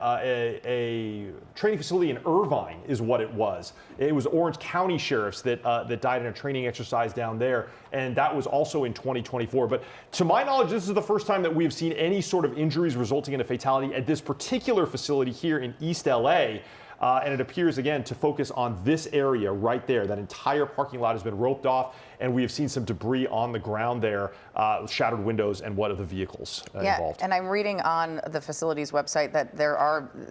a training facility in Irvine is what it was. It was Orange County sheriffs that died in a training exercise down there, and that was also in 2024. But to my knowledge, this is the first time that we've seen any sort of injuries resulting in a fatality at this particular facility here in East LA. And it appears, again, to focus on this area right there. That entire parking lot has been roped off, and we have seen some debris on the ground there, shattered windows and what of the vehicles involved. And I'm reading on the facility's website that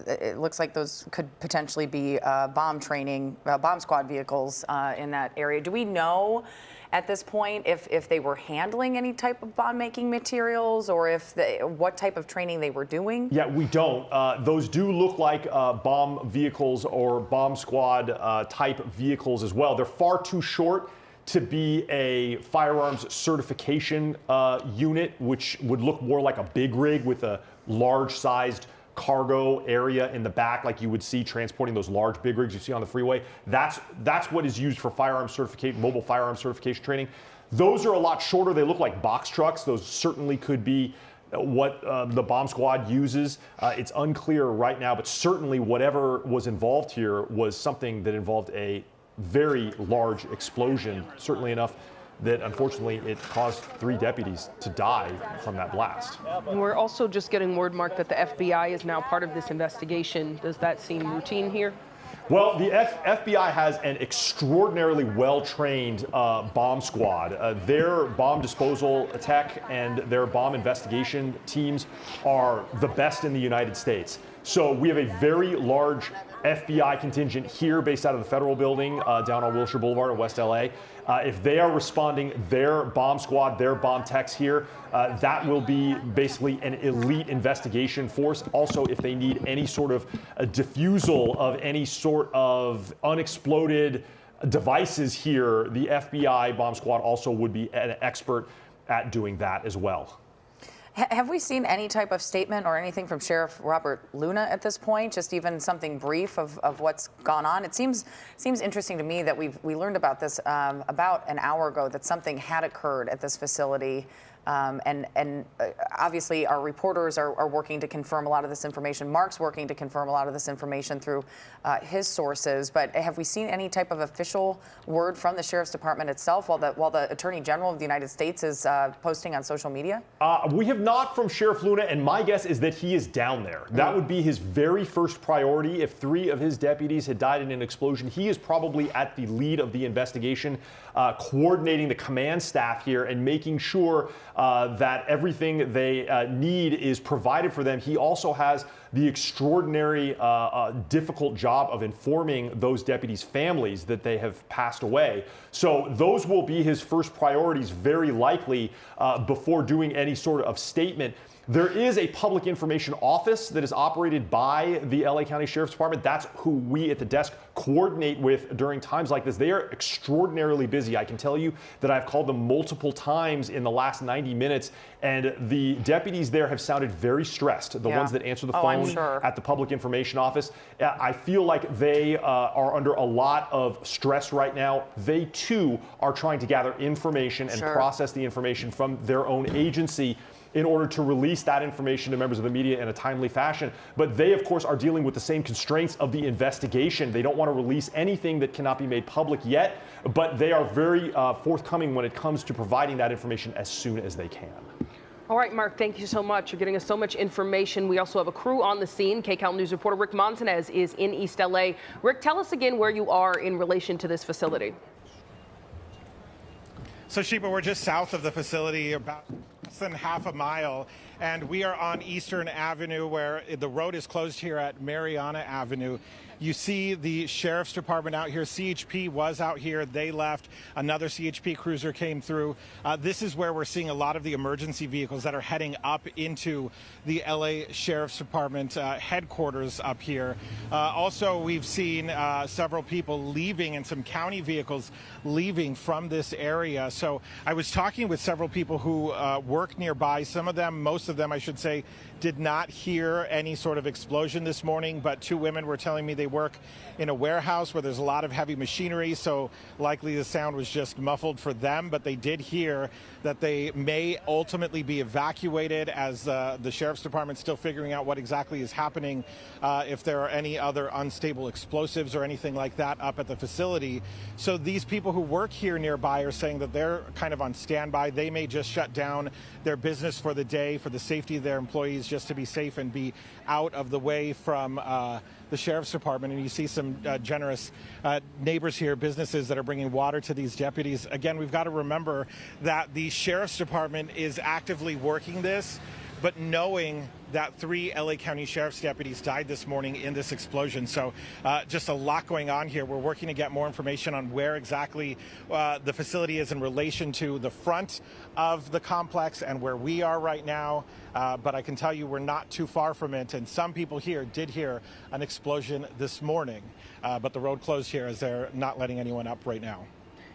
it looks like those could potentially be bomb squad vehicles in that area. Do we know at this point if they were handling any type of bomb-making materials, or what type of training they were doing? Yeah, we don't. Those do look like bomb vehicles or bomb squad type vehicles as well. They're far too short to be a firearms certification unit, which would look more like a big rig with a large-sized cargo area in the back, like you would see transporting those large big rigs you see on the freeway. That's what is used for firearms certification, mobile firearms certification training. Those are a lot shorter. They look like box trucks. Those certainly could be what the bomb squad uses. It's unclear right now, but certainly whatever was involved here was something that involved a very large explosion, certainly enough that unfortunately it caused 3 deputies to die from that blast. And we're also just getting word, Mark, that the FBI is now part of this investigation. Does that seem routine here? Well, the FBI has an extraordinarily well-trained bomb squad. Their bomb disposal tech and their bomb investigation teams are the best in the United States. So we have a very large FBI contingent here based out of the federal building down on Wilshire Boulevard in West LA. If they are responding, their bomb squad, their bomb techs here, that will be basically an elite investigation force. Also, if they need any sort of a diffusal of any sort of unexploded devices here, the FBI bomb squad also would be an expert at doing that as well. Have we seen any type of statement or anything from Sheriff Robert Luna at this point? Just even something brief of what's gone on? It seems interesting to me that we learned about this about an hour ago, that something had occurred at this facility. And obviously our reporters are working to confirm a lot of this information. Mark's working to confirm a lot of this information through his sources. But have we seen any type of official word from the Sheriff's Department itself while the Attorney General of the United States is posting on social media? We have not from Sheriff Luna, and my guess is that he is down there. That would be his very first priority. If 3 of his deputies had died in an explosion, he is probably at the lead of the investigation, coordinating the command staff here and making sure that everything they need is provided for them. He also has the extraordinary, difficult job of informing those deputies' families that they have passed away. So those will be his first priorities, very likely, before doing any sort of statement. There is a public information office that is operated by the LA County Sheriff's Department. That's who we at the desk coordinate with during times like this. They are extraordinarily busy. I can tell you that I've called them multiple times in the last 90 minutes, and the deputies there have sounded very stressed, the ones that answer the phone at the public information office. I feel like they are under a lot of stress right now. They, too, are trying to gather information and process the information from their own agency in order to release that information to members of the media in a timely fashion. But they, of course, are dealing with the same constraints of the investigation. They don't want to release anything that cannot be made public yet, but they are very forthcoming when it comes to providing that information as soon as they can. All right, Mark, thank you so much. You're getting us so much information. We also have a crew on the scene. KCAL News reporter Rick Montanez is in East LA. Rick, tell us again where you are in relation to this facility. So, Sheba, we're just south of the facility, about less than half a mile, and we are on Eastern Avenue, where the road is closed here at Mariana Avenue. You see the Sheriff's Department out here. CHP was out here. They left. Another CHP cruiser came through. This is where we're seeing a lot of the emergency vehicles that are heading up into the LA Sheriff's Department headquarters up here. Also, we've seen several people leaving and some county vehicles leaving from this area. So I was talking with several people who work nearby. Some of them, most most of them, I should say, did not hear any sort of explosion this morning, but 2 women were telling me they work in a warehouse where there's a lot of heavy machinery, so likely the sound was just muffled for them, but they did hear that they may ultimately be evacuated as the Sheriff's Department's still figuring out what exactly is happening, if there are any other unstable explosives or anything like that up at the facility. So these people who work here nearby are saying that they're kind of on standby. They may just shut down their business for the day for the safety of their employees, just to be safe and be out of the way from the Sheriff's Department. And you see some generous neighbors here, businesses that are bringing water to these deputies. Again, we've got to remember that the Sheriff's Department is actively working this, but knowing that 3 LA County Sheriff's deputies died this morning in this explosion. So just a lot going on here. We're working to get more information on where exactly the facility is in relation to the front of the complex and where we are right now. But I can tell you we're not too far from it. And some people here did hear an explosion this morning. But the road closed here as they're not letting anyone up right now.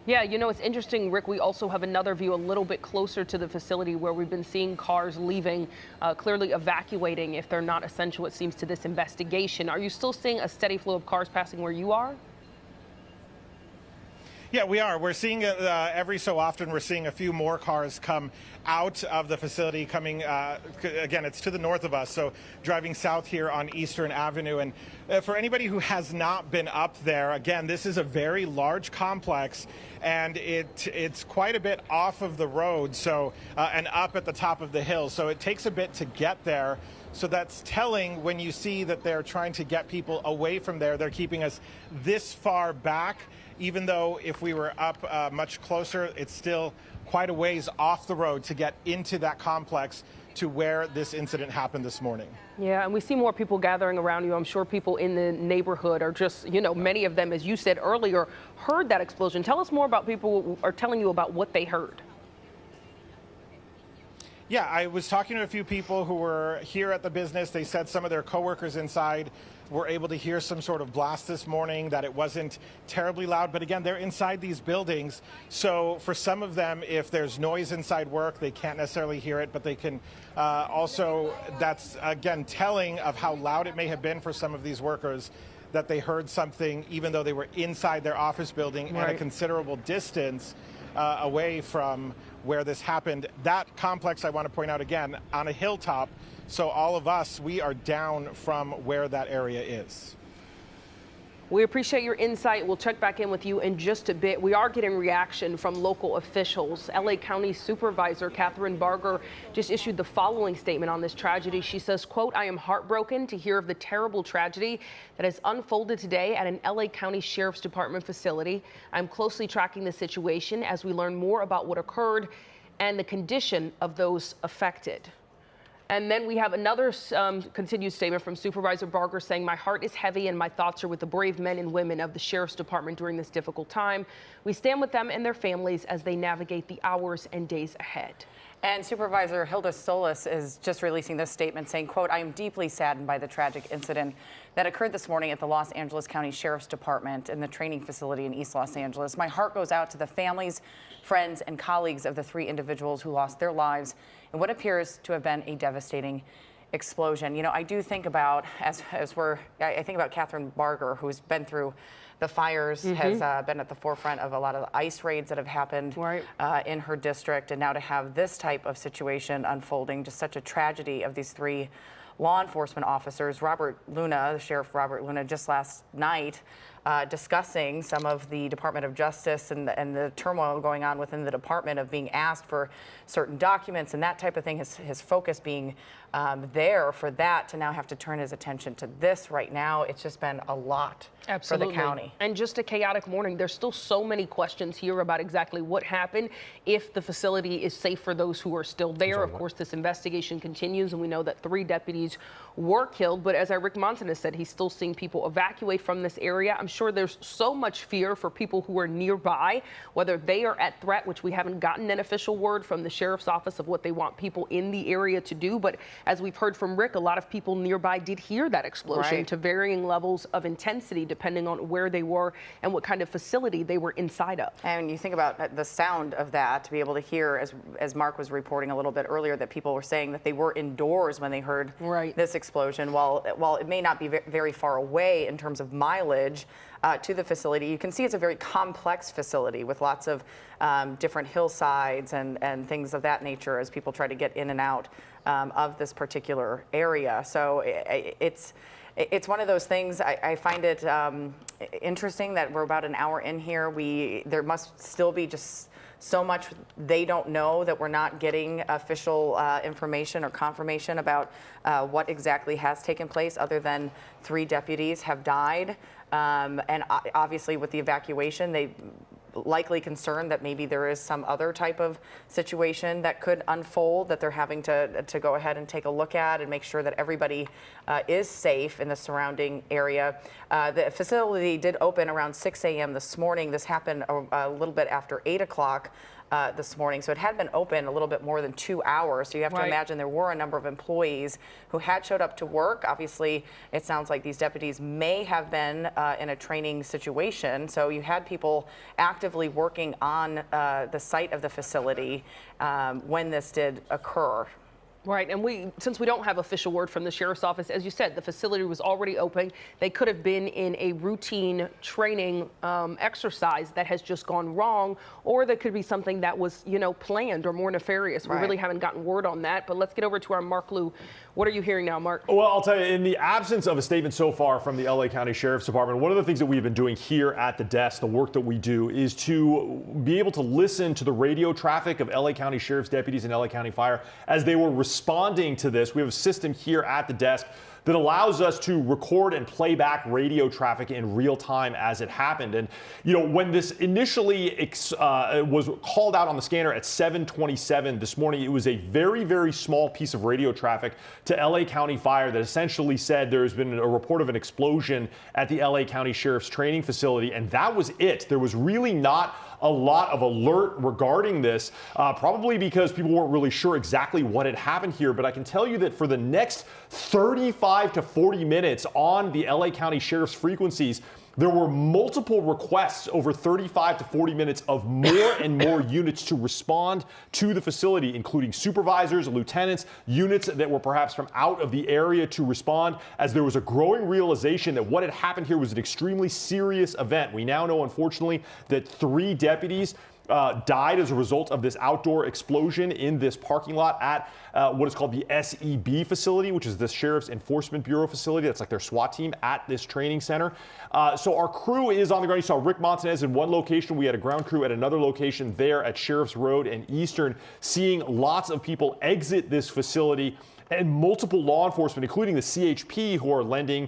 Yeah, you know, it's interesting, Rick, we also have another view a little bit closer to the facility where we've been seeing cars leaving, clearly evacuating if they're not essential, it seems, to this investigation. Are you still seeing a steady flow of cars passing where you are? Yeah, we are. We're seeing every so often, we're seeing a few more cars come out of the facility coming, again, it's to the north of us, so driving south here on Eastern Avenue. And for anybody who has not been up there, again, this is a very large complex and it's quite a bit off of the road, so and up at the top of the hill. So it takes a bit to get there. So that's telling when you see that they're trying to get people away from there. They're keeping us this far back, even though if we were up much closer, it's still quite a ways off the road to get into that complex to where this incident happened this morning. Yeah, and we see more people gathering around you. I'm sure people in the neighborhood are just, you know, many of them, as you said earlier, heard that explosion. Tell us more about people who are telling you about what they heard. Yeah, I was talking to a few people who were here at the business. They said some of their coworkers inside were able to hear some sort of blast this morning, that it wasn't terribly loud. But again, they're inside these buildings. So for some of them, if there's noise inside work, they can't necessarily hear it, but they can also, that's again telling of how loud it may have been for some of these workers, that they heard something even though they were inside their office building at a considerable distance away from where this happened. That complex, I want to point out again, on a hilltop. So all of us, we are down from where that area is. We appreciate your insight. We'll check back in with you in just a bit. We are getting reaction from local officials. LA County Supervisor Catherine Barger just issued the following statement on this tragedy. She says, quote, "I am heartbroken to hear of the terrible tragedy that has unfolded today at an LA County Sheriff's Department facility. I'm closely tracking the situation as we learn more about what occurred and the condition of those affected." And then we have another continued statement from Supervisor Barger saying, "My heart is heavy and my thoughts are with the brave men and women of the Sheriff's Department during this difficult time. We stand with them and their families as they navigate the hours and days ahead." And Supervisor Hilda Solis is just releasing this statement saying, quote, "I am deeply saddened by the tragic incident that occurred this morning at the Los Angeles County Sheriff's Department in the training facility in East Los Angeles. My heart goes out to the families, friends, and colleagues of the 3 individuals who lost their lives in what appears to have been a devastating explosion." You know, I do think about, I think about Catherine Barger, who's been through the fires, has been at the forefront of a lot of the ICE raids that have happened in her district. And now to have this type of situation unfolding, just such a tragedy of these 3 law enforcement officers. Robert Luna, the Sheriff Robert Luna, just last night discussing some of the Department of Justice and the turmoil going on within the department of being asked for certain documents and that type of thing, his focus being there for that, to now have to turn his attention to this right now. It's just been a lot for the county. And just a chaotic morning. There's still so many questions here about exactly what happened, if the facility is safe for those who are still there. Of course, this investigation continues, and we know that 3 deputies were killed. But as Rick Monson has said, he's still seeing people evacuate from this area. I'm sure there's so much fear for people who are nearby, whether they are at threat, which we haven't gotten an official word from the sheriff's office of what they want people in the area to do. But as we've heard from Rick, a lot of people nearby did hear that explosion to varying levels of intensity depending on where they were and what kind of facility they were inside of. And you think about the sound of that, to be able to hear, as Mark was reporting a little bit earlier, that people were saying that they were indoors when they heard this explosion. While it may not be very far away in terms of mileage to the facility, you can see it's a very complex facility with lots of different hillsides and things of that nature as people try to get in and out of this particular area. So it's one of those things. I find it interesting that we're about an hour in here. There must still be just so much they don't know that we're not getting official information or confirmation about what exactly has taken place, other than 3 deputies have died. And obviously with the evacuation, they likely concerned that maybe there is some other type of situation that could unfold that they're having to go ahead and take a look at and make sure that everybody is safe in the surrounding area. The facility did open around 6 a.m. this morning. This happened a little bit after 8 o'clock. This morning. So it had been open a little bit more than 2 hours. So you have to imagine there were a number of employees who had showed up to work. Obviously, it sounds like these deputies may have been in a training situation. So you had people actively working on the site of the facility when this did occur. Right, and since we don't have official word from the sheriff's office, as you said, the facility was already open. They could have been in a routine training exercise that has just gone wrong, or there could be something that was, planned or more nefarious. We really haven't gotten word on that, but let's get over to our Mark Liu. What are you hearing now, Mark? Well, I'll tell you, in the absence of a statement so far from the LA County Sheriff's Department, one of the things that we've been doing here at the desk, the work that we do, is to be able to listen to the radio traffic of LA County Sheriff's deputies and LA County Fire as they were responding to this. We have a system here at the desk that allows us to record and play back radio traffic in real time as it happened. And, when this initially was called out on the scanner at 7:27 this morning, it was a very, very small piece of radio traffic to LA County Fire that essentially said there's been a report of an explosion at the LA County Sheriff's Training Facility, and that was it. There was really not a lot of alert regarding this, probably because people weren't really sure exactly what had happened here. But I can tell you that for the next 35 to 40 minutes on the LA County Sheriff's frequencies, there were multiple requests over 35 to 40 minutes of more and more units to respond to the facility, including supervisors, lieutenants, units that were perhaps from out of the area to respond, as there was a growing realization that what had happened here was an extremely serious event. We now know, unfortunately, that 3 deputies died as a result of this outdoor explosion in this parking lot at what is called the SEB facility, which is the Sheriff's Enforcement Bureau facility. That's like their SWAT team at this training center. So our crew is on the ground. You saw Rick Montanez in one location. We had a ground crew at another location there at Sheriff's Road and Eastern, seeing lots of people exit this facility, and multiple law enforcement, including the CHP, who are lending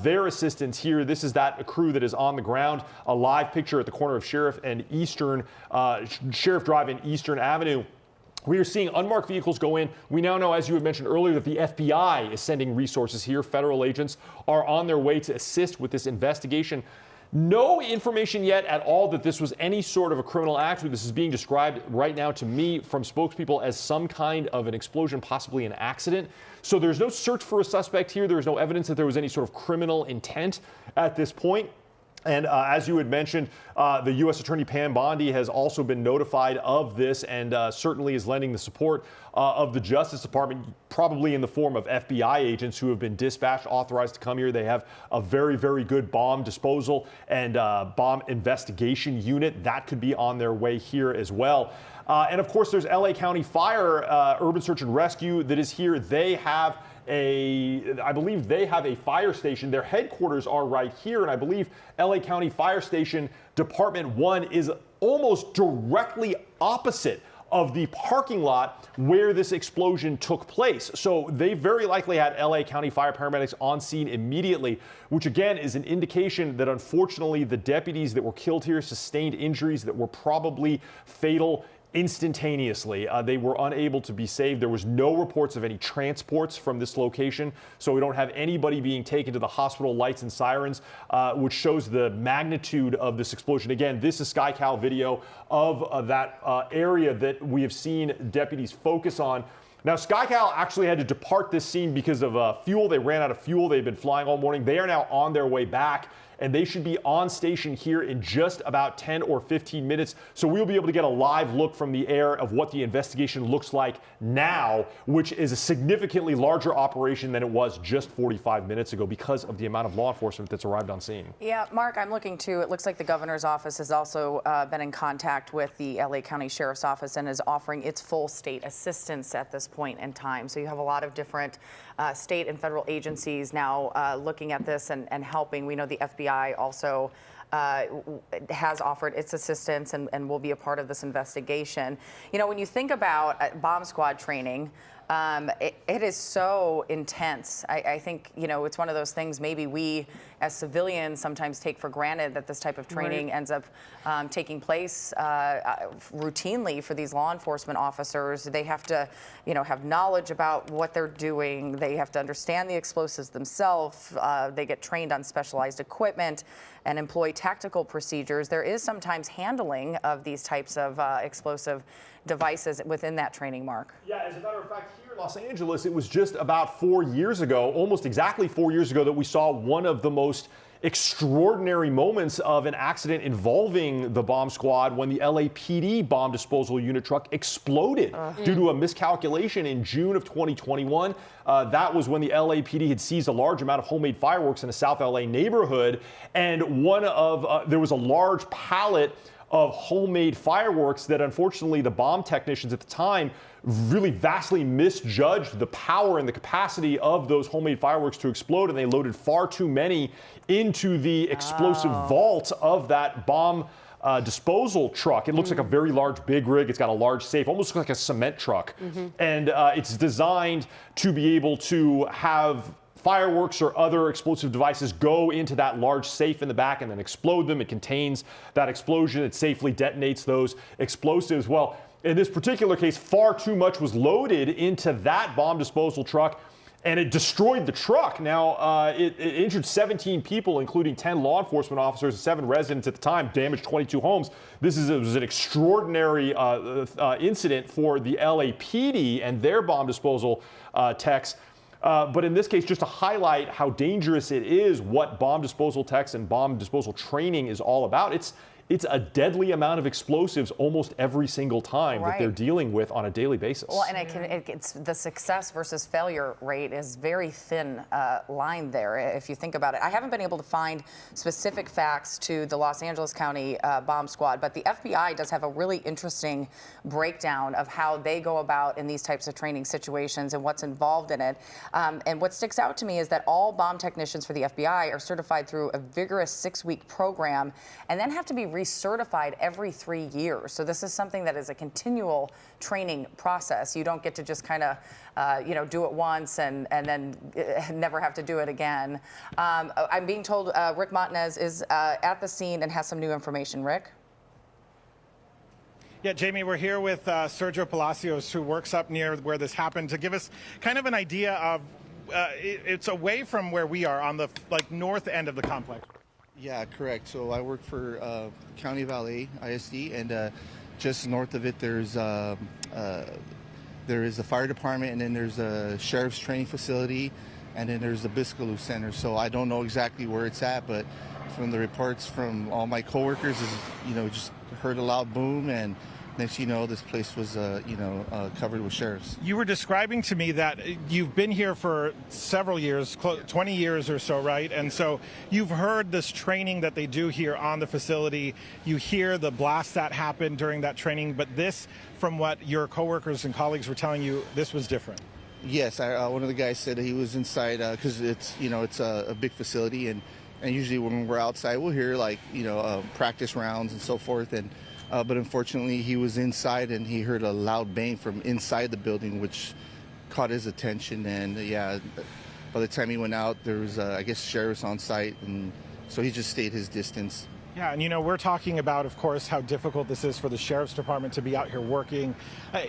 their assistance here. This is that crew that is on the ground. A live picture at the corner of Sheriff and Eastern, Sheriff Drive and Eastern Avenue. We are seeing unmarked vehicles go in. We now know, as you had mentioned earlier, that the FBI is sending resources here. Federal agents are on their way to assist with this investigation. No information yet at all that this was any sort of a criminal act. This is being described right now to me from spokespeople as some kind of an explosion, possibly an accident. So there's no search for a suspect here. There's no evidence that there was any sort of criminal intent at this point. And as you had mentioned, the U.S. Attorney Pam Bondi has also been notified of this and certainly is lending the support of the Justice Department, probably in the form of FBI agents who have been dispatched, authorized to come here. They have a very, very good bomb disposal and bomb investigation unit that could be on their way here as well. And of course, there's LA County Fire, Urban Search and Rescue that is here. They have I believe they have a fire station. Their headquarters are right here, and I believe LA County Fire Station Department 1 is almost directly opposite of the parking lot where this explosion took place. So they very likely had LA County Fire paramedics on scene immediately, which again is an indication that unfortunately the deputies that were killed here sustained injuries that were probably fatal instantaneously. They were unable to be saved. There was no reports of any transports from this location, so we don't have anybody being taken to the hospital. Lights and sirens, which shows the magnitude of this explosion. Again, this is KCAL video of that area that we have seen deputies focus on. Now, KCAL actually had to depart this scene because of fuel. They ran out of fuel. They've been flying all morning. They are now on their way back, and they should be on station here in just about 10 or 15 minutes. So we'll be able to get a live look from the air of what the investigation looks like now, which is a significantly larger operation than it was just 45 minutes ago because of the amount of law enforcement that's arrived on scene. Yeah, Mark, I'm looking too. It looks like the governor's office has also been in contact with the LA County Sheriff's Office and is offering its full state assistance at this point in time. So you have a lot of different state and federal agencies now looking at this and helping. We know the FBI also has offered its assistance and will be a part of this investigation. You know, when you think about bomb squad training, it is so intense. I think, you know, it's one of those things maybe we as civilians sometimes take for granted that this type of training ends up taking place routinely for these law enforcement officers. They have to, you know, have knowledge about what they're doing. They have to understand the explosives themselves. They get trained on specialized equipment and employ tactical procedures. There is sometimes handling of these types of explosive devices within that training, Mark. Yeah, as a matter of fact, here in Los Angeles, it was just about 4 years ago, almost exactly 4 years ago, that we saw one of the most extraordinary moments of an accident involving the bomb squad when the LAPD bomb disposal unit truck exploded due to a miscalculation in June of 2021. That was when the LAPD had seized a large amount of homemade fireworks in a South LA neighborhood, and there was a large pallet of homemade fireworks that unfortunately the bomb technicians at the time really vastly misjudged the power and the capacity of those homemade fireworks to explode, and they loaded far too many into the explosive vault of that bomb disposal truck. It looks like a very large big rig. It's got a large safe, almost like a cement truck. And it's designed to be able to have fireworks or other explosive devices go into that large safe in the back and then explode them. It contains that explosion. It safely detonates those explosives. Well, in this particular case, far too much was loaded into that bomb disposal truck, and it destroyed the truck. Now, it injured 17 people, including 10 law enforcement officers and 7 residents at the time, damaged 22 homes. It was an extraordinary incident for the LAPD and their bomb disposal techs. But in this case, just to highlight how dangerous it is, what bomb disposal techs and bomb disposal training is all about. It's a deadly amount of explosives almost every single time that they're dealing with on a daily basis. Well, and it's the success versus failure rate is very thin line there, if you think about it. I haven't been able to find specific facts to the Los Angeles County bomb squad, but the FBI does have a really interesting breakdown of how they go about in these types of training situations and what's involved in it. And what sticks out to me is that all bomb technicians for the FBI are certified through a vigorous 6-week program and then have to be recertified every 3 years. So this is something that is a continual training process. You don't get to just kind of, do it once and then never have to do it again. I'm being told Rick Montanez is at the scene and has some new information. Rick? Yeah, Jamie, we're here with Sergio Palacios, who works up near where this happened, to give us kind of an idea of, it's away from where we are on the north end of the complex. Yeah, correct. So I work for County of LA ISD, and just north of it, there is a fire department, and then there's a sheriff's training facility, and then there's the Biscaloo Center. So I don't know exactly where it's at, but from the reports from all my coworkers, just heard a loud boom, and next you know, this place was covered with sheriffs. You were describing to me that you've been here for several years, 20 years or so, right? And so you've heard this training that they do here on the facility. You hear the blast that happened during that training, but this, from what your coworkers and colleagues were telling you, this was different. Yes, one of the guys said he was inside because it's a big facility, and usually when we're outside, we'll hear practice rounds and so forth, and but unfortunately, he was inside and he heard a loud bang from inside the building, which caught his attention. And by the time he went out, there was, sheriffs on site, and so he just stayed his distance. Yeah, and we're talking about, of course, how difficult this is for the sheriff's department to be out here working.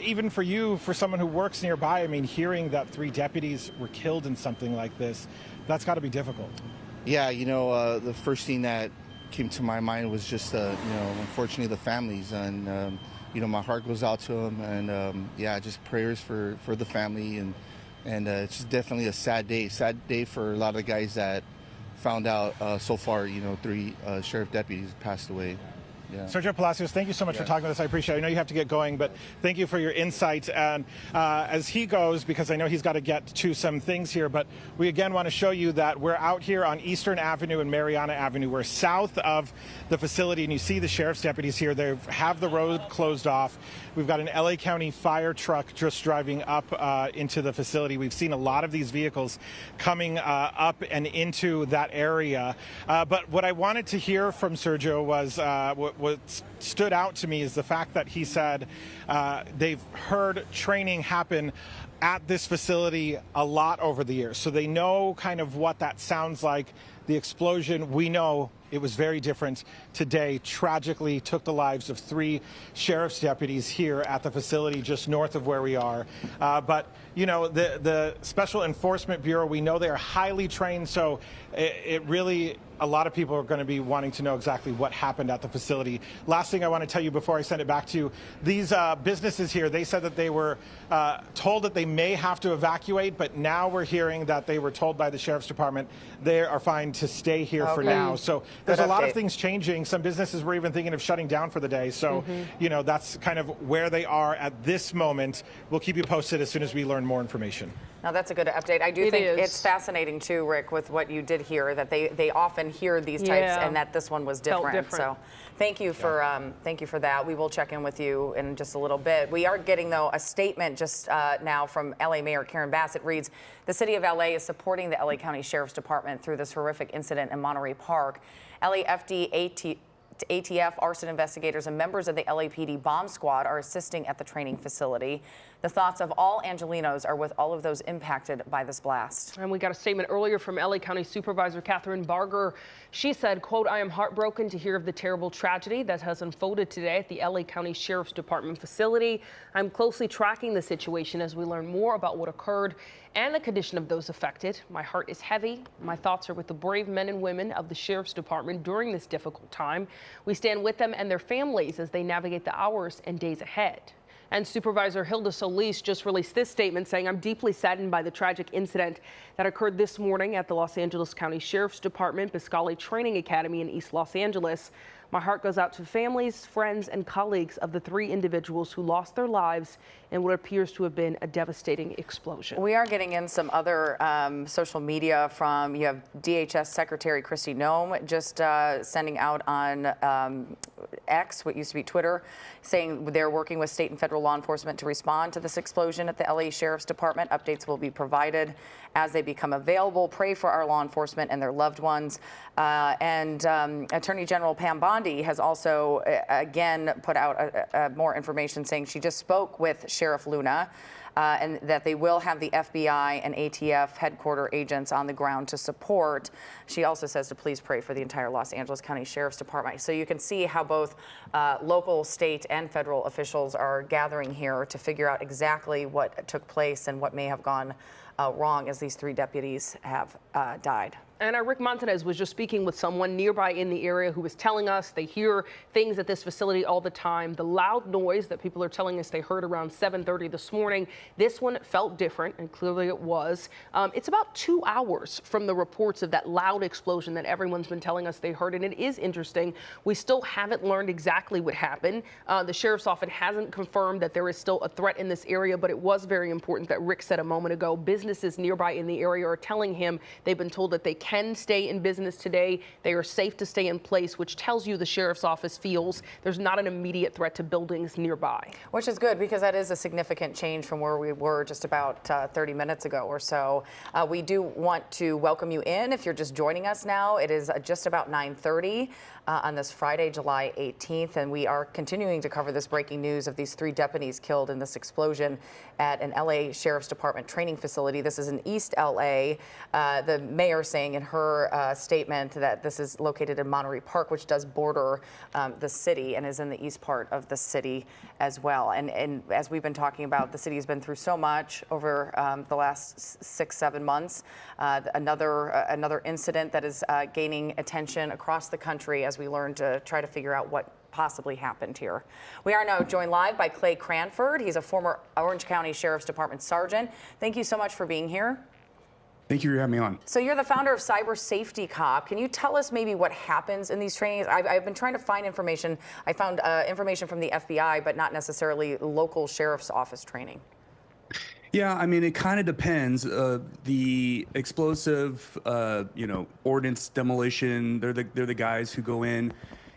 Even for you, for someone who works nearby, I mean, hearing that 3 deputies were killed in something like this, that's got to be difficult. Yeah, the first thing that came to my mind was just, unfortunately the families, and my heart goes out to them, and just prayers for the family, and it's definitely a sad day for a lot of the guys that found out so far, 3 sheriff deputies passed away. Yeah. Sergio Palacios, thank you so much for talking with us. I appreciate it. I know you have to get going, but thank you for your insights. And as he goes, because I know he's got to get to some things here, but we again want to show you that we're out here on Eastern Avenue and Mariana Avenue. We're south of the facility, and you see the sheriff's deputies here. They have the road closed off. We've got an LA County fire truck just driving up into the facility. We've seen a lot of these vehicles coming up and into that area. But what I wanted to hear from Sergio was what stood out to me is the fact that he said they've heard training happen at this facility a lot over the years. So they know kind of what that sounds like. The explosion, we know it was very different today. Tragically took the lives of 3 sheriff's deputies here at the facility just north of where we are. But, the Special Enforcement Bureau, we know they are highly trained. So it really, a lot of people are going to be wanting to know exactly what happened at the facility. Last thing I want to tell you before I send it back to you, these businesses here, they said that they were told that they may have to evacuate, but now we're hearing that they were told by the Sheriff's Department they are fine to stay here for now. So there's a lot of things changing. Some businesses were even thinking of shutting down for the day. So, that's kind of where they are at this moment. We'll keep you posted as soon as we learn more information. Now, that's a good update. I do think it's fascinating, too, Rick, with what you did here, that they often hear these types and that this one was different. So thank you for that. We will check in with you in just a little bit. We are getting, though, a statement just now from LA Mayor Karen Bass. It reads, the city of LA is supporting the LA County Sheriff's Department through this horrific incident in Monterey Park. LAFD ATF, arson investigators, and members of the LAPD bomb squad are assisting at the training facility. The thoughts of all Angelenos are with all of those impacted by this blast. And we got a statement earlier from LA County Supervisor Catherine Barger. She said, quote, I am heartbroken to hear of the terrible tragedy that has unfolded today at the LA County Sheriff's Department facility. I'm closely tracking the situation as we learn more about what occurred and the condition of those affected. My heart is heavy. My thoughts are with the brave men and women of the Sheriff's Department during this difficult time. We stand with them and their families as they navigate the hours and days ahead. And Supervisor Hilda Solis just released this statement saying, I'm deeply saddened by the tragic incident that occurred this morning at the Los Angeles County Sheriff's Department Biscali Training Academy in East Los Angeles. My heart goes out to families, friends, and colleagues of the 3 individuals who lost their lives in what appears to have been a devastating explosion. We are getting in some other social media from, you have DHS Secretary Kristi Noem just sending out on X, what used to be Twitter, saying they're working with state and federal law enforcement to respond to this explosion at the LA Sheriff's Department. Updates will be provided as they become available. Pray for our law enforcement and their loved ones. And Attorney General Pam Bondi has also, again, put out more information saying she just spoke with Sheriff Luna and that they will have the FBI and ATF headquarter agents on the ground to support. She also says to please pray for the entire Los Angeles County Sheriff's Department. So you can see how both local, state, and federal officials are gathering here to figure out exactly what took place and what may have gone wrong as these 3 deputies have died. And our Rick Montanez was just speaking with someone nearby in the area who was telling us they hear things at this facility all the time. The loud noise that people are telling us they heard around 7:30 this morning, this one felt different, and clearly it was. It's about 2 hours from the reports of that loud explosion that everyone's been telling us they heard, and it is interesting. We still haven't learned exactly what happened. The sheriff's office hasn't confirmed that there is still a threat in this area, but it was very important that Rick said a moment ago, businesses nearby in the area are telling him they've been told that they can stay in business today. They are safe to stay in place, which tells you the sheriff's office feels there's not an immediate threat to buildings nearby. Which is good because that is a significant change from where we were just about 30 minutes ago or so. We do want to welcome you in if you're just joining us now. It is just about 9:30 on this Friday, July 18th, and we are continuing to cover this breaking news of these 3 deputies killed in this explosion at an LA Sheriff's Department training facility. This is in East LA. The mayor saying in in her statement that this is located in Monterey Park, which does border the city and is in the east part of the city as well. And as we've been talking about, the city has been through so much over the last 6-7 months. Another incident that is gaining attention across the country as we learn to try to figure out what possibly happened here. We are now joined live by Clay Cranford. He's a former Orange County Sheriff's Department sergeant. Thank you so much for being here. Thank you for having me on. So you're the founder of Cyber Safety Cop. Can you tell us maybe what happens in these trainings? I've been trying to find information. I found information from the FBI, but not necessarily local sheriff's office training. Yeah, I mean, it kind of depends. The explosive, ordnance demolition, they're the guys who go in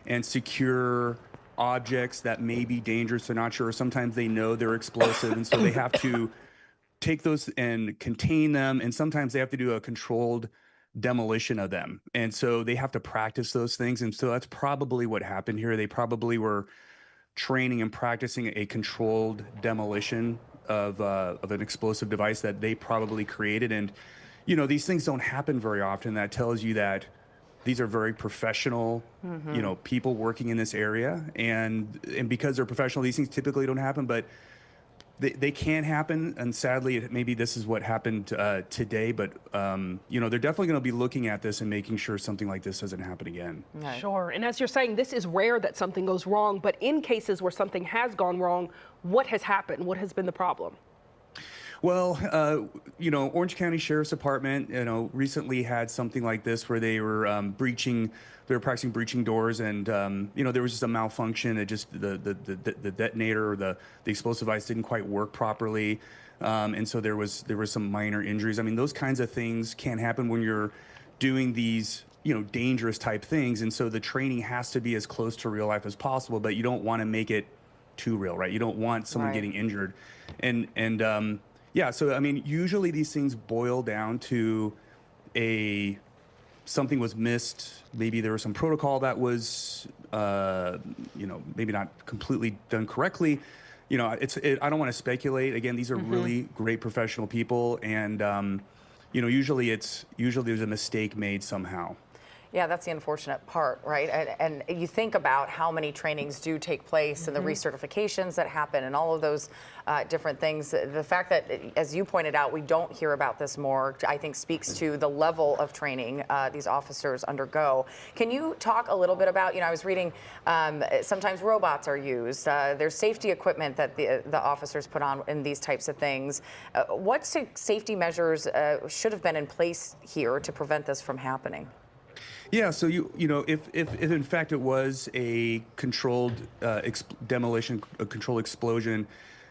and secure objects that may be dangerous. They're not sure. Sometimes they know they're explosive, and so they have to take those and contain them. And sometimes they have to do a controlled demolition of them. And so they have to practice those things. And so that's probably what happened here. They probably were training and practicing a controlled demolition of an explosive device that they probably created. And, these things don't happen very often. That tells you that these are very professional, people working in this area. And because they're professional, these things typically don't happen, but they can happen. And sadly, maybe this is what happened today. But, they're definitely going to be looking at this and making sure something like this doesn't happen again. Right. Sure. And as you're saying, this is rare that something goes wrong. But in cases where something has gone wrong, what has happened? What has been the problem? Well, Orange County Sheriff's Department, recently had something like this where they were they were practicing breaching doors, and there was just a malfunction. It just the detonator or the explosive device didn't quite work properly, and so there was some minor injuries. I mean, those kinds of things can happen when you're doing these dangerous type things, and so the training has to be as close to real life as possible. But you don't want to make it too real, right? You don't want someone Right. getting injured, and yeah, so I mean, usually these things boil down to something was missed. Maybe there was some protocol that was, maybe not completely done correctly. I don't want to speculate. Again, these are really great professional people, and usually there's a mistake made somehow. Yeah, that's the unfortunate part, right? And you think about how many trainings do take place and the recertifications that happen and all of those different things. The fact that, as you pointed out, we don't hear about this more, I think speaks to the level of training these officers undergo. Can you talk a little bit about, I was reading sometimes robots are used. There's safety equipment that the officers put on in these types of things. What safety measures should have been in place here to prevent this from happening? Yeah, so if in fact it was a controlled demolition, a controlled explosion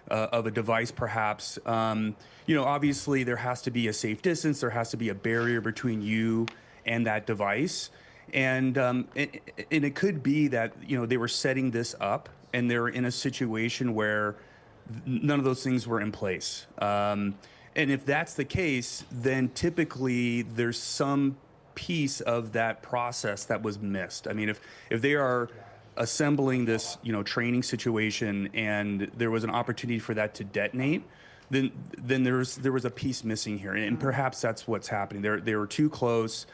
of a device, perhaps, obviously there has to be a safe distance. There has to be a barrier between you and that device, and it could be that they were setting this up and they're in a situation where none of those things were in place. And if that's the case, then typically there's some piece of that process that was missed. I mean, if they are assembling this, training situation and there was an opportunity for that to detonate, then there was a piece missing here, and perhaps that's what's happening. They were too close.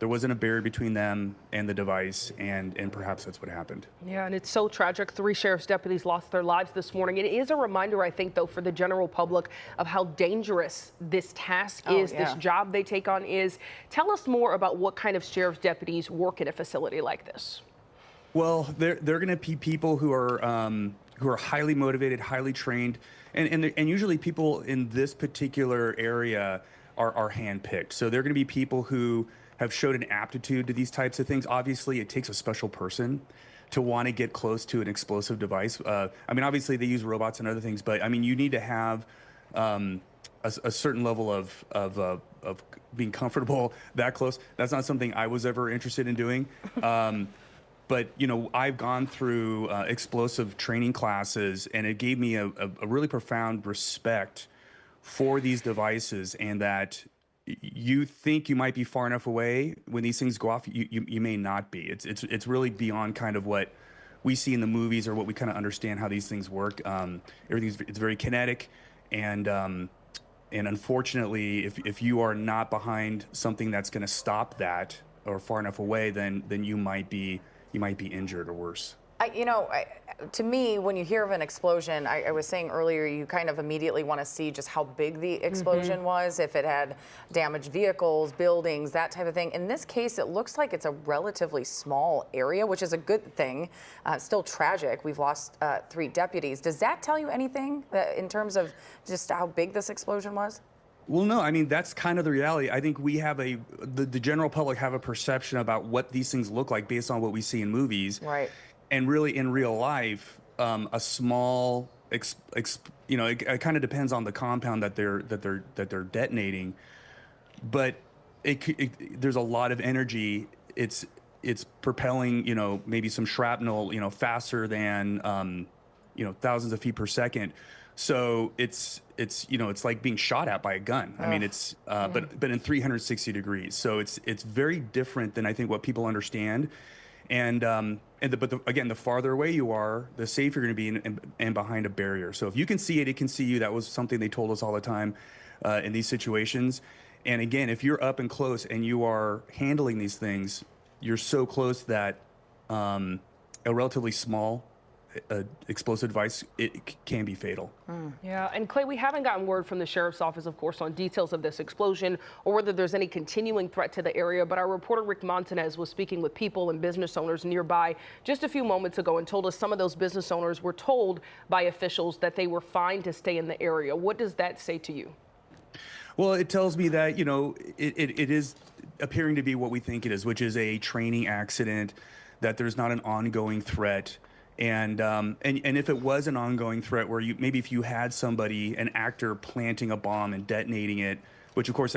There wasn't a barrier between them and the device, and perhaps that's what happened. Yeah, and it's so tragic. 3 sheriff's deputies lost their lives this morning. It is a reminder, I think, though, for the general public of how dangerous this task is, this job they take on is. Tell us more about what kind of sheriff's deputies work in a facility like this. Well, they're going to be people who are highly motivated, highly trained, and usually people in this particular area are handpicked. So they're going to be people who have showed an aptitude to these types of things. Obviously, it takes a special person to want to get close to an explosive device. I mean, obviously they use robots and other things, but I mean, you need to have a certain level of being comfortable that close. That's not something I was ever interested in doing. But I've gone through explosive training classes, and it gave me a really profound respect for these devices, and that you think you might be far enough away when these things go off, you may not be. It's really beyond kind of what we see in the movies or what we kind of understand how these things work. It's very kinetic, and unfortunately, if you are not behind something that's going to stop that or far enough away, then you might be injured or worse. To me, when you hear of an explosion, I was saying earlier, you kind of immediately want to see just how big the explosion was, if it had damaged vehicles, buildings, that type of thing. In this case, it looks like it's a relatively small area, which is a good thing. Still tragic. We've lost 3 deputies. Does that tell you anything in terms of just how big this explosion was? Well, no, I mean, that's kind of the reality. I think we have the general public have a perception about what these things look like based on what we see in movies. Right. And really, in real life, a small, it kind of depends on the compound that they're detonating, but there's a lot of energy. It's propelling, maybe some shrapnel, faster than, thousands of feet per second. So it's like being shot at by a gun. I mean, it's but in 360 degrees. So it's very different than I think what people understand. Again, the farther away you are, the safer you're going to be and behind a barrier. So if you can see it, it can see you. That was something they told us all the time in these situations. And again, if you're up and close and you are handling these things, you're so close that a relatively small explosive device, it can be fatal. Yeah, and Clay, we haven't gotten word from the sheriff's office, of course, on details of this explosion or whether there's any continuing threat to the area. But our reporter Rick Montanez was speaking with people and business owners nearby just a few moments ago and told us some of those business owners were told by officials that they were fine to stay in the area. What does that say to you? Well, it tells me that, it is appearing to be what we think it is, which is a training accident, that there's not an ongoing threat. And if it was an ongoing threat where maybe if you had somebody, an actor planting a bomb and detonating it, which of course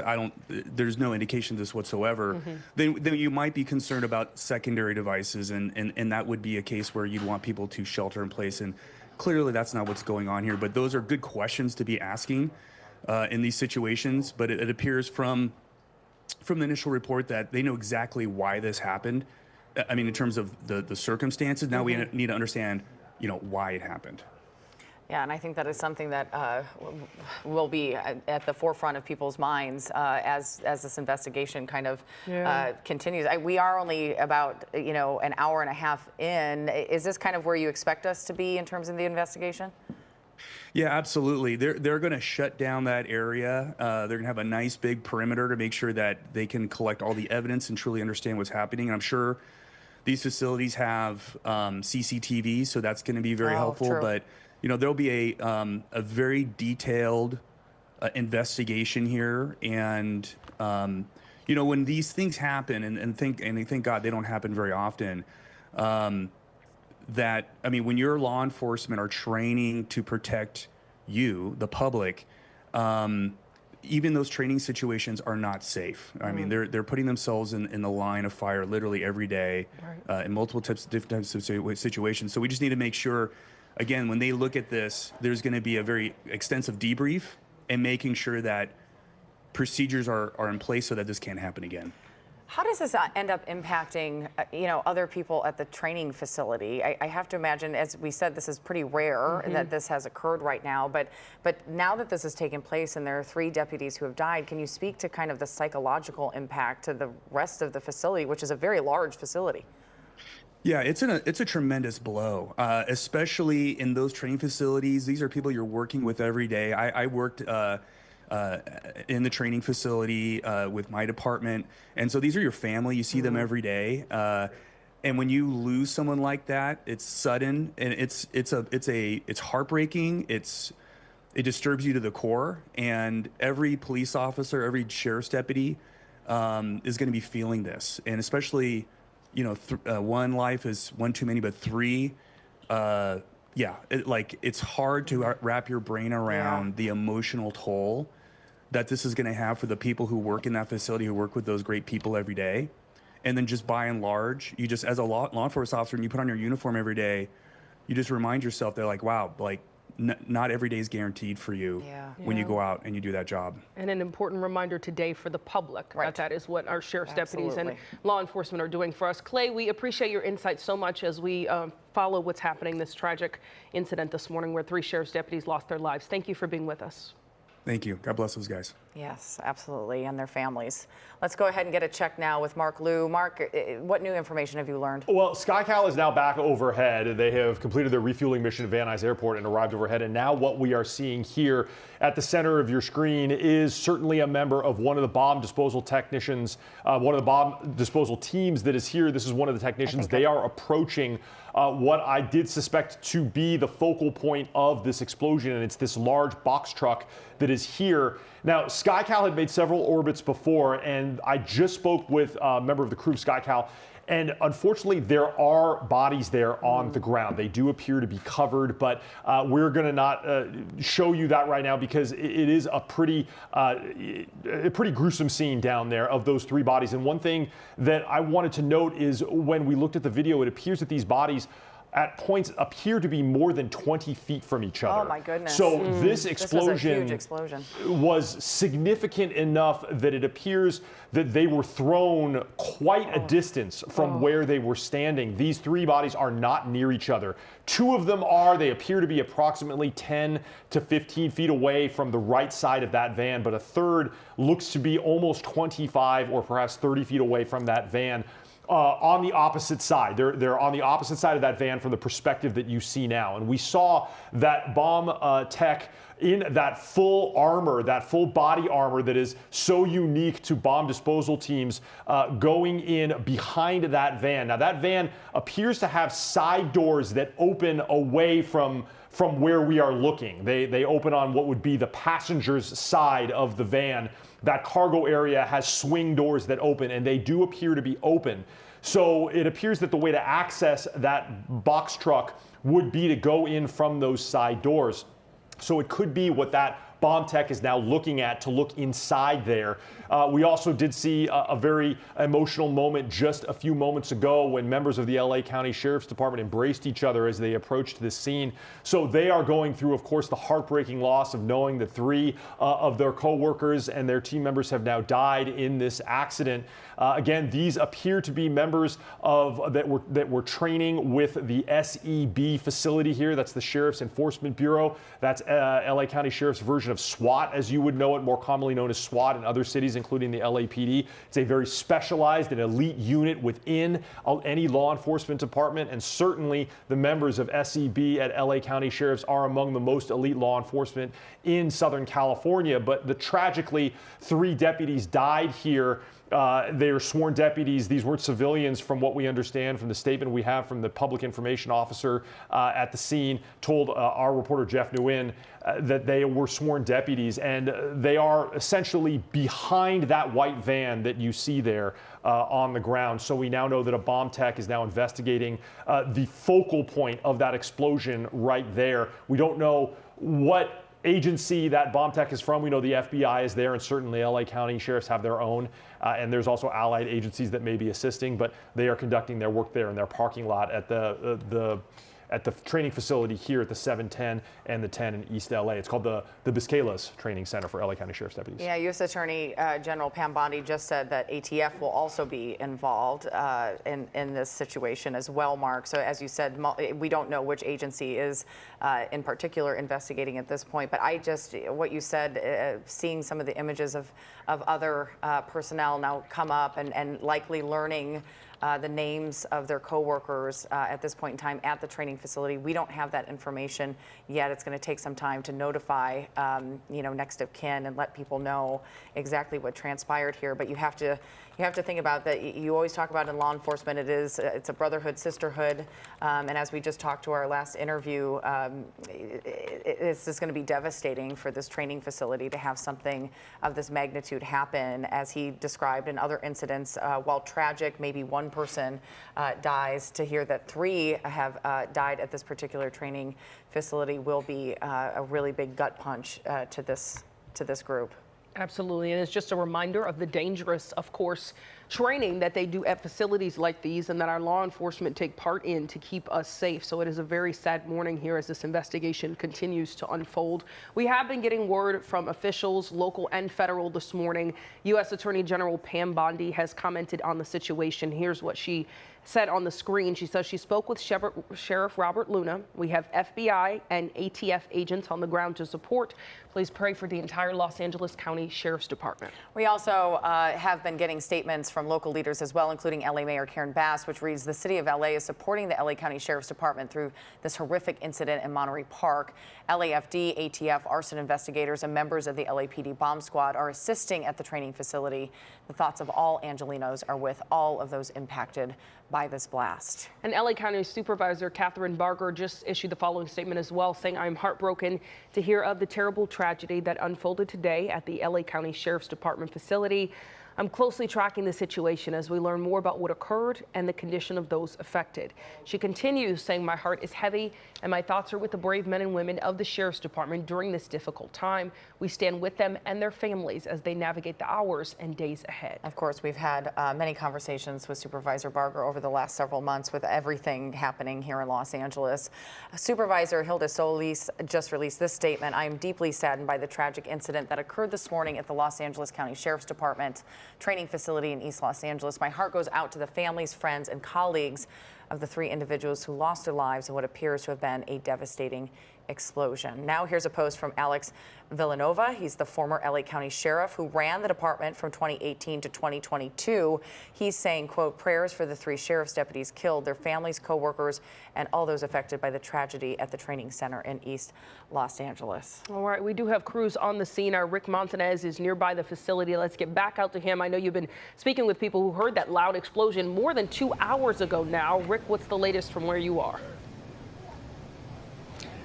there's no indication of this whatsoever, then you might be concerned about secondary devices, and that would be a case where you'd want people to shelter in place. And clearly that's not what's going on here, but those are good questions to be asking in these situations. But it appears from the initial report that they know exactly why this happened. I mean, in terms of the circumstances, now we need to understand, why it happened. Yeah, and I think that is something that will be at the forefront of people's minds as this investigation kind of continues. We are only about, an hour and a half in. Is this kind of where you expect us to be in terms of the investigation? Yeah, absolutely. They're going to shut down that area. They're going to have a nice big perimeter to make sure that they can collect all the evidence and truly understand what's happening. And I'm sure these facilities have CCTV, so that's going to be very helpful. True. But there'll be a very detailed investigation here. And when these things happen, and thank God they don't happen very often. When your law enforcement are training to protect you, the public, even those training situations are not safe. I mean, they're putting themselves in the line of fire literally every day in multiple different types of situations. So we just need to make sure, again, when they look at this, there's going to be a very extensive debrief and making sure that procedures are in place so that this can't happen again. How does this end up impacting, other people at the training facility? I have to imagine, as we said, this is pretty rare that this has occurred right now. But now that this has taken place and there are 3 deputies who have died, can you speak to kind of the psychological impact to the rest of the facility, which is a very large facility? Yeah, it's a tremendous blow, especially in those training facilities. These are people you're working with every day. I worked in the training facility with my department, and so these are your family. You see them every day, and when you lose someone like that, it's sudden and it's heartbreaking. It disturbs you to the core, and every police officer, every sheriff's deputy is going to be feeling this, and especially one life is one too many, but 3. It's hard to wrap your brain around the emotional toll that this is going to have for the people who work in that facility, who work with those great people every day. And then just by and large, you just, as a law enforcement officer, and you put on your uniform every day, you just remind yourself, they're like, wow, not every day is guaranteed for you when you go out and you do that job. And an important reminder today for the public that is what our sheriff's deputies and law enforcement are doing for us. Clay, we appreciate your insight so much as we follow what's happening, this tragic incident this morning where 3 sheriff's deputies lost their lives. Thank you for being with us. Thank you. God bless those guys. Yes, absolutely, and their families. Let's go ahead and get a check now with Mark Liu. Mark, what new information have you learned? Well, KCAL is now back overhead. They have completed their refueling mission at Van Nuys Airport and arrived overhead. And now what we are seeing here at the center of your screen is certainly a member of one of the bomb disposal technicians, one of the bomb disposal teams that is here. This is one of the technicians. They are approaching what I did suspect to be the focal point of this explosion, and it's this large box truck that is here. Now, KCAL had made several orbits before, and I just spoke with a member of the crew of KCAL, and unfortunately, there are bodies there on the ground. They do appear to be covered, but we're going to not show you that right now because it is a pretty gruesome scene down there of those 3 bodies. And one thing that I wanted to note is when we looked at the video, it appears that these bodies at points appear to be more than 20 feet from each other. Oh my goodness. So this This was a huge explosion. was significant enough that it appears that they were thrown quite a distance from where they were standing. These 3 bodies are not near each other. 2 of them are. They appear to be approximately 10 to 15 feet away from the right side of that van, but a third looks to be almost 25 or perhaps 30 feet away from that van. On the opposite side. They're on the opposite side of that van from the perspective that you see now. And we saw that bomb tech in that full armor, that full body armor that is so unique to bomb disposal teams, going in behind that van. Now that van appears to have side doors that open away from where we are looking. They open on what would be the passenger's side of the van. That cargo area has swing doors that open, and they do appear to be open. So it appears that the way to access that box truck would be to go in from those side doors. So it could be what that bomb tech is now looking at, to look inside there. We also did see a very emotional moment just a few moments ago when members of the LA County Sheriff's Department embraced each other as they approached this scene. So they are going through, of course, the heartbreaking loss of knowing that 3 of their co-workers and their team members have now died in this accident. Again, these appear to be members of that were training with the SEB facility here. That's the Sheriff's Enforcement Bureau. That's LA County Sheriff's version of SWAT, as you would know it, more commonly known as SWAT in other cities, including the LAPD. It's a very specialized and elite unit within any law enforcement department, and certainly the members of SEB at LA County Sheriffs are among the most elite law enforcement in Southern California. But tragically, 3 deputies died here. They are sworn deputies. These weren't civilians, from what we understand from the statement we have from the public information officer at the scene, told our reporter Jeff Nguyen that they were sworn deputies, and they are essentially behind that white van that you see there on the ground. So we now know that a bomb tech is now investigating the focal point of that explosion right there. We don't know what agency that bomb tech is from. We know the FBI is there, and certainly LA County sheriffs have their own, and there's also allied agencies that may be assisting, but they are conducting their work there in their parking lot at the training facility here at the 710 and the 10 in East LA. It's called the Biscaylas Training Center for LA County Sheriff's Deputies. Yeah, U.S. Attorney General Pam Bondi just said that ATF will also be involved in this situation as well, Mark. So as you said, we don't know which agency is in particular investigating at this point, but what you said, seeing some of the images of other personnel now come up and likely learning the names of their coworkers at this point in time at the training facility. We don't have that information yet. It's going to take some time to notify, next of kin and let people know exactly what transpired here. But you have to think about that. You always talk about in law enforcement, it's a brotherhood, sisterhood, and as we just talked to our last interview, it's just going to be devastating for this training facility to have something of this magnitude happen, as he described in other incidents. While tragic, maybe one person dies, to hear that 3 have died at this particular training facility will be a really big gut punch to this group. Absolutely, and it's just a reminder of the dangerous, of course, training that they do at facilities like these and that our law enforcement take part in to keep us safe. So it is a very sad morning here as this investigation continues to unfold. We have been getting word from officials, local and federal, this morning. U.S. Attorney General Pam Bondi has commented on the situation. Here's what she said on the screen. She says she spoke with Sheriff Robert Luna. We have FBI and ATF agents on the ground to support. Please pray for the entire Los Angeles County Sheriff's Department. We also have been getting statements from local leaders as well, including LA Mayor Karen Bass, which reads, the city of LA is supporting the LA County Sheriff's Department through this horrific incident in Monterey Park. LAFD, ATF, arson investigators, and members of the LAPD bomb squad are assisting at the training facility. The thoughts of all Angelinos are with all of those impacted by this blast. And LA County Supervisor Catherine Barger just issued the following statement as well, saying, I'm heartbroken to hear of the terrible tragedy that unfolded today at the LA County Sheriff's Department facility. I'm closely tracking the situation as we learn more about what occurred and the condition of those affected. She continues saying, my heart is heavy and my thoughts are with the brave men and women of the Sheriff's Department during this difficult time. We stand with them and their families as they navigate the hours and days ahead. Of course, we've had many conversations with Supervisor Barger over the last several months with everything happening here in Los Angeles. Supervisor Hilda Solis just released this statement. I am deeply saddened by the tragic incident that occurred this morning at the Los Angeles County Sheriff's Department training facility in East Los Angeles. My heart goes out to the families, friends, and colleagues of the 3 individuals who lost their lives in what appears to have been a devastating explosion. Now here's a post from Alex Villanova. He's the former LA County Sheriff who ran the department from 2018 to 2022. He's saying, quote, prayers for the 3 sheriff's deputies killed, their families, co-workers, and all those affected by the tragedy at the training center in East Los Angeles. All right, we do have crews on the scene. Our Rick Montanez is nearby the facility. Let's get back out to him. I know you've been speaking with people who heard that loud explosion more than 2 hours ago now. Rick, what's the latest from where you are?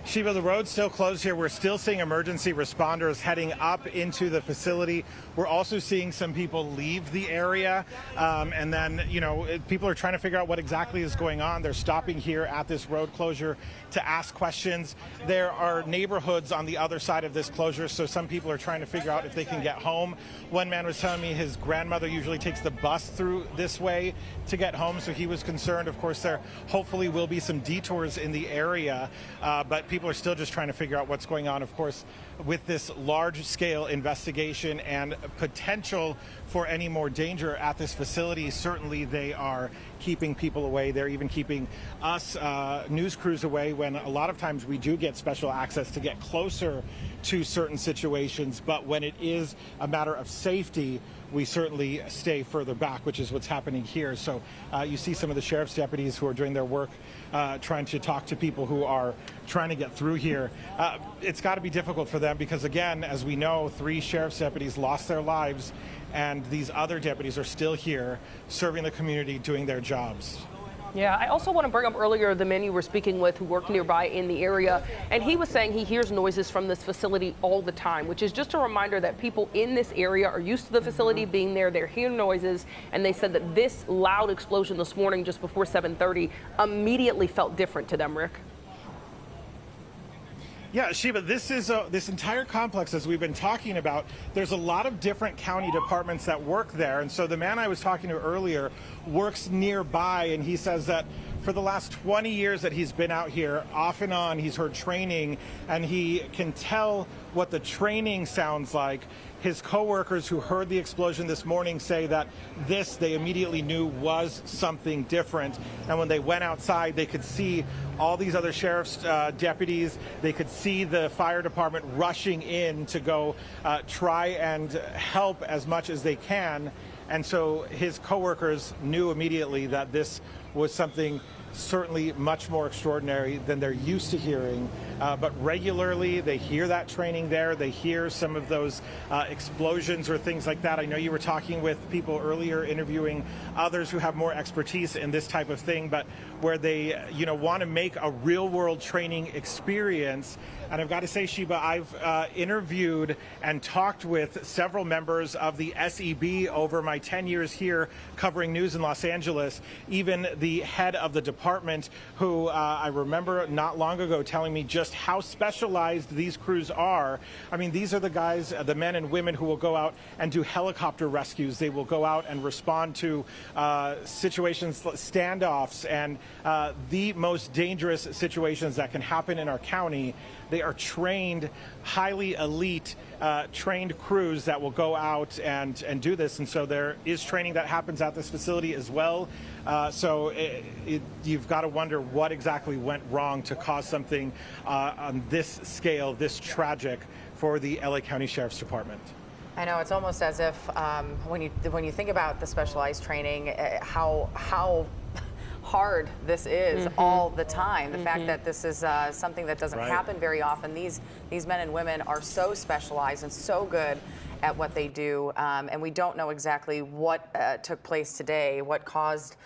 Sheba, the road's still closed here. We're still seeing emergency responders heading up into the facility. We're also seeing some people leave the area. And then, you know, people are trying to figure out what exactly is going on. They're stopping here at this road closure to ask questions. There are neighborhoods on the other side of this closure, so some people are trying to figure out if they can get home. One man was telling me his grandmother usually takes the bus through this way to get home, so he was concerned. Of course, there hopefully will be some detours in the area, but people are still just trying to figure out what's going on. Of course, with this large-scale investigation and potential for any more danger at this facility, certainly they are keeping people away. They're even keeping us news crews away when a lot of times we do get special access to get closer to certain situations. But when it is a matter of safety, we certainly stay further back, which is what's happening here. So you see some of the sheriff's deputies who are doing their work, trying to talk to people who are trying to get through here. It's got to be difficult for them because, again, as we know, 3 sheriff's deputies lost their lives, and these other deputies are still here serving the community, doing their jobs. Yeah, I also want to bring up earlier the man you were speaking with who worked nearby in the area, and he was saying he hears noises from this facility all the time, which is just a reminder that people in this area are used to the facility being there. They're hearing noises, and they said that this loud explosion this morning just before 7:30 immediately felt different to them, Rick. Yeah, Sheba, this is this entire complex, as we've been talking about, there's a lot of different county departments that work there. And so the man I was talking to earlier works nearby, and he says that for the last 20 years that he's been out here, off and on, he's heard training, and he can tell what the training sounds like. His coworkers who heard the explosion this morning say that this, they immediately knew, was something different. And when they went outside, they could see all these other sheriff's deputies. They could see the fire department rushing in to go try and help as much as they can. And so his coworkers knew immediately that this was something certainly much more extraordinary than they're used to hearing. But regularly they hear that training there. They hear some of those explosions or things like that. I know you were talking with people earlier, interviewing others who have more expertise in this type of thing, but where they, you know, want to make a real world training experience. And I've got to say, Sheba, I've interviewed and talked with several members of the SEB over my 10 years here covering news in Los Angeles. Even the head of the department who I remember not long ago telling me just how specialized these crews are. I mean, these are the guys, the men and women who will go out and do helicopter rescues. They will go out and respond to situations, standoffs, and the most dangerous situations that can happen in our county. They are trained, highly elite, trained crews that will go out and do this. And so there is training that happens at this facility as well. So you've got to wonder what exactly went wrong to cause something on this scale, this tragic, for the LA County Sheriff's Department. I know, it's almost as if when you think about the specialized training, how hard this is all the time. The fact that this is something that doesn't happen very often. These men and women are so specialized and so good at what they do, and we don't know exactly what took place today, what caused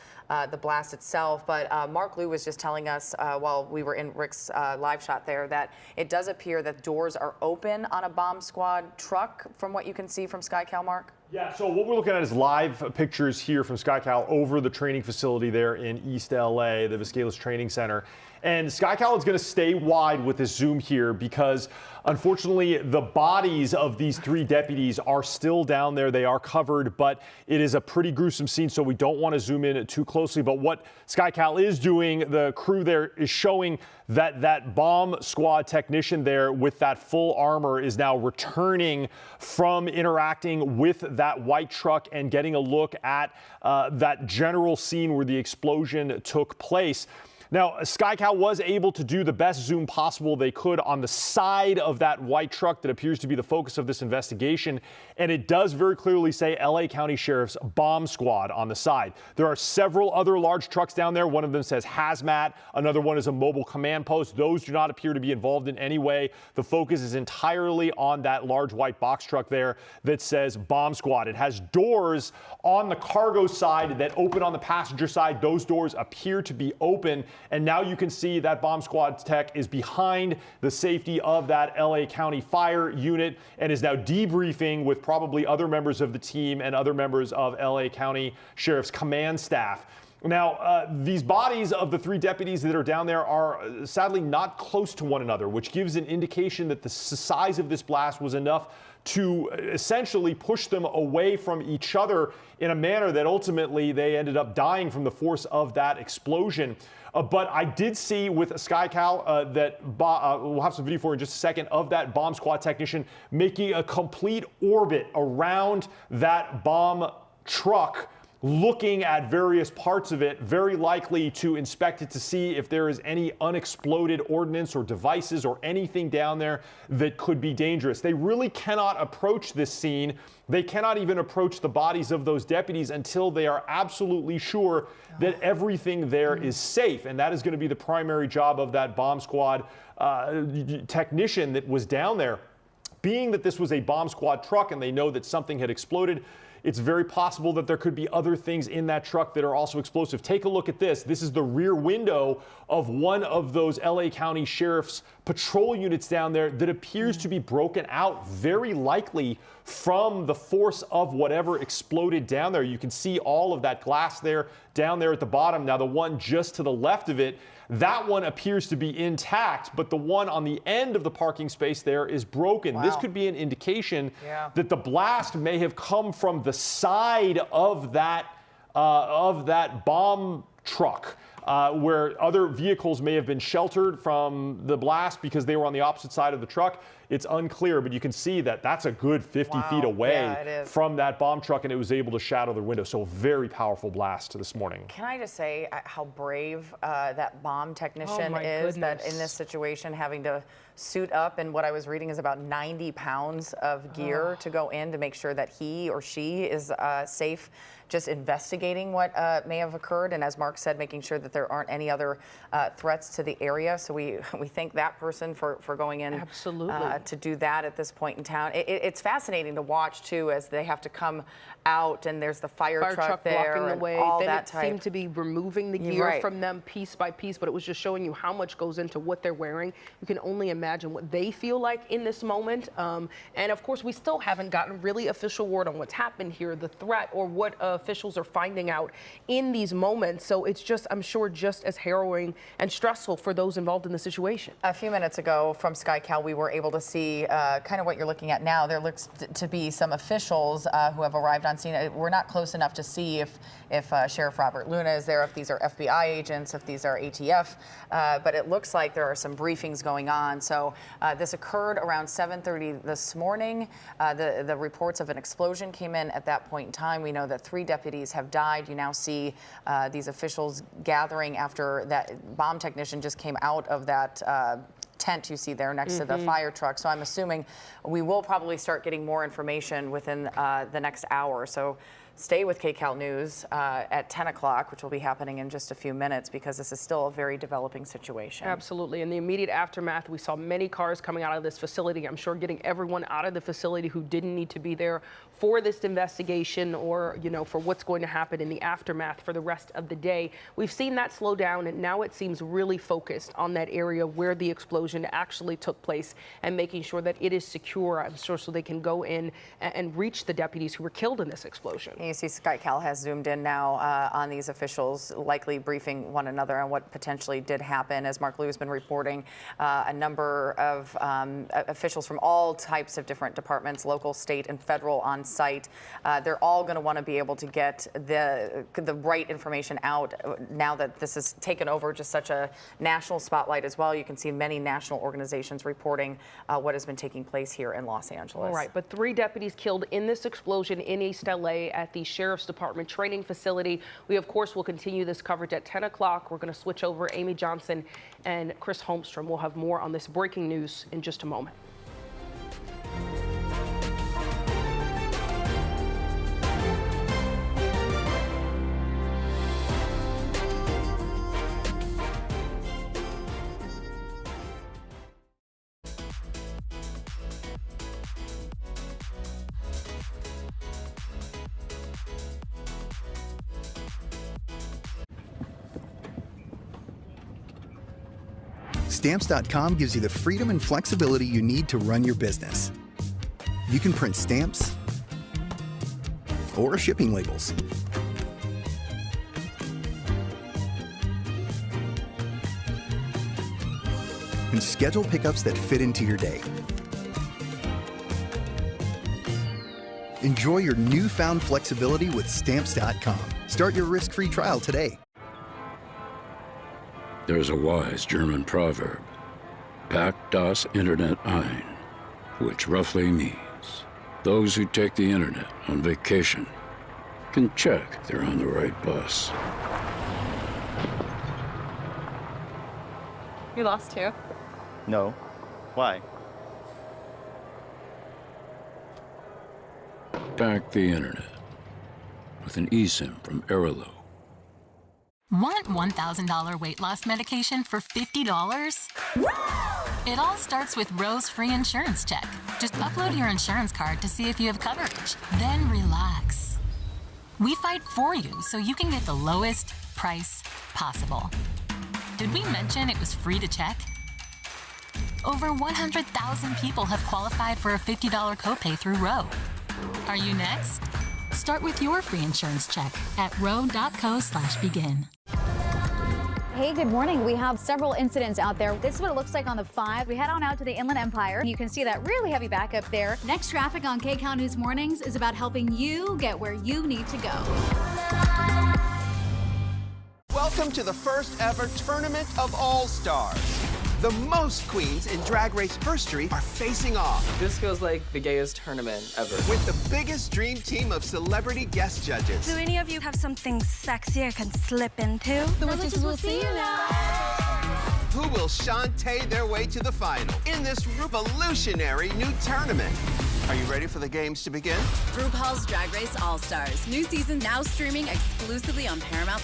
the blast itself. But Mark Liu was just telling us while we were in Rick's live shot there that it does appear that doors are open on a bomb squad truck from what you can see from KCAL, Mark. Yeah, so what we're looking at is live pictures here from KCAL over the training facility there in East LA, the Vasquez Training Center. And KCAL is going to stay wide with this zoom here because, unfortunately, the bodies of these 3 deputies are still down there. They are covered, but it is a pretty gruesome scene, so we don't want to zoom in too closely. But what KCAL is doing, the crew there is showing that bomb squad technician there with that full armor is now returning from interacting with that white truck and getting a look at that general scene where the explosion took place. Now, KCAL was able to do the best zoom possible they could on the side of that white truck that appears to be the focus of this investigation, and it does very clearly say LA County Sheriff's Bomb Squad on the side. There are several other large trucks down there. One of them says hazmat. Another one is a mobile command post. Those do not appear to be involved in any way. The focus is entirely on that large white box truck there that says Bomb Squad. It has doors on the cargo side that open on the passenger side. Those doors appear to be open. And now you can see that bomb squad tech is behind the safety of that LA County fire unit and is now debriefing with probably other members of the team and other members of LA County Sheriff's command staff. Now, these bodies of the 3 deputies that are down there are sadly not close to one another, which gives an indication that the size of this blast was enough to essentially push them away from each other in a manner that ultimately they ended up dying from the force of that explosion. But I did see with KCAL that we'll have some video for in just a second of that bomb squad technician making a complete orbit around that bomb truck, looking at various parts of it, very likely to inspect it to see if there is any unexploded ordnance or devices or anything down there that could be dangerous. They really cannot approach this scene. They cannot even approach the bodies of those deputies until they are absolutely sure that everything there is safe. And that is going to be the primary job of that bomb squad technician that was down there. Being that this was a bomb squad truck and they know that something had exploded, it's very possible that there could be other things in that truck that are also explosive. Take a look at this. This is the rear window of one of those LA County Sheriff's patrol units down there that appears to be broken out, very likely from the force of whatever exploded down there. You can see all of that glass there, down there at the bottom. Now, the one just to the left of it, that one appears to be intact, but the one on the end of the parking space there is broken. Wow. This could be an indication that the blast may have come from the side of that bomb truck, where other vehicles may have been sheltered from the blast because they were on the opposite side of the truck. It's unclear, but you can see that that's a good 50 feet away from that bomb truck, and it was able to shatter the window. So a very powerful blast this morning. Can I just say how brave that bomb technician is, that in this situation having to suit up, and what I was reading is about 90 pounds of gear to go in to make sure that he or she is safe, just investigating what may have occurred, and as Mark said, making sure that there aren't any other threats to the area. So we thank that person for going in to do that at this point in town. It's fascinating to watch too, as they have to come out and there's the fire truck there blocking the way. All then that it seemed to be removing the gear from them piece by piece, but it was just showing you how much goes into what they're wearing. You can only imagine what they feel like in this moment. And of course, we still haven't gotten really official word on what's happened here, the threat, or what officials are finding out in these moments. So it's just, I'm sure sure just as harrowing and stressful for those involved in the situation. A few minutes ago from KCAL, we were able to see kind of what you're looking at now. There looks to be some officials who have arrived on scene. We're not close enough to see if Sheriff Robert Luna is there, if these are FBI agents, if these are ATF, but it looks like there are some briefings going on. So this occurred around 7:30 this morning. The reports of an explosion came in at that point in time. We know that 3 deputies have died. You now see these officials gathering after that bomb technician just came out of that tent you see there next to the fire truck. So I'm assuming we will probably start getting more information within the next hour. So stay with KCAL News at 10 o'clock, which will be happening in just a few minutes, because this is still a very developing situation. Absolutely. In the immediate aftermath, we saw many cars coming out of this facility. I'm sure getting everyone out of the facility who didn't need to be there for this investigation, or, you know, for what's going to happen in the aftermath for the rest of the day. We've seen that slow down, and now it seems really focused on that area where the explosion actually took place and making sure that it is secure, I'm sure, so they can go in and reach the deputies who were killed in this explosion. You see KCAL has zoomed in now on these officials, likely briefing one another on what potentially did happen. As Mark Liu has been reporting, a number of officials from all types of different departments, local, state, and federal, on site. They're all going to want to be able to get the right information out now that this has taken over just such a national spotlight as well. You can see many national organizations reporting what has been taking place here in Los Angeles. All right, but 3 deputies killed in this explosion in East LA at the Sheriff's Department training facility. We, of course, will continue this coverage at 10 o'clock. We're going to switch over. Amy Johnson and Chris Holmstrom will have more on this breaking news in just a moment. Stamps.com gives you the freedom and flexibility you need to run your business. You can print stamps or shipping labels, and schedule pickups that fit into your day. Enjoy your newfound flexibility with Stamps.com. Start your risk-free trial today. There's a wise German proverb, Pack das Internet ein, which roughly means those who take the internet on vacation can check they're on the right bus. You lost too? No. Why? Pack the internet with an eSIM from Aerolo. Want $1,000 weight loss medication for $50? It all starts with Roe's free insurance check. Just upload your insurance card to see if you have coverage. Then relax. We fight for you so you can get the lowest price possible. Did we mention it was free to check? Over 100,000 people have qualified for a $50 copay through Roe. Are you next? Start with your free insurance check at roe.co/begin. Hey, good morning. We have several incidents out there. This is what it looks like on the 5. We head on out to the Inland Empire. You can see that really heavy backup there. Next traffic on KCAL News Mornings is about helping you get where you need to go. Welcome to the first ever Tournament of All-Stars. The most queens in Drag Race history are facing off. This feels like the gayest tournament ever. With the biggest dream team of celebrity guest judges. Do any of you have something sexy I can slip into? The witches will see you now. Who will Shantae their way to the final in this revolutionary new tournament? Are you ready for the games to begin? RuPaul's Drag Race All-Stars. New season now streaming exclusively on Paramount+.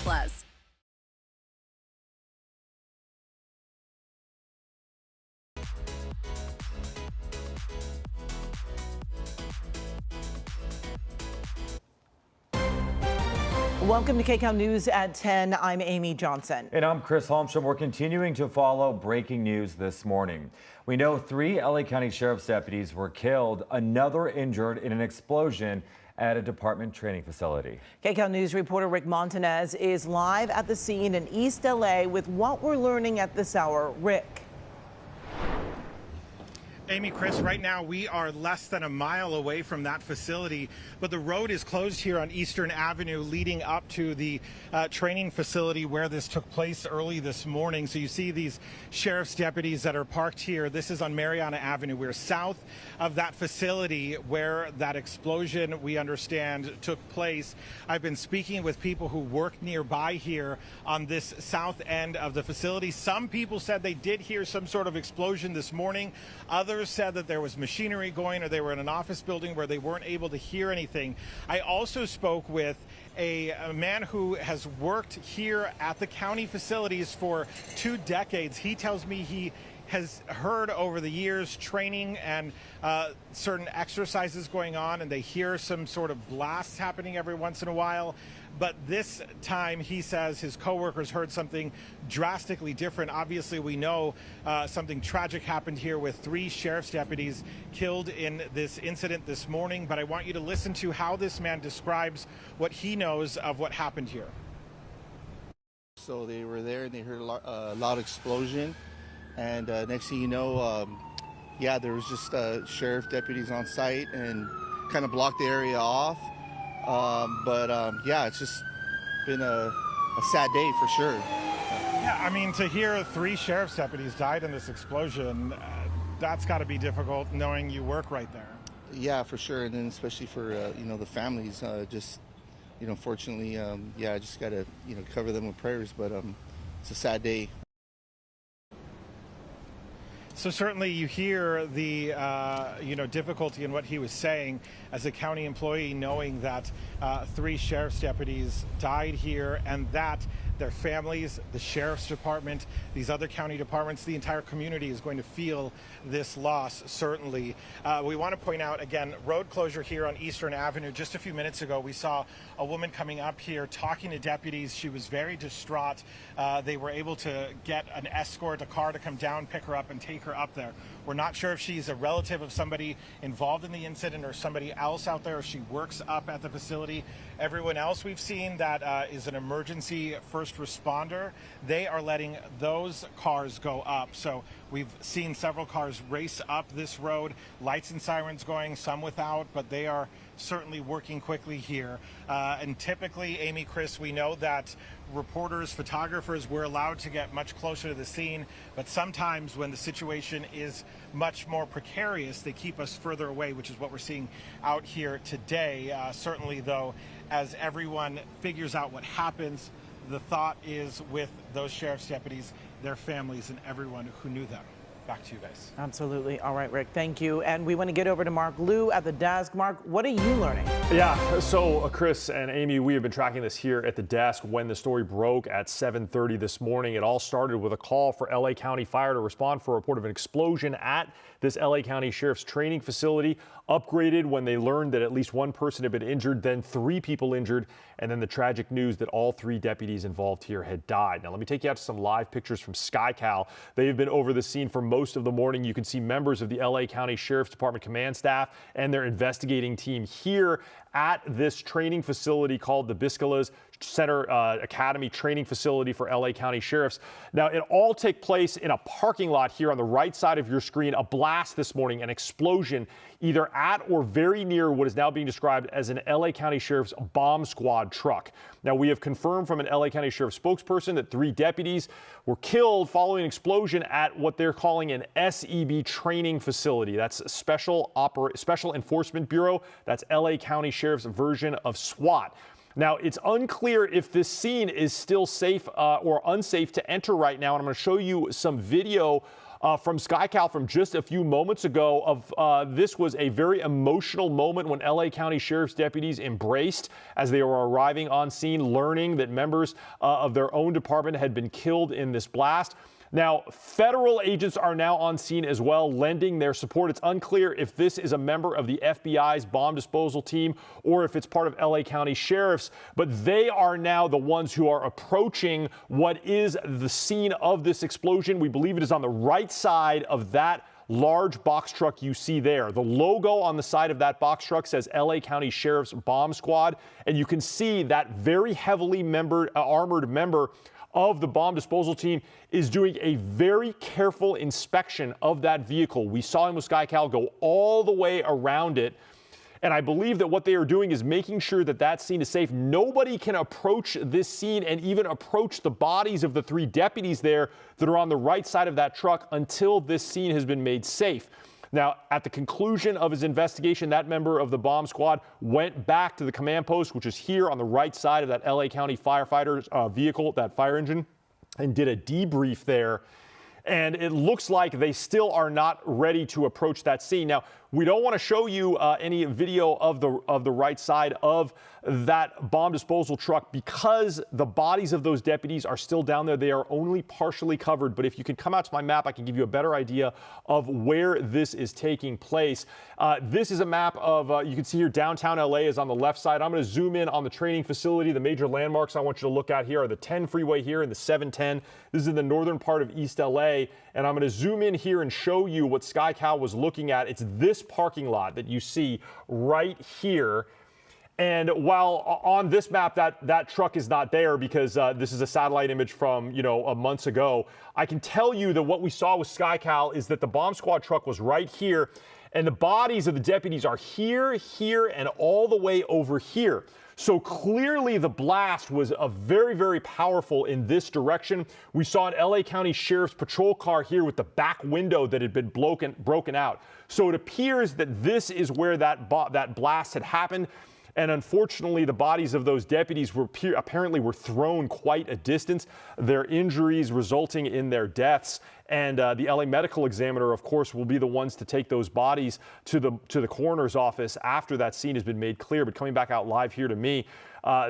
Welcome to KCAL News at 10. I'm Amy Johnson. And I'm Chris Holmstrom. We're continuing to follow breaking news this morning. We know 3 LA County Sheriff's deputies were killed, another injured in an explosion at a department training facility. KCAL News reporter Rick Montanez is live at the scene in East LA with what we're learning at this hour. Rick. Amy, Chris, right now we are less than a mile away from that facility, but the road is closed here on Eastern Avenue leading up to the training facility where this took place early this morning. So you see these sheriff's deputies that are parked here. This is on Mariana Avenue. We're south of that facility where that explosion, we understand, took place. I've been speaking with people who work nearby here on this south end of the facility. Some people said they did hear some sort of explosion this morning. Others said that there was machinery going, or they were in an office building where they weren't able to hear anything. I also spoke with a man who has worked here at the county facilities for 2 decades. He tells me he has heard over the years training and certain exercises going on, and they hear some sort of blasts happening every once in a while. But this time, he says his coworkers heard something drastically different. Obviously, we know something tragic happened here with 3 sheriff's deputies killed in this incident this morning. But I want you to listen to how this man describes what he knows of what happened here. So they were there and they heard a loud explosion. And next thing you know, yeah, there was just sheriff deputies on site and kind of blocked the area off. Yeah, it's just been a sad day for sure. Yeah, I mean, to hear 3 sheriff's deputies died in this explosion, that's got to be difficult knowing you work right there. Yeah, for sure. And then especially for, the families, just, fortunately, yeah, I just got to, cover them with prayers. But it's a sad day. So certainly you hear the, difficulty in what he was saying as a county employee, knowing that 3 sheriff's deputies died here and that their families, the sheriff's department, these other county departments, the entire community is going to feel this loss, certainly. We want to point out, again, road closure here on Eastern Avenue. Just a few minutes ago, we saw a woman coming up here talking to deputies. She was very distraught. They were able to get an escort, a car to come down, pick her up, and take her up there. We're not sure if she's a relative of somebody involved in the incident or somebody else out there, or she works up at the facility. Everyone else we've seen that is an emergency first responder, they are letting those cars go up. So we've seen several cars race up this road, lights and sirens going, some without, but they are certainly working quickly here. And typically, Amy, Chris, we know that reporters, photographers, we're allowed to get much closer to the scene, but sometimes when the situation is much more precarious, they keep us further away, which is what we're seeing out here today. Certainly, though, as everyone figures out what happens, the thought is with those sheriff's deputies, their families, and everyone who knew them. Back to you guys. Absolutely. All right, Rick, thank you. And we want to get over to Mark Liu at the desk. Mark, what are you learning? Yeah, so Chris and Amy, we have been tracking this here at the desk. When the story broke at 7:30 this morning, it all started with a call for LA County Fire to respond for a report of an explosion at this LA County Sheriff's training facility. Upgraded when they learned that at least 1 person had been injured, then 3 people injured, and then the tragic news that all 3 deputies involved here had died. Now, let me take you out to some live pictures from KCAL. They have been over the scene for most of the morning. You can see members of the LA County Sheriff's Department command staff and their investigating team here at this training facility called the Biscalas Center Academy Training Facility for LA County Sheriffs. Now, it all took place in a parking lot here on the right side of your screen. A blast this morning, an explosion either at or very near what is now being described as an LA County Sheriff's bomb squad truck. Now, we have confirmed from an LA County Sheriff's spokesperson that 3 deputies were killed following an explosion at what they're calling an SEB training facility. That's Special Enforcement Bureau. That's LA County Sheriff's version of SWAT. Now, it's unclear if this scene is still safe or unsafe to enter right now, and I'm going to show you some video from KCAL from just a few moments ago of this was a very emotional moment when LA County Sheriff's deputies embraced as they were arriving on scene, learning that members of their own department had been killed in this blast. Now, federal agents are now on scene as well, lending their support. It's unclear if this is a member of the FBI's bomb disposal team or if it's part of LA County Sheriff's, but they are now the ones who are approaching what is the scene of this explosion. We believe it is on the right side of that large box truck you see there. The logo on the side of that box truck says LA County Sheriff's Bomb Squad, and you can see that very heavily armored member of the bomb disposal team is doing a very careful inspection of that vehicle. We saw him with KCAL go all the way around it. And I believe that what they are doing is making sure that that scene is safe. Nobody can approach this scene and even approach the bodies of the 3 deputies there that are on the right side of that truck until this scene has been made safe. Now, at the conclusion of his investigation, that member of the bomb squad went back to the command post, which is here on the right side of that LA County firefighter's vehicle, that fire engine, and did a debrief there. And it looks like they still are not ready to approach that scene. Now, we don't want to show you any video of the right side of that bomb disposal truck because the bodies of those deputies are still down there. They are only partially covered. But if you can come out to my map, I can give you a better idea of where this is taking place. This is a map of, you can see here, downtown LA is on the left side. I'm going to zoom in on the training facility. The major landmarks I want you to look at here are the 10 freeway here and the 710. This is in the northern part of East LA. And I'm going to zoom in here and show you what KCAL was looking at. It's this parking lot that you see right here. And while on this map that truck is not there because this is a satellite image from, months ago, I can tell you that what we saw with KCAL is that the bomb squad truck was right here, and the bodies of the deputies are here, here, and all the way over here. So clearly the blast was very, very powerful in this direction. We saw an LA County Sheriff's patrol car here with the back window that had been broken out. So it appears that this is where that blast had happened. And unfortunately, the bodies of those deputies apparently were thrown quite a distance, their injuries resulting in their deaths. And the LA Medical Examiner, of course, will be the ones to take those bodies to the coroner's office after that scene has been made clear. But coming back out live here to me,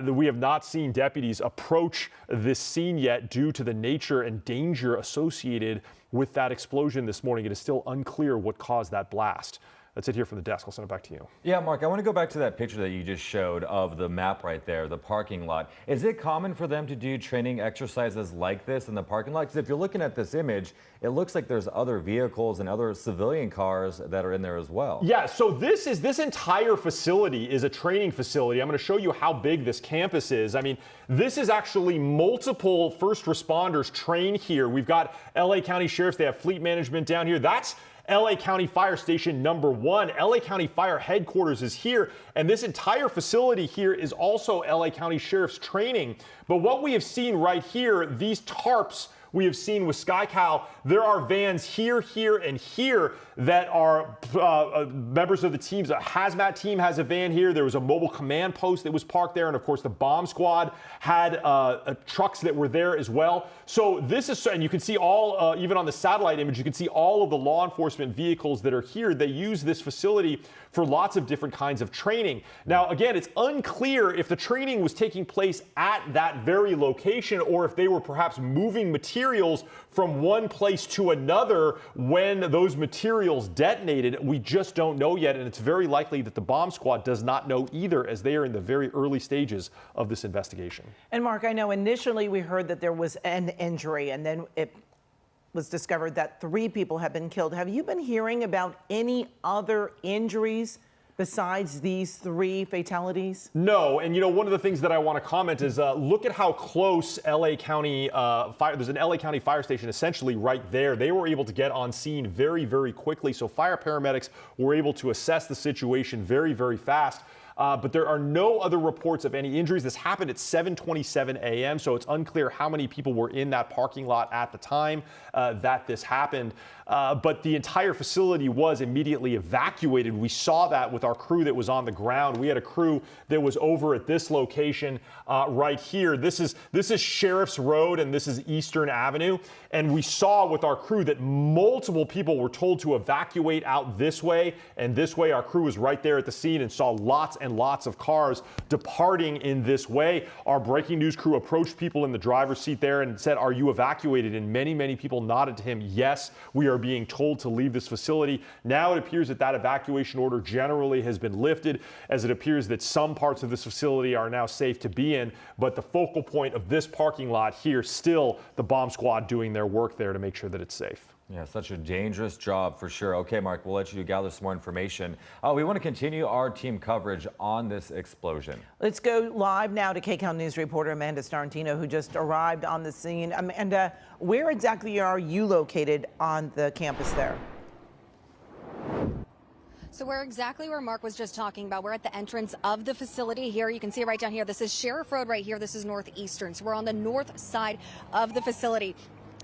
we have not seen deputies approach this scene yet due to the nature and danger associated with that explosion this morning. It is still unclear what caused that blast. That's it here from the desk. I'll send it back to you. Yeah, Mark, I want to go back to that picture that you just showed of the map right there, the parking lot. Is it common for them to do training exercises like this in the parking lot? Because if you're looking at this image, it looks like there's other vehicles and other civilian cars that are in there as well. Yeah, so this entire facility is a training facility. I'm going to show you how big this campus is. I mean, this is actually multiple first responders train here. We've got LA County Sheriffs. They have fleet management down here. That's LA County Fire Station number 1. LA County Fire Headquarters is here, and this entire facility here is also LA County Sheriff's training. But what we have seen right here, these tarps we have seen with KCAL, there are vans here, here, and here that are members of the teams. A hazmat team has a van here. There was a mobile command post that was parked there. And of course, the bomb squad had trucks that were there as well. So this is, and you can see all, even on the satellite image, you can see all of the law enforcement vehicles that are here. They use this facility for lots of different kinds of training. Now, again, it's unclear if the training was taking place at that very location or if they were perhaps moving materials from one place to another when those materials detonated. We just don't know yet, and it's very likely that the bomb squad does not know either, as they are in the very early stages of this investigation. And Mark, I know initially we heard that there was an injury, and then it was discovered that 3 people have been killed. Have you been hearing about any other injuries besides these 3 fatalities? No, and one of the things that I want to comment is look at how close LA County fire. There's an LA County fire station essentially right there. They were able to get on scene very, very quickly. So fire paramedics were able to assess the situation very, very fast. But there are no other reports of any injuries. This happened at 7:27 a.m., so it's unclear how many people were in that parking lot at the time that this happened. But the entire facility was immediately evacuated. We saw that with our crew that was on the ground. We had a crew that was over at this location right here. This is Sheriff's Road, and this is Eastern Avenue. And we saw with our crew that multiple people were told to evacuate out this way and this way. Our crew was right there at the scene and saw lots and lots of cars departing in this way. Our breaking news crew approached people in the driver's seat there and said, "Are you evacuated?" And many, many people nodded to him, "Yes, we are being told to leave this facility." Now it appears that evacuation order generally has been lifted, as it appears that some parts of this facility are now safe to be in. But the focal point of this parking lot here, still the bomb squad doing their work there to make sure that it's safe. Yeah, such a dangerous job for sure. Okay, Mark, we'll let you gather some more information. We want to continue our team coverage on this explosion. Let's go live now to KCAL News reporter Amanda Starantino, who just arrived on the scene. Amanda, where exactly are you located on the campus there? So we're exactly where Mark was just talking about. We're at the entrance of the facility here. You can see it right down here. This is Sheriff Road right here. This is Northeastern. So we're on the north side of the facility.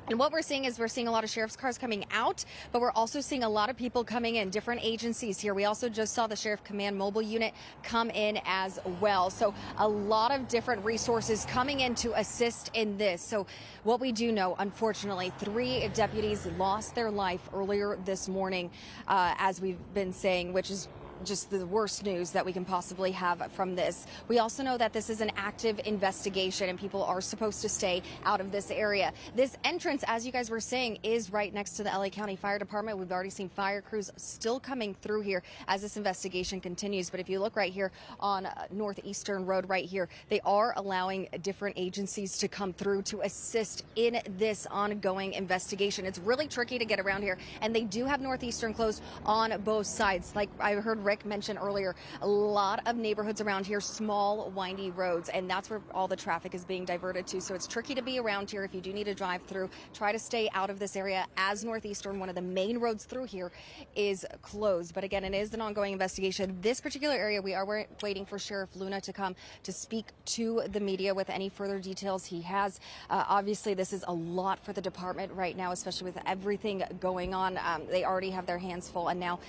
And what we're seeing is we're seeing a lot of sheriff's cars coming out, but we're also seeing a lot of people coming in, different agencies here. We also just saw the Sheriff Command Mobile Unit come in as well. So a lot of different resources coming in to assist in this. So what we do know, unfortunately, 3 deputies lost their life earlier this morning, as we've been saying, which is just the worst news that we can possibly have from this. We also know that this is an active investigation and people are supposed to stay out of this area. This entrance, as you guys were saying, is right next to the LA County Fire Department. We've already seen fire crews still coming through here as this investigation continues. But if you look right here on Northeastern Road right here, they are allowing different agencies to come through to assist in this ongoing investigation. It's really tricky to get around here, and they do have Northeastern closed on both sides. Like I heard Rick mentioned earlier, a lot of neighborhoods around here, small, windy roads, and that's where all the traffic is being diverted to. So it's tricky to be around here. If you do need to drive through, try to stay out of this area, as Northeastern, one of the main roads through here, is closed. But again, it is an ongoing investigation. This particular area, we are waiting for Sheriff Luna to come to speak to the media with any further details he has. Obviously, this is a lot for the department right now, especially with everything going on. They already have their hands full, and now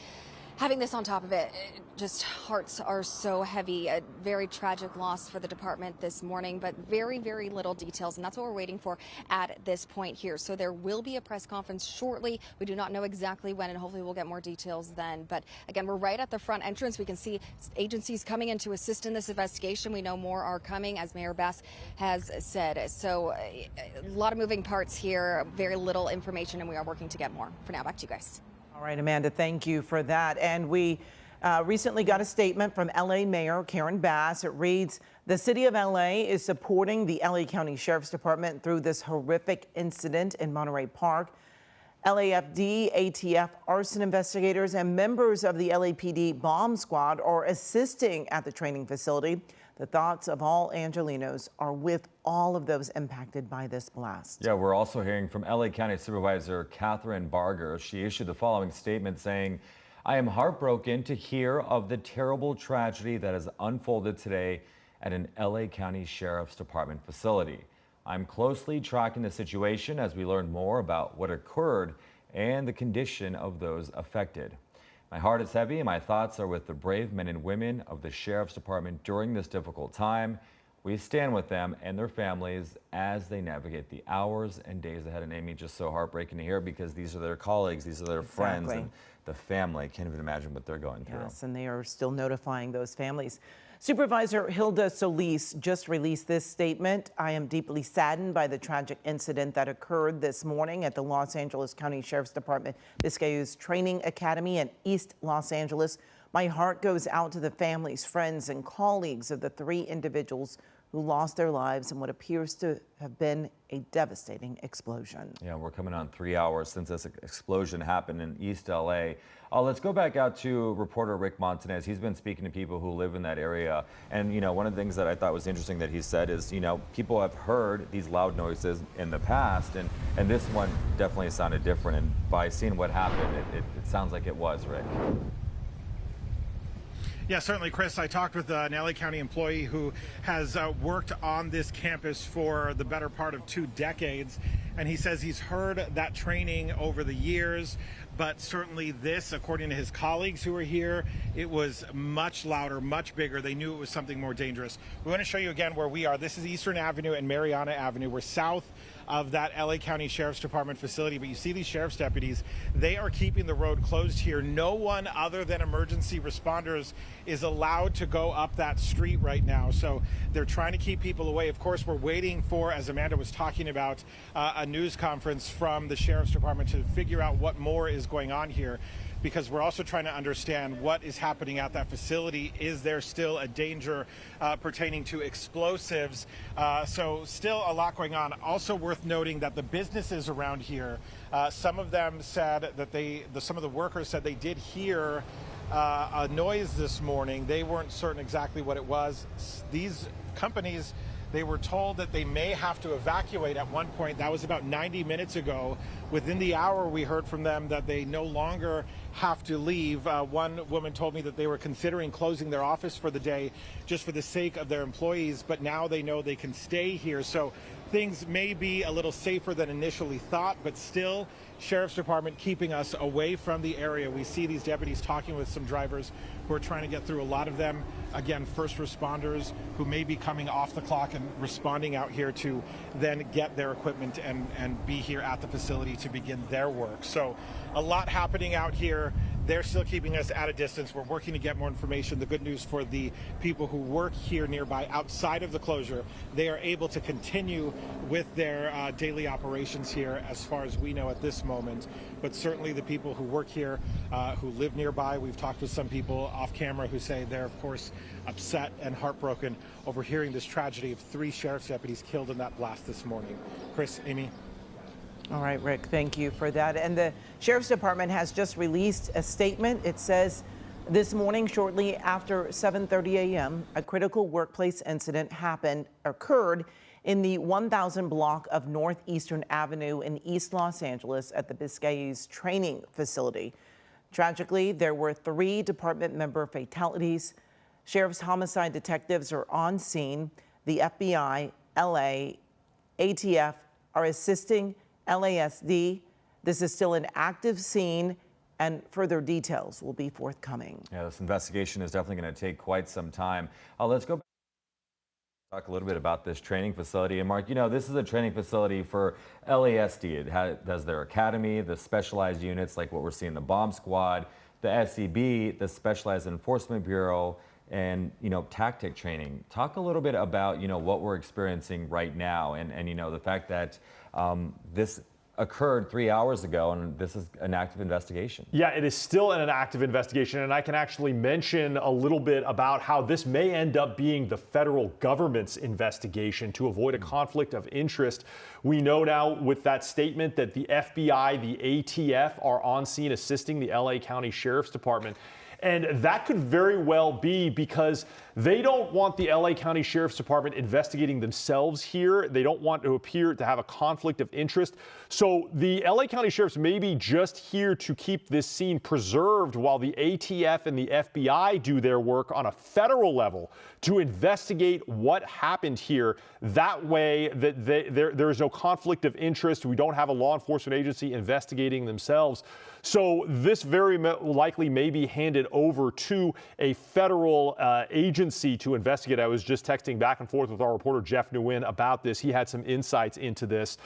having this on top of it, just hearts are so heavy. A very tragic loss for the department this morning, but very, very little details, and that's what we're waiting for at this point here. So there will be a press conference shortly. We do not know exactly when, and hopefully we'll get more details then. But again, we're right at the front entrance. We can see agencies coming in to assist in this investigation. We know more are coming, as Mayor Bass has said. So a lot of moving parts here, very little information, and we are working to get more. For now, back to you guys. All right, Amanda, thank you for that. And we recently got a statement from LA Mayor Karen Bass. It reads, the city of LA is supporting the LA County Sheriff's Department through this horrific incident in Monterey Park. LAFD, ATF, arson investigators, and members of the LAPD bomb squad are assisting at the training facility. The thoughts of all Angelenos are with all of those impacted by this blast. Yeah, we're also hearing from LA County Supervisor Catherine Barger. She issued the following statement saying, I am heartbroken to hear of the terrible tragedy that has unfolded today at an LA County Sheriff's Department facility. I'm closely tracking the situation as we learn more about what occurred and the condition of those affected. My heart is heavy and my thoughts are with the brave men and women of the Sheriff's Department during this difficult time. We stand with them and their families as they navigate the hours and days ahead. And Amy, just so heartbreaking to hear because these are their colleagues, these are their friends, and the family. Can't even imagine what they're going through. Yes, and they are still notifying those families. Supervisor Hilda Solis just released this statement. I am deeply saddened by the tragic incident that occurred this morning at the Los Angeles County Sheriff's Department Biscayne's Training Academy in East Los Angeles. My heart goes out to the families, friends, and colleagues of the 3 individuals who lost their lives in what appears to have been a devastating explosion. Yeah, we're coming on 3 hours since this explosion happened in East LA. Let's go back out to reporter Rick Montanez. He's been speaking to people who live in that area. And, you know, one of the things that I thought was interesting that he said is, you know, people have heard these loud noises in the past, and this one definitely sounded different. And by seeing what happened, it sounds like it was, Rick. Yeah, certainly, Chris. I talked with an LA County employee who has worked on this campus for the better part of 2 decades, and he says he's heard that training over the years, but certainly this, according to his colleagues who were here, it was much louder, much bigger. They knew it was something more dangerous. We want to show you again where we are. This is Eastern Avenue and Mariana Avenue. We're south of that LA County Sheriff's Department facility, but you see these sheriff's deputies, they are keeping the road closed here. No one other than emergency responders is allowed to go up that street right now, so they're trying to keep people away. Of course, we're waiting for, as Amanda was talking about, a news conference from the Sheriff's Department to figure out what more is going on here. because we're also trying to understand what is happening at that facility. Is there still a danger pertaining to explosives? So still a lot going on. Also worth noting that the businesses around here, some of them said that some of the workers said they did hear a noise this morning. They weren't certain exactly what it was. These companies, they were told that they may have to evacuate at one point. That was about 90 minutes ago. Within the hour, we heard from them that they no longer have to leave. One woman told me that they were considering closing their office for the day just for the sake of their employees, but now they know they can stay here. So things may be a little safer than initially thought, but still, Sheriff's Department keeping us away from the area. We see these deputies talking with some drivers who are trying to get through. A lot of them, again, first responders who may be coming off the clock and responding out here to then get their equipment and be here at the facility to begin their work. So a lot happening out here. They're still keeping us at a distance. We're working to get more information. The good news for the people who work here nearby outside of the closure, they are able to continue with their daily operations here as far as we know at this moment. But certainly the people who work here, who live nearby, we've talked with some people off camera who say they're of course upset and heartbroken over hearing this tragedy of 3 sheriff's deputies killed in that blast this morning. Chris, Amy. All right, Rick, thank you for that. And the Sheriff's Department has just released a statement. It says this morning, shortly after 7:30 a.m., a critical workplace incident occurred in the 1000 block of Northeastern Avenue in East Los Angeles at the Biscayes training facility. Tragically, there were 3 department member fatalities. Sheriff's homicide detectives are on scene. The FBI, LA, ATF are assisting LASD. This is still an active scene, and further details will be forthcoming. Yeah, this investigation is definitely going to take quite some time. Let's go back and talk a little bit about this training facility. And Mark, you know, this is a training facility for LASD. It has their academy, the specialized units like what we're seeing, the bomb squad, the SCB, the Specialized Enforcement Bureau, and, you know, tactic training. Talk a little bit about, you know, what we're experiencing right now and you know, the fact that this occurred 3 hours ago, and this is an active investigation. Yeah, it is still an active investigation, and I can actually mention a little bit about how this may end up being the federal government's investigation to avoid a conflict of interest. We know now with that statement that the FBI, the ATF are on scene assisting the LA County Sheriff's Department. And that could very well be because they don't want the LA County Sheriff's Department investigating themselves here. They don't want to appear to have a conflict of interest. So the LA County Sheriffs may be just here to keep this scene preserved while the ATF and the FBI do their work on a federal level to investigate what happened here. That way that there is no conflict of interest. We don't have a law enforcement agency investigating themselves. So this very likely may be handed over to a federal agency to investigate. I was just texting back and forth with our reporter Jeff Nguyen about this. He had some insights into this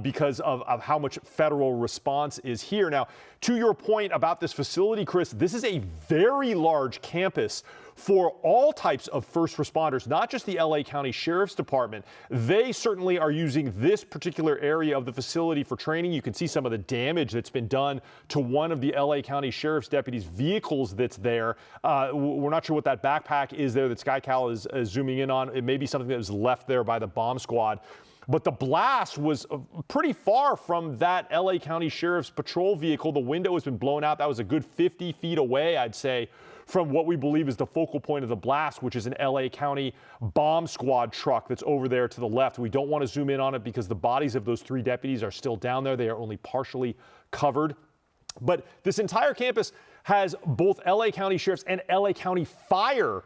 because of how much federal response is here. Now, to your point about this facility, Chris, this is a very large campus for all types of first responders, not just the LA County Sheriff's Department. They certainly are using this particular area of the facility for training. You can see some of the damage that's been done to one of the LA County Sheriff's deputies' vehicles that's there. We're not sure what that backpack is there that KCAL is zooming in on. It may be something that was left there by the bomb squad. But the blast was pretty far from that LA County Sheriff's patrol vehicle. The window has been blown out. That was a good 50 feet away, I'd say, from what we believe is the focal point of the blast, which is an LA County bomb squad truck that's over there to the left. We don't want to zoom in on it because the bodies of those 3 deputies are still down there. They are only partially covered. But this entire campus has both LA County Sheriff's and LA County Fire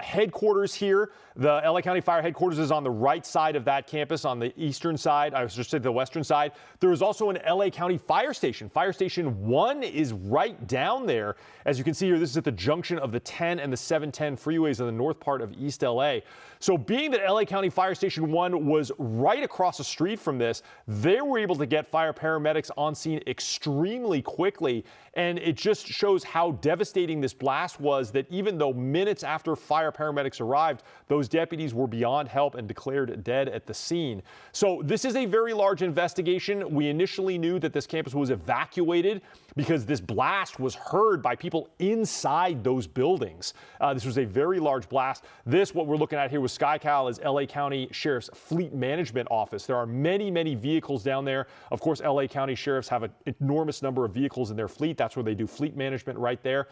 headquarters here. The LA County Fire headquarters is on the right side of that campus, on the eastern side. I was just saying the western side. There is also an LA County Fire Station. Fire Station 1 is right down there. As you can see here, this is at the junction of the 10 and the 710 freeways in the north part of East LA. So being that LA County Fire Station 1 was right across the street from this, they were able to get fire paramedics on scene extremely quickly. And it just shows how devastating this blast was, that even though minutes after fire paramedics arrived, those deputies were beyond help and declared dead at the scene. So this is a very large investigation. We initially knew that this campus was evacuated because this blast was heard by people inside those buildings. This was a very large blast. What we're looking at here with KCAL is LA County Sheriff's Fleet Management Office. There are many, many vehicles down there. Of course, LA County Sheriffs have an enormous number of vehicles in their fleet. That's where they do fleet management, right there.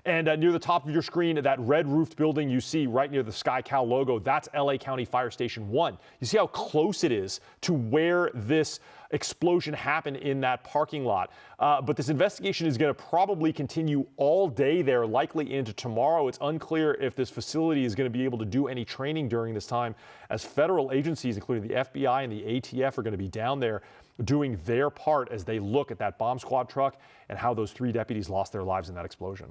And near the top of your screen, that red roofed building you see right near the KCAL logo, that's LA County Fire Station 1. You see how close it is to where this explosion happened in that parking lot. But this investigation is going to probably continue all day there, likely into tomorrow. It's unclear if this facility is going to be able to do any training during this time, as federal agencies, including the FBI and the ATF, are going to be down there doing their part as they look at that bomb squad truck and how those 3 deputies lost their lives in that explosion.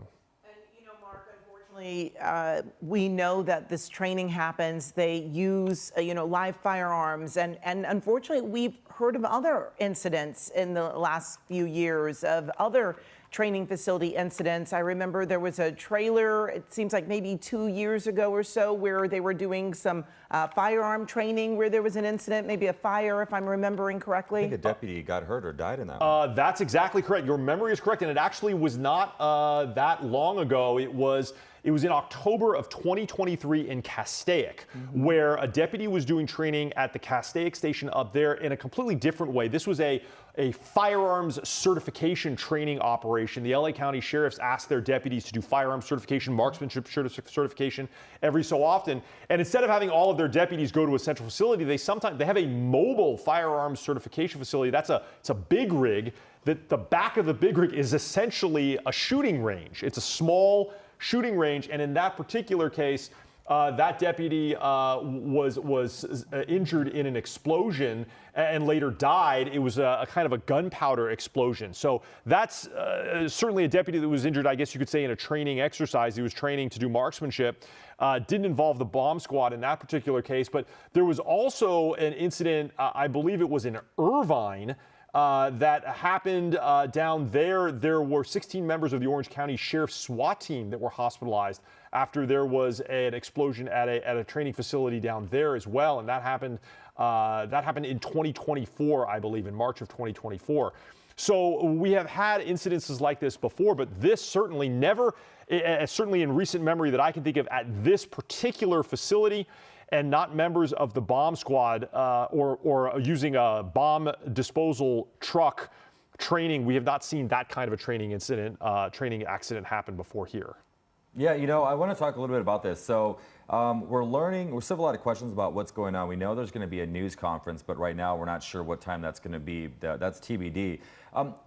We know that this training happens. They use, live firearms. And unfortunately, we've heard of other incidents in the last few years of other training facility incidents. I remember there was a trailer, it seems like maybe 2 years ago or so, where they were doing some firearm training, where there was an incident, maybe a fire, if I'm remembering correctly. I think a deputy got hurt or died in that one. That's exactly correct. Your memory is correct. And it actually was not that long ago. It was in October of 2023 in Castaic, where a deputy was doing training at the Castaic station up there in a completely different way. This was a firearms certification training operation. The LA County Sheriffs asked their deputies to do firearms certification, marksmanship certification every so often. And instead of having all of their deputies go to a central facility, they have a mobile firearms certification facility. It's a big rig. The back of the big rig is essentially a shooting range. It's a small shooting range, and in that particular case, that deputy was injured in an explosion and later died. It was a kind of a gunpowder explosion. So that's certainly a deputy that was injured, I guess you could say, in a training exercise. He was training to do marksmanship. Didn't involve the bomb squad in that particular case, but there was also an incident, I believe it was in Irvine, that happened down there. There were 16 members of the Orange County Sheriff's SWAT team that were hospitalized after there was an explosion at a training facility down there as well, and that happened in 2024, I believe, in March of 2024. So we have had incidences like this before, but this certainly certainly in recent memory that I can think of at this particular facility, and not members of the bomb squad or using a bomb disposal truck training. We have not seen that kind of a training accident happen before here. Yeah, I want to talk a little bit about this. So we still have a lot of questions about what's going on. We know there's going to be a news conference, but right now we're not sure what time that's going to be. That's TBD.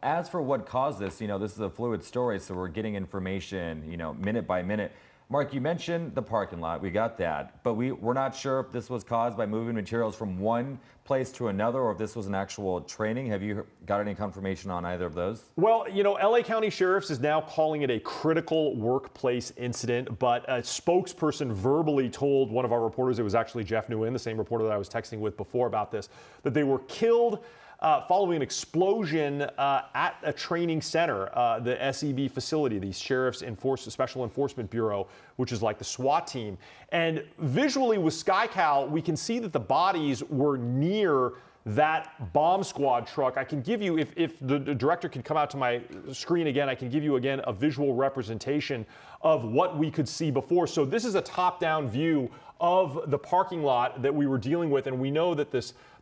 As for what caused this, this is a fluid story, so we're getting information, minute by minute. Mark, you mentioned the parking lot. We got that. But we're not sure if this was caused by moving materials from one place to another or if this was an actual training. Have you got any confirmation on either of those? Well, LA County Sheriff's is now calling it a critical workplace incident, but a spokesperson verbally told one of our reporters, it was actually Jeff Nguyen, the same reporter that I was texting with before about this, that they were killed following an explosion at a training center, the SEB facility, the Sheriff's Special Enforcement Bureau, which is like the SWAT team. And visually with KCAL, we can see that the bodies were near that bomb squad truck. I can give you, if the director can come out to my screen again, I can give you again a visual representation of what we could see before. So this is a top-down view of the parking lot that we were dealing with, and we know that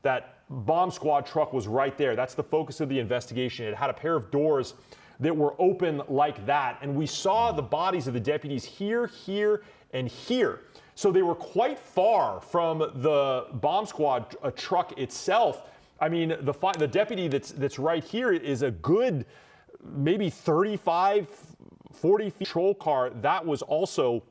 that bomb squad truck was right there. That's the focus of the investigation. It had a pair of doors that were open like that, and we saw the bodies of the deputies here, here, and here. So they were quite far from the bomb squad truck itself. I mean, the deputy that's right here is a good maybe 35, 40 feet patrol car. That was also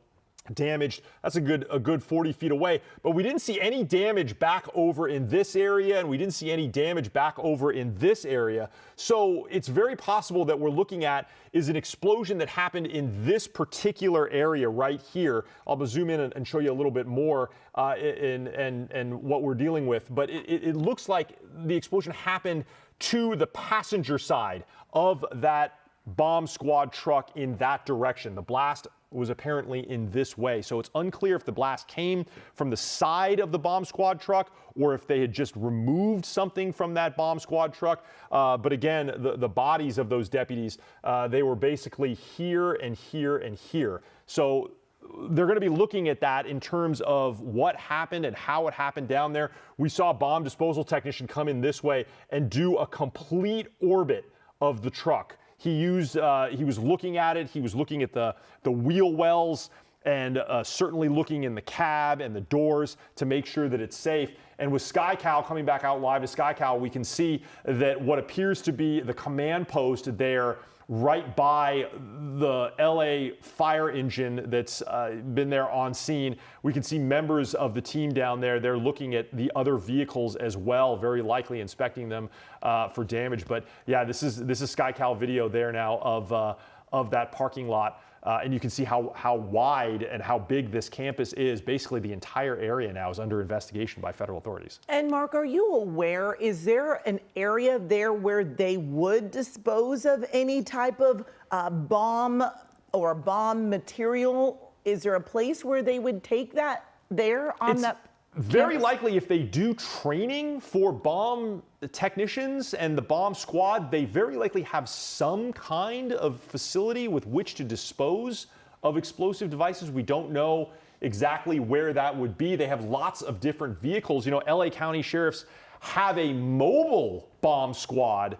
damaged. That's a good 40 feet away. But we didn't see any damage back over in this area, and we didn't see any damage back over in this area. So it's very possible that we're looking at is an explosion that happened in this particular area right here. I'll zoom in and show you a little bit more and what we're dealing with. But it looks like the explosion happened to the passenger side of that bomb squad truck in that direction. The blast was apparently in this way. So it's unclear if the blast came from the side of the bomb squad truck or if they had just removed something from that bomb squad truck. But again, the bodies of those deputies, they were basically here and here and here. So they're going to be looking at that in terms of what happened and how it happened down there. We saw a bomb disposal technician come in this way and do a complete orbit of the truck. He was looking at it. He was looking at the wheel wells and certainly looking in the cab and the doors to make sure that it's safe. And with KCAL coming back out live to KCAL, we can see that what appears to be the command post there right by the LA fire engine that's been there on scene. We can see members of the team down there. They're looking at the other vehicles as well, very likely inspecting them for damage. But yeah, this is KCAL video there now of that parking lot. And you can see how wide and how big this campus is. Basically, the entire area now is under investigation by federal authorities. And Mark, are you aware, is there an area there where they would dispose of any type of bomb or bomb material? Is there a place where they would take that there on that? Very likely, if they do training for bomb technicians and the bomb squad, they very likely have some kind of facility with which to dispose of explosive devices. We don't know exactly where that would be. They have lots of different vehicles. You know, LA County sheriffs have a mobile bomb squad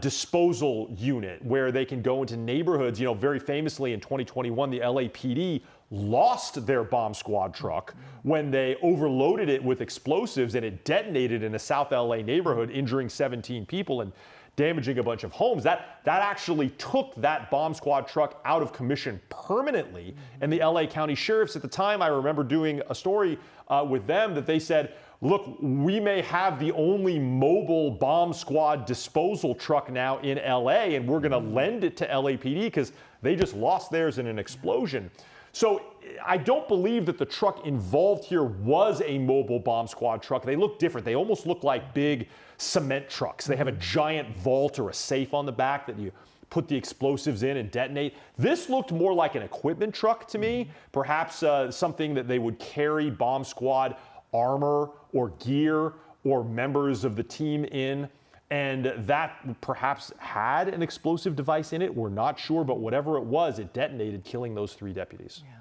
disposal unit where they can go into neighborhoods. You know, very famously in 2021, the LAPD lost their bomb squad truck when they overloaded it with explosives and it detonated in a South LA neighborhood, injuring 17 people and damaging a bunch of homes. That actually took that bomb squad truck out of commission permanently. And the LA County sheriffs at the time, I remember doing a story with them that they said, look, we may have the only mobile bomb squad disposal truck now in LA, and we're going to lend it to LAPD because they just lost theirs in an explosion. So I don't believe that the truck involved here was a mobile bomb squad truck. They look different. They almost look like big cement trucks. They have a giant vault or a safe on the back that you put the explosives in and detonate. This looked more like an equipment truck to me, perhaps something that they would carry bomb squad armor or gear or members of the team in. And that perhaps had an explosive device in it. We're not sure, but whatever it was, it detonated, killing those 3 deputies. Yeah.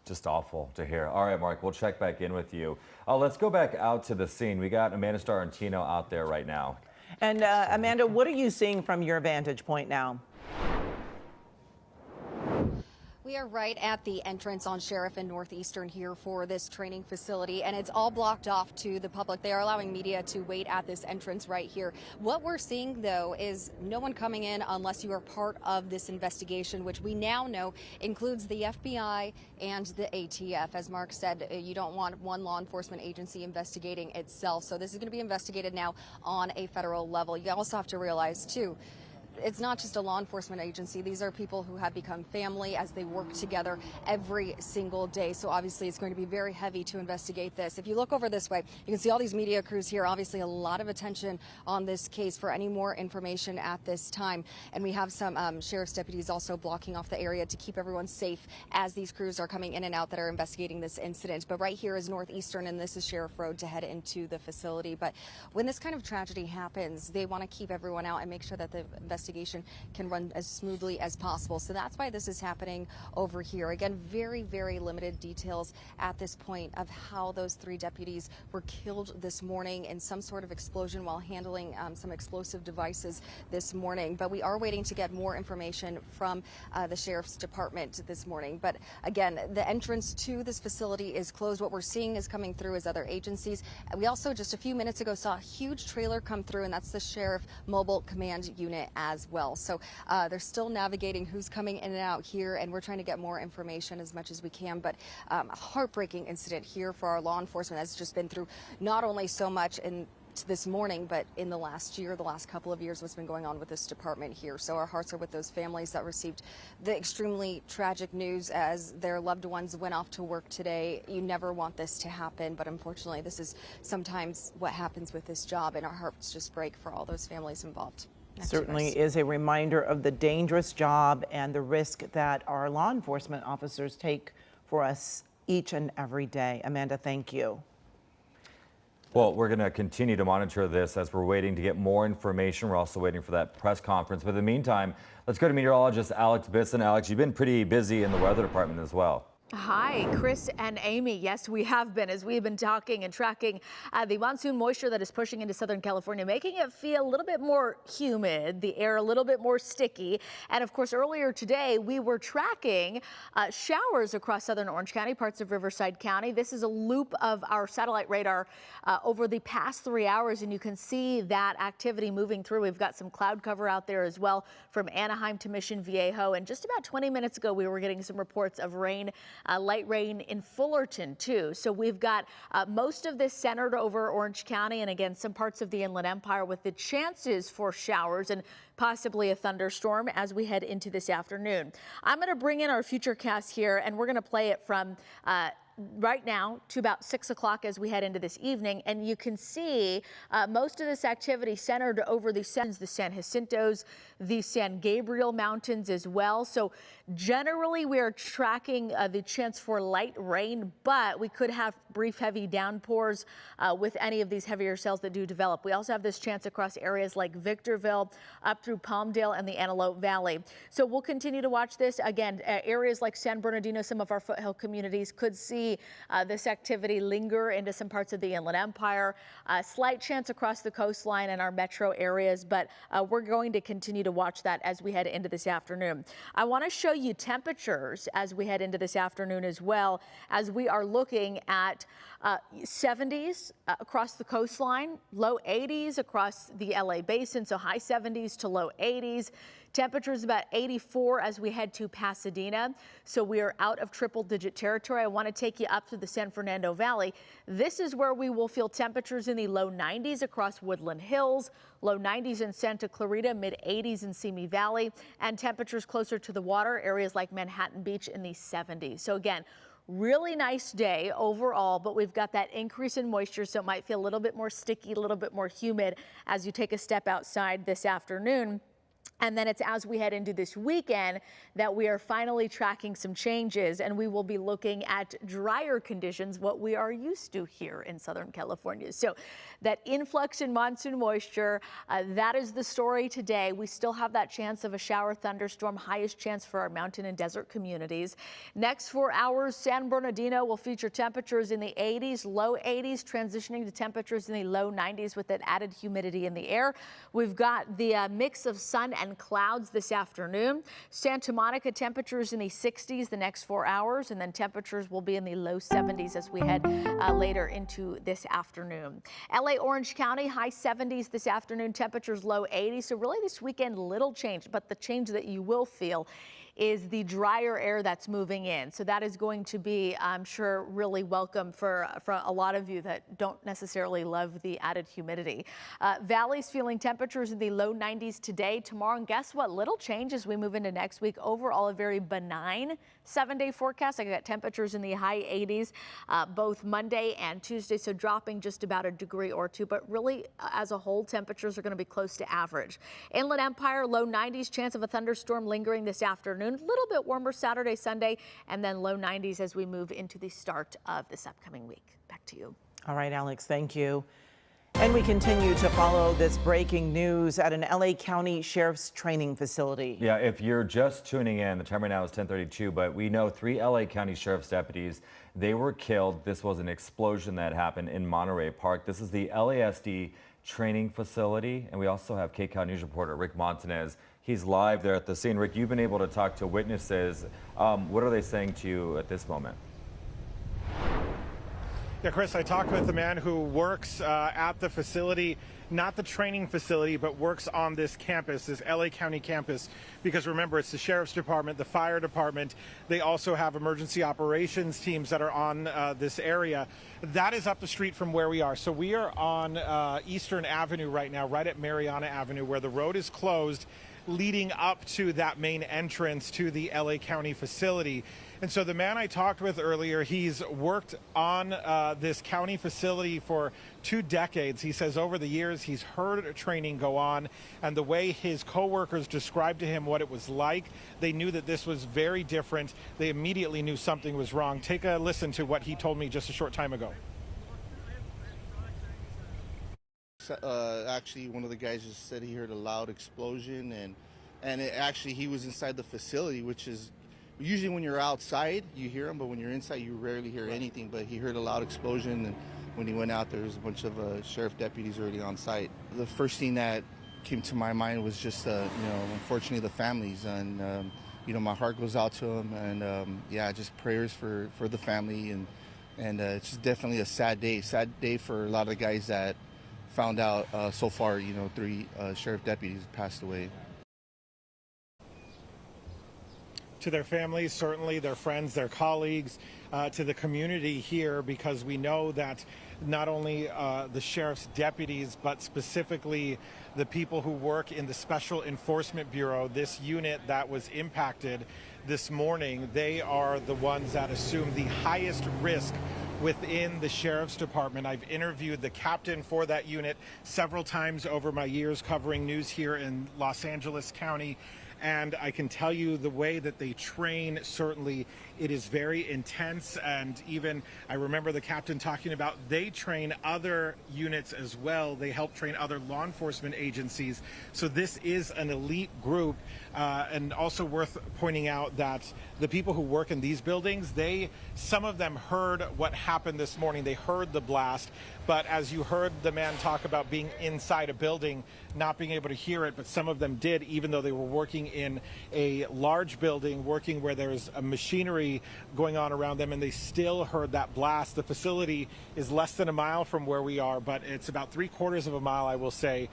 Just awful to hear. All right, Mark, we'll check back in with you. Let's go back out to the scene. We got Amanda Starantino out there right now. And Amanda, what are you seeing from your vantage point now? We are right at the entrance on Sheriff and Northeastern here for this training facility, and it's all blocked off to the public. They are allowing media to wait at this entrance right here. What we're seeing, though, is no one coming in unless you are part of this investigation, which we now know includes the FBI and the ATF. As Mark said, you don't want one law enforcement agency investigating itself. So this is going to be investigated now on a federal level. You also have to realize, too, it's not just a law enforcement agency. These are people who have become family as they work together every single day. So obviously it's going to be very heavy to investigate this. If you look over this way, you can see all these media crews here. Obviously a lot of attention on this case for any more information at this time. And we have some sheriff's deputies also blocking off the area to keep everyone safe as these crews are coming in and out that are investigating this incident. But right here is Northeastern, and this is Sheriff Road to head into the facility. But when this kind of tragedy happens, they want to keep everyone out and make sure that the investigation can run as smoothly as possible. So that's why this is happening over here. Again, very, very limited details at this point of how those 3 deputies were killed this morning in some sort of explosion while handling some explosive devices this morning. But we are waiting to get more information from the sheriff's department this morning. But again, the entrance to this facility is closed. What we're seeing is coming through as other agencies. We also just a few minutes ago saw a huge trailer come through, and that's the Sheriff Mobile Command Unit at as well. So they're still navigating who's coming in and out here, and we're trying to get more information as much as we can. But a heartbreaking incident here for our law enforcement that's just been through not only so much in this morning, but in the last year, the last couple of years, what's been going on with this department here. So our hearts are with those families that received the extremely tragic news as their loved ones went off to work today. You never want this to happen, but unfortunately, this is sometimes what happens with this job, and our hearts just break for all those families involved. Certainly is a reminder of the dangerous job and the risk that our law enforcement officers take for us each and every day. Amanda, thank you. Well, we're going to continue to monitor this as we're waiting to get more information. We're also waiting for that press conference. But in the meantime, let's go to meteorologist Alex Bisson. Alex, you've been pretty busy in the weather department as well. Hi, Chris and Amy. Yes, we have been, as we've been talking and tracking the monsoon moisture that is pushing into Southern California, making it feel a little bit more humid, the air a little bit more sticky. And of course, earlier today, we were tracking showers across Southern Orange County, parts of Riverside County. This is a loop of our satellite radar over the past 3 hours, and you can see that activity moving through. We've got some cloud cover out there as well from Anaheim to Mission Viejo. And just about 20 minutes ago, we were getting some reports of rain. Light rain in Fullerton, too. So we've got most of this centered over Orange County and, again, some parts of the Inland Empire with the chances for showers and possibly a thunderstorm as we head into this afternoon. I'm going to bring in our futurecast here, and we're going to play it from right now to about 6 o'clock as we head into this evening. And you can see most of this activity centered over the San Jacintos, the San Gabriel Mountains as well. So generally we are tracking the chance for light rain, but we could have brief heavy downpours with any of these heavier cells that do develop. We also have this chance across areas like Victorville up through Palmdale and the Antelope Valley. So we'll continue to watch this. Again, areas like San Bernardino, some of our foothill communities could see this activity linger into some parts of the Inland Empire. Slight chance across the coastline and our metro areas, but we're going to continue to watch that as we head into this afternoon. I want to show you temperatures as we head into this afternoon as well, as we are looking at 70s across the coastline, low 80s across the LA basin, so high 70s to low 80s. Temperatures about 84 as we head to Pasadena. So we are out of triple digit territory. I want to take you up to the San Fernando Valley. This is where we will feel temperatures in the low 90s across Woodland Hills, low 90s in Santa Clarita, mid 80s in Simi Valley, and temperatures closer to the water, areas like Manhattan Beach in the 70s. So again, really nice day overall, but we've got that increase in moisture, so it might feel a little bit more sticky, a little bit more humid as you take a step outside this afternoon. And then it's as we head into this weekend that we are finally tracking some changes, and we will be looking at drier conditions, what we are used to here in Southern California. So that influx in monsoon moisture, that is the story today. We still have that chance of a shower thunderstorm, highest chance for our mountain and desert communities. Next 4 hours, San Bernardino will feature temperatures in the 80s, low 80s, transitioning to temperatures in the low 90s with that added humidity in the air. We've got the mix of sun and clouds this afternoon. Santa Monica temperatures in the 60s the next 4 hours, and then temperatures will be in the low 70s as we head later into this afternoon. LA Orange County, high 70s this afternoon, temperatures low 80s. So really this weekend, little change, but the change that you will feel is the drier air that's moving in. So that is going to be, I'm sure, really welcome for a lot of you that don't necessarily love the added humidity. Valleys feeling temperatures in the low 90s today, tomorrow, and guess what? Little change as we move into next week. Overall, a very benign 7-day forecast. I got temperatures in the high 80s both Monday and Tuesday, so dropping just about a degree or two, but really as a whole, temperatures are going to be close to average. Inland Empire, low 90s, chance of a thunderstorm lingering this afternoon. A little bit warmer Saturday, Sunday, and then low 90s as we move into the start of this upcoming week. Back to you. All right, Alex, thank you. And we continue to follow this breaking news at an LA County Sheriff's Training Facility. Yeah, if you're just tuning in, the time right now is 10:32, but we know 3 LA County Sheriff's deputies, they were killed. This was an explosion that happened in Monterey Park. This is the LASD training facility, and we also have KCAL News reporter Rick Montanez. He's live there at the scene. Rick, you've been able to talk to witnesses. What are they saying to you at this moment? Yeah, Chris, I talked with the man who works at the facility, not the training facility, but works on this campus, this LA County campus, because remember, it's the Sheriff's Department, the Fire Department. They also have emergency operations teams that are on this area. That is up the street from where we are. So we are on Eastern Avenue right now, right at Mariana Avenue, where the road is closed, leading up to that main entrance to the LA County facility. And so the man I talked with earlier, he's worked on this county facility for 2 decades. He says over the years he's heard training go on, and the way his coworkers described to him what it was like, they knew that this was very different. They immediately knew something was wrong. Take a listen to what he told me just a short time ago. Actually, one of the guys just said he heard a loud explosion, and actually he was inside the facility, which is usually when you're outside you hear them, but when you're inside you rarely hear anything. But he heard a loud explosion, and when he went out there was a bunch of sheriff deputies already on site. The first thing that came to my mind was just unfortunately the families, and my heart goes out to them, and just prayers for the family, and it's just definitely a sad day for a lot of the guys that found out so far. 3 sheriff deputies passed away. To their families, certainly their friends, their colleagues, to the community here, because we know that not only the sheriff's deputies, but specifically the people who work in the Special Enforcement Bureau, this unit that was impacted this morning, they are the ones that assume the highest risk within the Sheriff's Department. I've interviewed the captain for that unit several times over my years covering news here in Los Angeles County. And I can tell you the way that they train, certainly it is very intense. And even I remember the captain talking about they train other units as well. They help train other law enforcement agencies. So this is an elite group. And also worth pointing out that the people who work in these buildings, some of them heard what happened this morning. They heard the blast. But as you heard the man talk about being inside a building, not being able to hear it, but some of them did, even though they were working in a large building, working where there's a machinery going on around them, and they still heard that blast. The facility is less than a mile from where we are, but it's about 3/4 of a mile, I will say,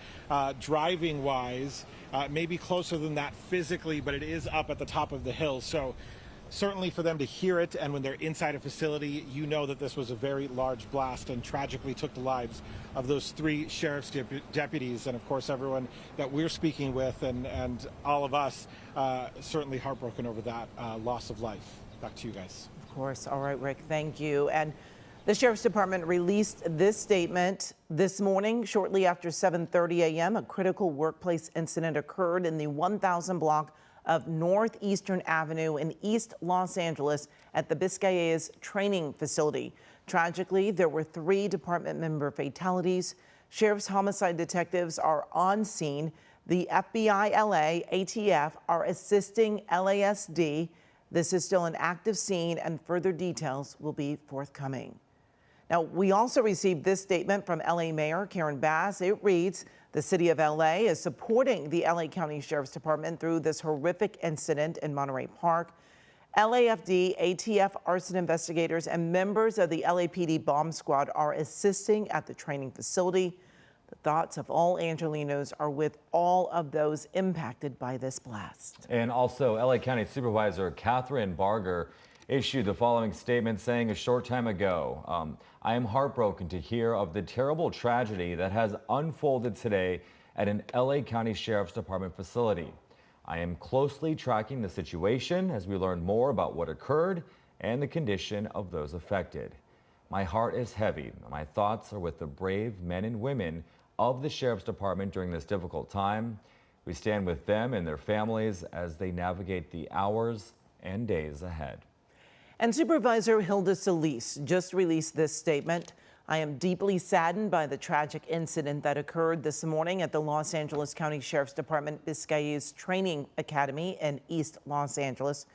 driving wise, maybe closer than that physically, but it is up at the top of the hill. So certainly for them to hear it, and when they're inside a facility, you know that this was a very large blast and tragically took the lives of those 3 sheriff's deputies, and of course everyone that we're speaking with, and all of us certainly heartbroken over that loss of life. Back to you guys. Of course. All right, Rick, thank you. And the Sheriff's Department released this statement this morning. Shortly after 7:30 a.m., a critical workplace incident occurred in the 1000 block of Northeastern Avenue in East Los Angeles at the Biscayes training facility. Tragically, there were 3 department member fatalities. Sheriff's homicide detectives are on scene. The FBI, LA, ATF are assisting LASD. This is still an active scene, and further details will be forthcoming. Now, we also received this statement from LA Mayor Karen Bass. It reads, the city of LA is supporting the LA County Sheriff's Department through this horrific incident in Monterey Park. LAFD, ATF arson investigators, and members of the LAPD bomb squad are assisting at the training facility. The thoughts of all Angelenos are with all of those impacted by this blast. And also, LA County Supervisor Catherine Barger issued the following statement saying a short time ago, I am heartbroken to hear of the terrible tragedy that has unfolded today at an LA County Sheriff's Department facility. I am closely tracking the situation as we learn more about what occurred and the condition of those affected. My heart is heavy. My thoughts are with the brave men and women of the Sheriff's Department during this difficult time. We stand with them and their families as they navigate the hours and days ahead. And Supervisor Hilda Solis just released this statement. I am deeply saddened by the tragic incident that occurred this morning at the Los Angeles County Sheriff's Department Biscayes Training Academy in East Los Angeles.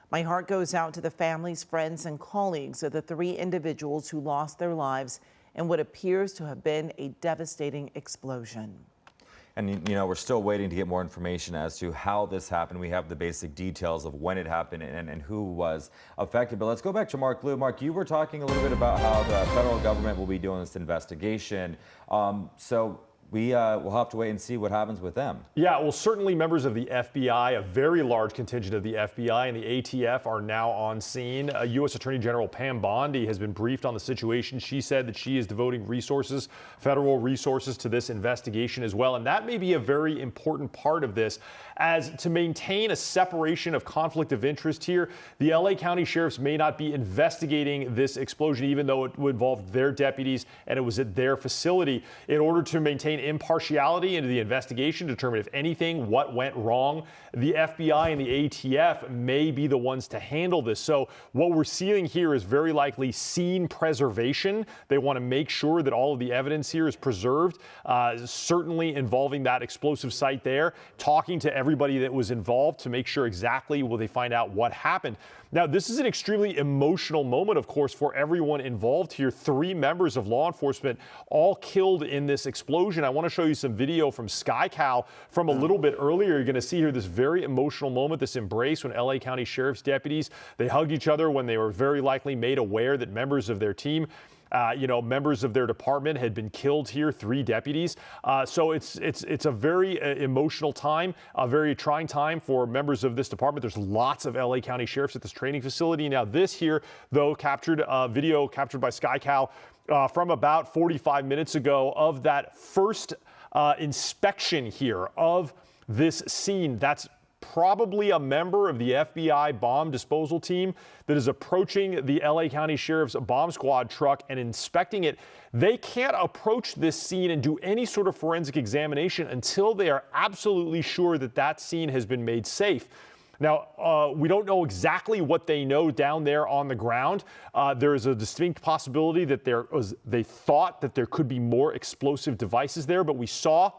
My heart goes out to the families, friends, and colleagues of the 3 individuals who lost their lives in what appears to have been a devastating explosion. And, we're still waiting to get more information as to how this happened. We have the basic details of when it happened and who was affected. But let's go back to Mark Liu. Mark, you were talking a little bit about how the federal government will be doing this investigation. So we'll have to wait and see what happens with them. Yeah, well, certainly members of the FBI, a very large contingent of the FBI and the ATF are now on scene. U.S. Attorney General Pam Bondi has been briefed on the situation. She said that she is devoting resources, federal resources, to this investigation as well. And that may be a very important part of this, as to maintain a separation of conflict of interest here. The LA County sheriffs may not be investigating this explosion, even though it would involve their deputies and it was at their facility, in order to maintain impartiality into the investigation, determine if anything, what went wrong. The FBI and the ATF may be the ones to handle this. So what we're seeing here is very likely scene preservation. They want to make sure that all of the evidence here is preserved, certainly involving that explosive site there, talking to everybody that was involved to make sure exactly will they find out what happened. Now, this is an extremely emotional moment, of course, for everyone involved here. 3 members of law enforcement all killed in this explosion. I want to show you some video from KCAL from a little bit earlier. You're going to see here this very emotional moment, this embrace when LA County Sheriff's deputies, they hugged each other when they were very likely made aware that members of their team, members of their department had been killed here, 3 deputies. So it's a very emotional time, a very trying time for members of this department. There's lots of LA County sheriffs at this training facility. Now this here, though, video captured by KCAL from about 45 minutes ago of that first inspection here of this scene. That's probably a member of the FBI bomb disposal team that is approaching the LA County Sheriff's bomb squad truck and inspecting it. They can't approach this scene and do any sort of forensic examination until they are absolutely sure that that scene has been made safe. Now, we don't know exactly what they know down there on the ground. There is a distinct possibility that they thought that there could be more explosive devices there, but we saw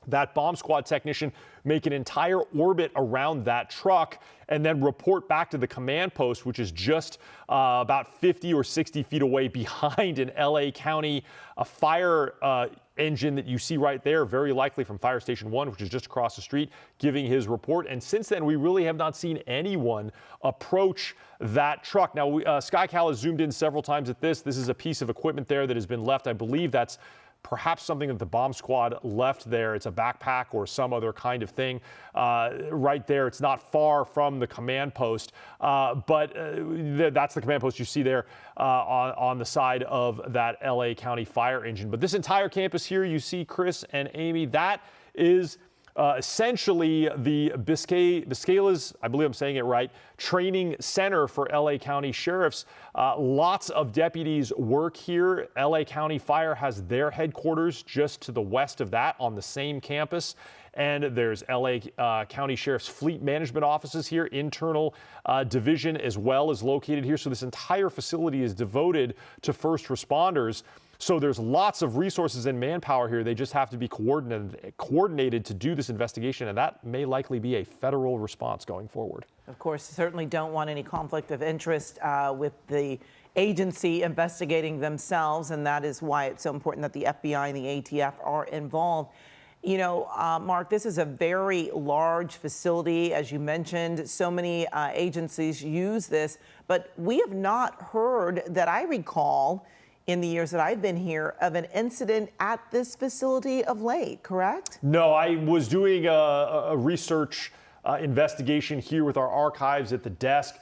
that bomb squad technician make an entire orbit around that truck and then report back to the command post, which is just about 50 or 60 feet away behind an LA County fire engine that you see right there, very likely from Fire Station 1, which is just across the street, giving his report. And since then, we really have not seen anyone approach that truck. Now, KCAL has zoomed in several times at this. This is a piece of equipment there that has been left. I believe that's perhaps something that the bomb squad left there. It's a backpack or some other kind of thing right there. It's not far from the command post, but that's the command post you see there on the side of that LA County fire engine. But this entire campus here, you see, Chris and Amy, that is essentially the Biscaynes, I believe I'm saying it right, training center for LA County sheriffs. Lots of deputies work here. LA County Fire has their headquarters just to the west of that on the same campus. And there's LA County Sheriff's Fleet Management offices here. Internal division as well is located here. So this entire facility is devoted to first responders. So there's lots of resources and manpower here. They just have to be coordinated to do this investigation, and that may likely be a federal response going forward. Of course, certainly don't want any conflict of interest with the agency investigating themselves, and that is why it's so important that the FBI and the ATF are involved. You know, Mark, this is a very large facility. As you mentioned, so many agencies use this, but we have not heard, that I recall, in the years that I've been here, of an incident at this facility of late, correct? No, I was doing a research investigation here with our archives at the desk.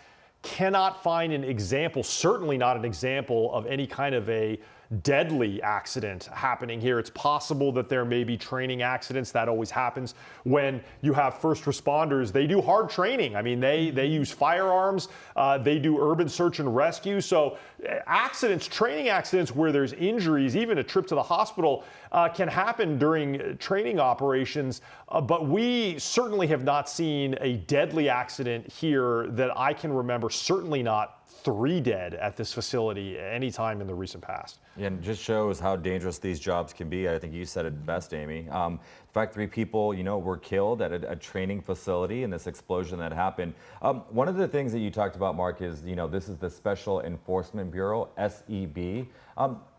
Cannot find an example, certainly not an example of any kind of a deadly accident happening here. It's possible that there may be training accidents. That always happens when you have first responders. They do hard training. I mean, they use firearms. They do urban search and rescue. So accidents, training accidents where there's injuries, even a trip to the hospital, can happen during training operations. But we certainly have not seen a deadly accident here that I can remember, certainly not 3 dead at this facility anytime in the recent past. Yeah, and it just shows how dangerous these jobs can be. I think you said it best, Amy. In fact, 3 people, were killed at a training facility in this explosion that happened. One of the things that you talked about, Mark, is, this is the Special Enforcement Bureau, SEB.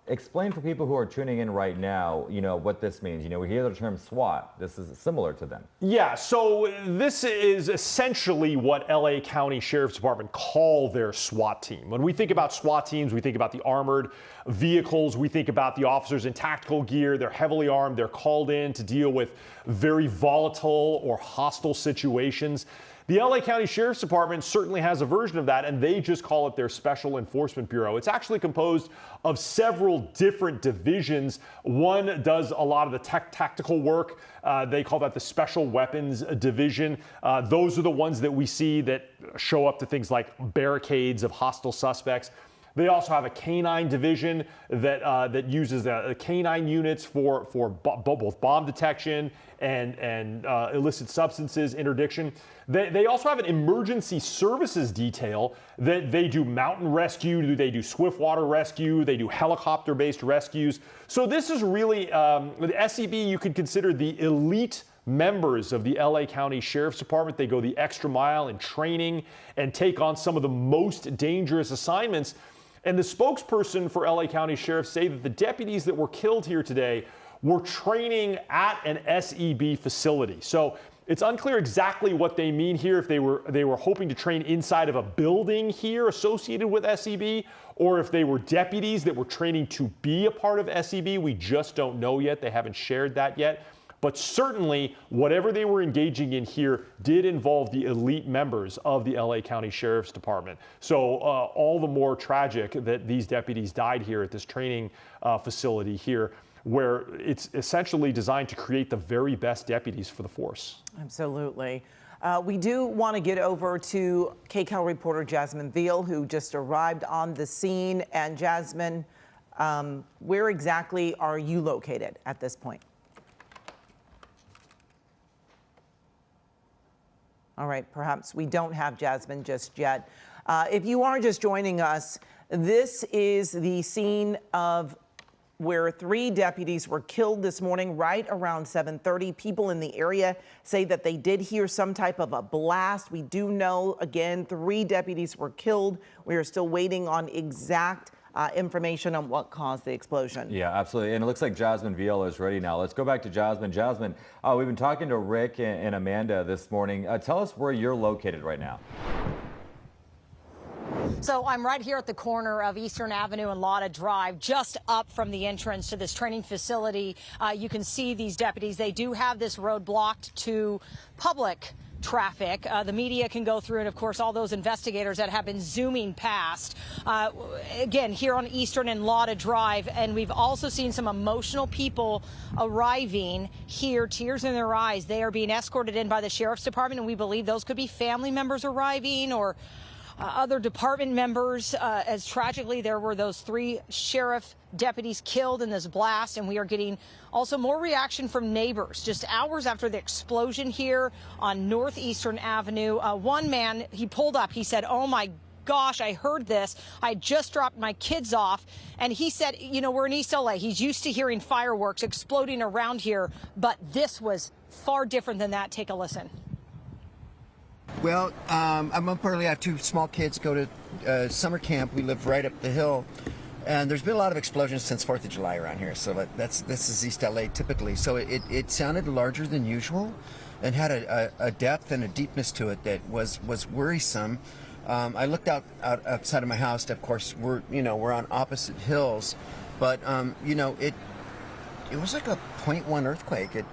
Explain for people who are tuning in right now, what this means. We hear the term SWAT. This is similar to them. Yeah, so this is essentially what LA County Sheriff's Department call their SWAT team. When we think about SWAT teams, we think about the armored vehicles, we think about the officers in tactical gear. They're heavily armed, they're called in to deal with very volatile or hostile situations. The LA County Sheriff's Department certainly has a version of that, and they just call it their Special Enforcement Bureau. It's actually composed of several different divisions. One does a lot of the tactical work. They call that the Special Weapons Division. Those are the ones that we see that show up to things like barricades of hostile suspects. They also have a canine division that uses canine units for both bomb detection and illicit substances interdiction. They also have an emergency services detail that they do mountain rescue, they do swiftwater rescue, they do helicopter-based rescues. So this is really, the SEB, you could consider the elite members of the LA County Sheriff's Department. They go the extra mile in training and take on some of the most dangerous assignments. And the spokesperson for LA County Sheriff say that the deputies that were killed here today were training at an SEB facility. So it's unclear exactly what they mean here, if they were hoping to train inside of a building here associated with SEB, or if they were deputies that were training to be a part of SEB. We just don't know yet. They haven't shared that yet. But certainly, whatever they were engaging in here did involve the elite members of the LA County Sheriff's Department. So all the more tragic that these deputies died here at this training facility here, where it's essentially designed to create the very best deputies for the force. Absolutely. We do want to get over to KCAL reporter Jasmine Veal, who just arrived on the scene. And Jasmine, where exactly are you located at this point? All right, perhaps we don't have Jasmine just yet. If you are just joining us, this is the scene of where 3 deputies were killed this morning right around 7:30. People in the area say that they did hear some type of a blast. We do know, again, 3 deputies were killed. We are still waiting on exact information on what caused the explosion. Yeah, absolutely. And it looks like Jasmine Veal is ready now. Let's go back to Jasmine. Jasmine, we've been talking to Rick and Amanda this morning. Tell us where you're located right now. So I'm right here at the corner of Eastern Avenue and Lotta Drive, just up from the entrance to this training facility. You can see these deputies. They do have this road blocked to public traffic. The media can go through, and of course all those investigators that have been zooming past. Again, here on Eastern and Lotta Drive, and we've also seen some emotional people arriving here, tears in their eyes. They are being escorted in by the Sheriff's Department, and we believe those could be family members arriving or other department members, as tragically there were those 3 sheriff deputies killed in this blast, and we are getting also more reaction from neighbors just hours after the explosion here on Northeastern Avenue. One man, he pulled up, he said, "Oh my gosh, I heard this. I just dropped my kids off." And he said, we're in East LA. He's used to hearing fireworks exploding around here, but this was far different than that. Take a listen. Well, I'm up early. I have 2 small kids go to summer camp. We live right up the hill. And there's been a lot of explosions since 4th of July around here. So this is East LA typically. So it sounded larger than usual and had a depth and a deepness to it that was worrisome. I looked outside of my house. Of course, we're on opposite hills. But, it was like a 0.1 earthquake. It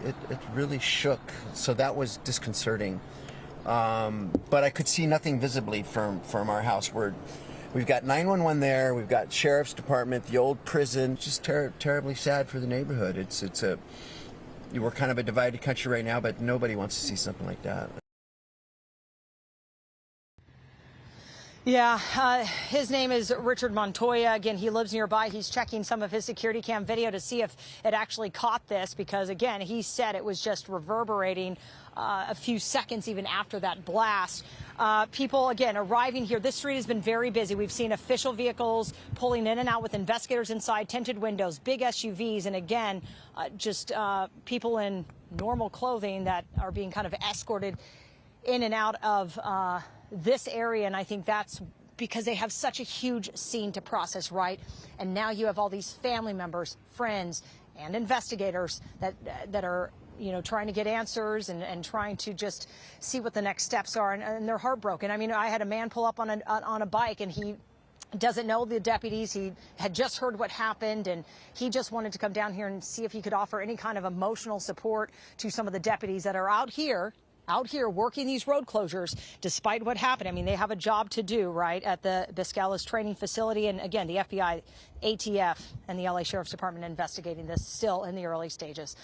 really shook. So that was disconcerting. But I could see nothing visibly from our house. We've got 911 there. We've got Sheriff's Department, the old prison. Just terribly sad for the neighborhood. We're kind of a divided country right now, but nobody wants to see something like that. Yeah, his name is Richard Montoya. Again, he lives nearby. He's checking some of his security cam video to see if it actually caught this, because, again, he said it was just reverberating a few seconds even after that blast. People, again, arriving here. This street has been very busy. We've seen official vehicles pulling in and out with investigators inside, tinted windows, big SUVs, and, again, just people in normal clothing that are being kind of escorted in and out of this area. And I think that's because they have such a huge scene to process, right? And now you have all these family members, friends, and investigators that are, you know, trying to get answers and trying to just see what the next steps are, and they're heartbroken. I mean, I had a man pull up on a bike, and he doesn't know the deputies. He had just heard what happened, and he just wanted to come down here and see if he could offer any kind of emotional support to some of the deputies that are out here working these road closures despite what happened. I mean, they have a job to do, right, at the Biscayne's training facility. And again, the FBI, ATF, and the LA Sheriff's Department investigating this, still in the early stages.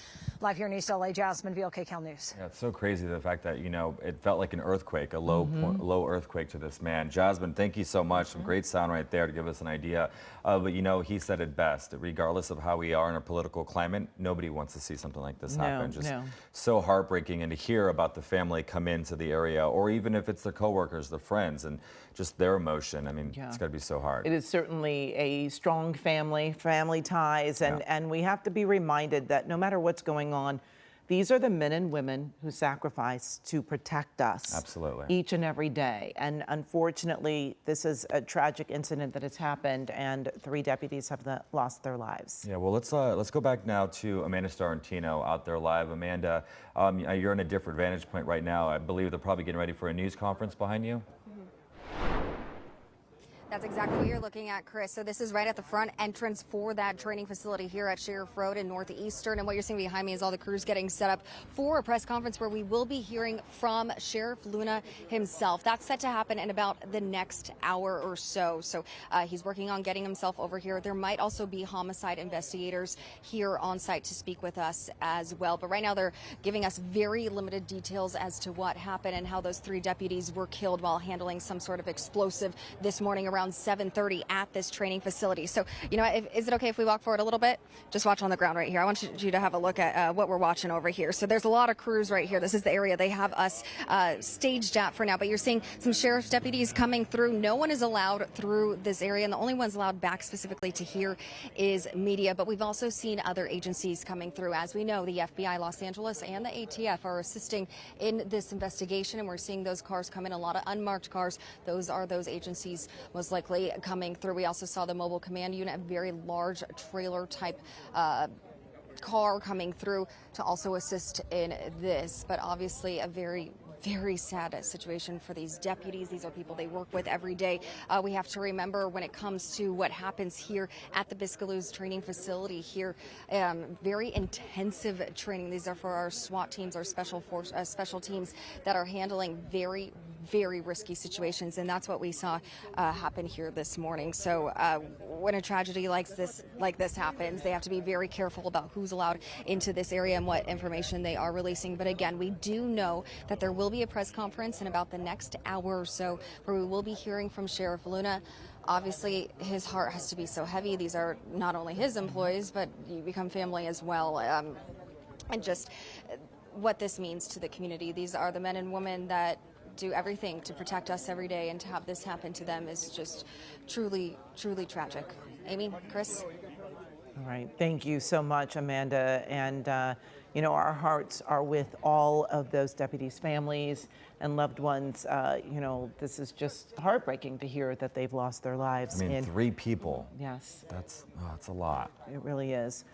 Live here in East LA, Jasmine Veal, KCAL News. Yeah, it's so crazy the fact that, you know, it felt like an earthquake, a low earthquake to this man. Jasmine, thank you so much. Some great sound right there to give us an idea. But, you know, he said it best. Regardless of how we are in a political climate, nobody wants to see something like this happen. Just so heartbreaking. And to hear about the family come into the area, or even if it's their coworkers, their friends, and just their emotion. I mean, it's got to be so hard. It is certainly a strong family ties, and we have to be reminded that no matter what's going on, these are the men and women who sacrifice to protect us. Absolutely. Each and every day. And unfortunately, this is a tragic incident that has happened, and 3 deputies have lost their lives. Yeah, well, let's go back now to Amanda Starantino out there live. Amanda, you're in a different vantage point right now. I believe they're probably getting ready for a news conference behind you. That's exactly what you're looking at, Chris. So this is right at the front entrance for that training facility here at Sheriff Road in Northeastern. And what you're seeing behind me is all the crews getting set up for a press conference where we will be hearing from Sheriff Luna himself. That's set to happen in about the next hour or so. So he's working on getting himself over here. There might also be homicide investigators here on site to speak with us as well. But right now they're giving us very limited details as to what happened and how those 3 deputies were killed while handling some sort of explosive this morning around 7:30 at this training facility. So, you know, is it okay if we walk forward a little bit? Just watch on the ground right here. I want you to have a look at what we're watching over here. So there's a lot of crews right here. This is the area they have us staged at for now. But you're seeing some sheriff's deputies coming through. No one is allowed through this area, and the only ones allowed back specifically to here is media. But we've also seen other agencies coming through. As we know, the FBI Los Angeles and the ATF are assisting in this investigation, and we're seeing those cars come in, a lot of unmarked cars. Those are those agencies most likely coming through. We also saw the mobile command unit, a very large trailer type car coming through to also assist in this. But obviously a very sad situation for these deputies. These are people they work with every day. We have to remember when it comes to what happens here at the Biscayne's training facility here, very intensive training. These are for our SWAT teams, our special teams that are handling very risky situations, and that's what we saw happen here this morning. So when a tragedy like this happens, they have to be very careful about who's allowed into this area and what information they are releasing. But again, we do know that there will be a press conference in about the next hour or so where we will be hearing from Sheriff Luna. Obviously, his heart has to be so heavy. These are not only his employees, but you become family as well. And just what this means to the community. These are the men and women that do everything to protect us every day, and to have this happen to them is just truly tragic. Amy, Chris? All right. Thank you so much, Amanda. And, you know, our hearts are with all of those deputies' families and loved ones. You know, this is just heartbreaking to hear that they've lost their lives. I mean, 3 people. Yes. That's a lot. It really is.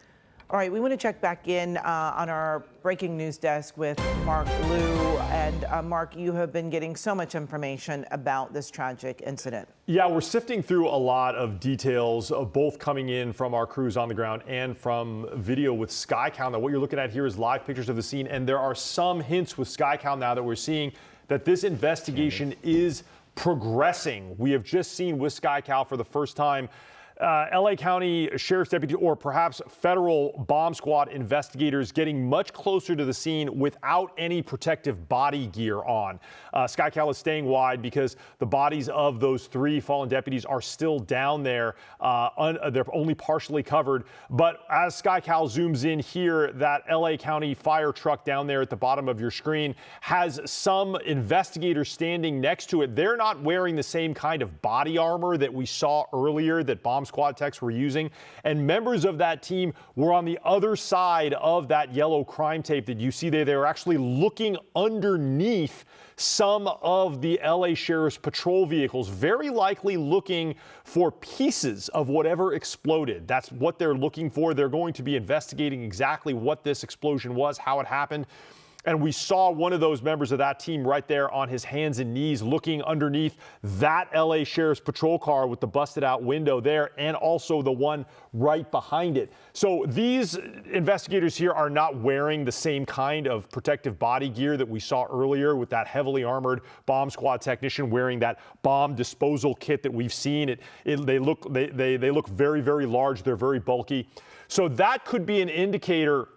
All right, we want to check back in on our breaking news desk with Mark Liu. And Mark, you have been getting so much information about this tragic incident. Yeah, we're sifting through a lot of details, both coming in from our crews on the ground and from video with SkyCal. Now, what you're looking at here is live pictures of the scene, and there are some hints with SkyCal now that we're seeing that this investigation is progressing. We have just seen with SkyCal for the first time LA County Sheriff's Deputy, or perhaps federal bomb squad investigators, getting much closer to the scene without any protective body gear on. SkyCal is staying wide because the bodies of those 3 fallen deputies are still down there. They're only partially covered. But as SkyCal zooms in here, that LA County fire truck down there at the bottom of your screen has some investigators standing next to it. They're not wearing the same kind of body armor that we saw earlier that bomb squad techs were using. And members of that team were on the other side of that yellow crime tape that you see there. They were actually looking underneath some of the LA Sheriff's patrol vehicles, very likely looking for pieces of whatever exploded. That's what they're looking for. They're going to be investigating exactly what this explosion was, how it happened. And we saw one of those members of that team right there on his hands and knees looking underneath that LA Sheriff's Patrol car with the busted out window there, and also the one right behind it. So these investigators here are not wearing the same kind of protective body gear that we saw earlier with that heavily armored bomb squad technician wearing that bomb disposal kit that we've seen. They look very, very large. They're very bulky. So that could be an indicator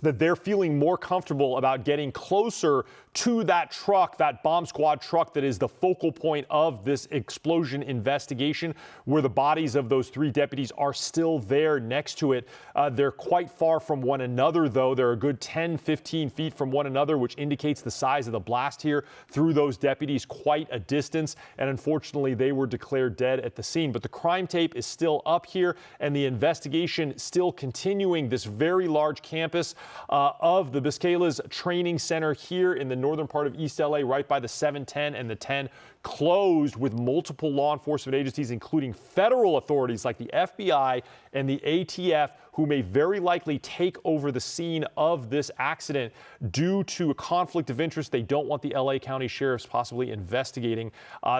that they're feeling more comfortable about getting closer to that truck, that bomb squad truck that is the focal point of this explosion investigation, where the bodies of those 3 deputies are still there next to it. They're quite far from one another, though. They're a good 10, 15 feet from one another, which indicates the size of the blast here through those deputies, quite a distance. And unfortunately, they were declared dead at the scene. But the crime tape is still up here, and the investigation still continuing. This very large campus of the Biscaylas Training Center here in the northern part of East LA, right by the 710 and the 10, closed with multiple law enforcement agencies, including federal authorities like the FBI and the ATF, who may very likely take over the scene of this accident due to a conflict of interest. They don't want the LA County Sheriffs possibly investigating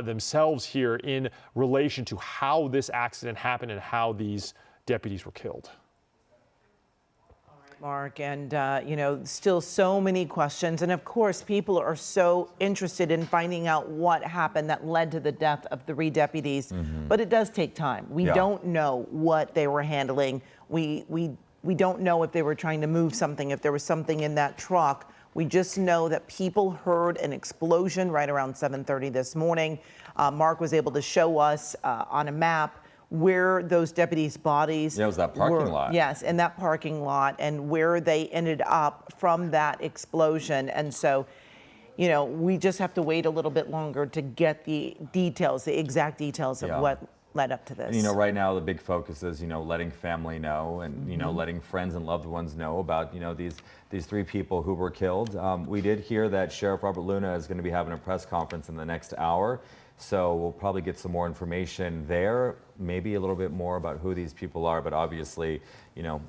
themselves here in relation to how this accident happened and how these deputies were killed. Mark, and still so many questions. And of course, people are so interested in finding out what happened that led to the death of 3 deputies. But it does take time. We don't know what they were handling. We don't know if they were trying to move something, if there was something in that truck. We just know that people heard an explosion right around 7:30 this morning. Mark was able to show us on a map where those deputies' bodies it was that parking lot. Yes, in that parking lot, and where they ended up from that explosion. And so, we just have to wait a little bit longer to get the details, the exact details of what led up to this. And, right now the big focus is, letting family know and, letting friends and loved ones know about, these 3 people who were killed. We did hear that Sheriff Robert Luna is going to be having a press conference in the next hour. So we'll probably get some more information there, maybe a little bit more about who these people are. But obviously,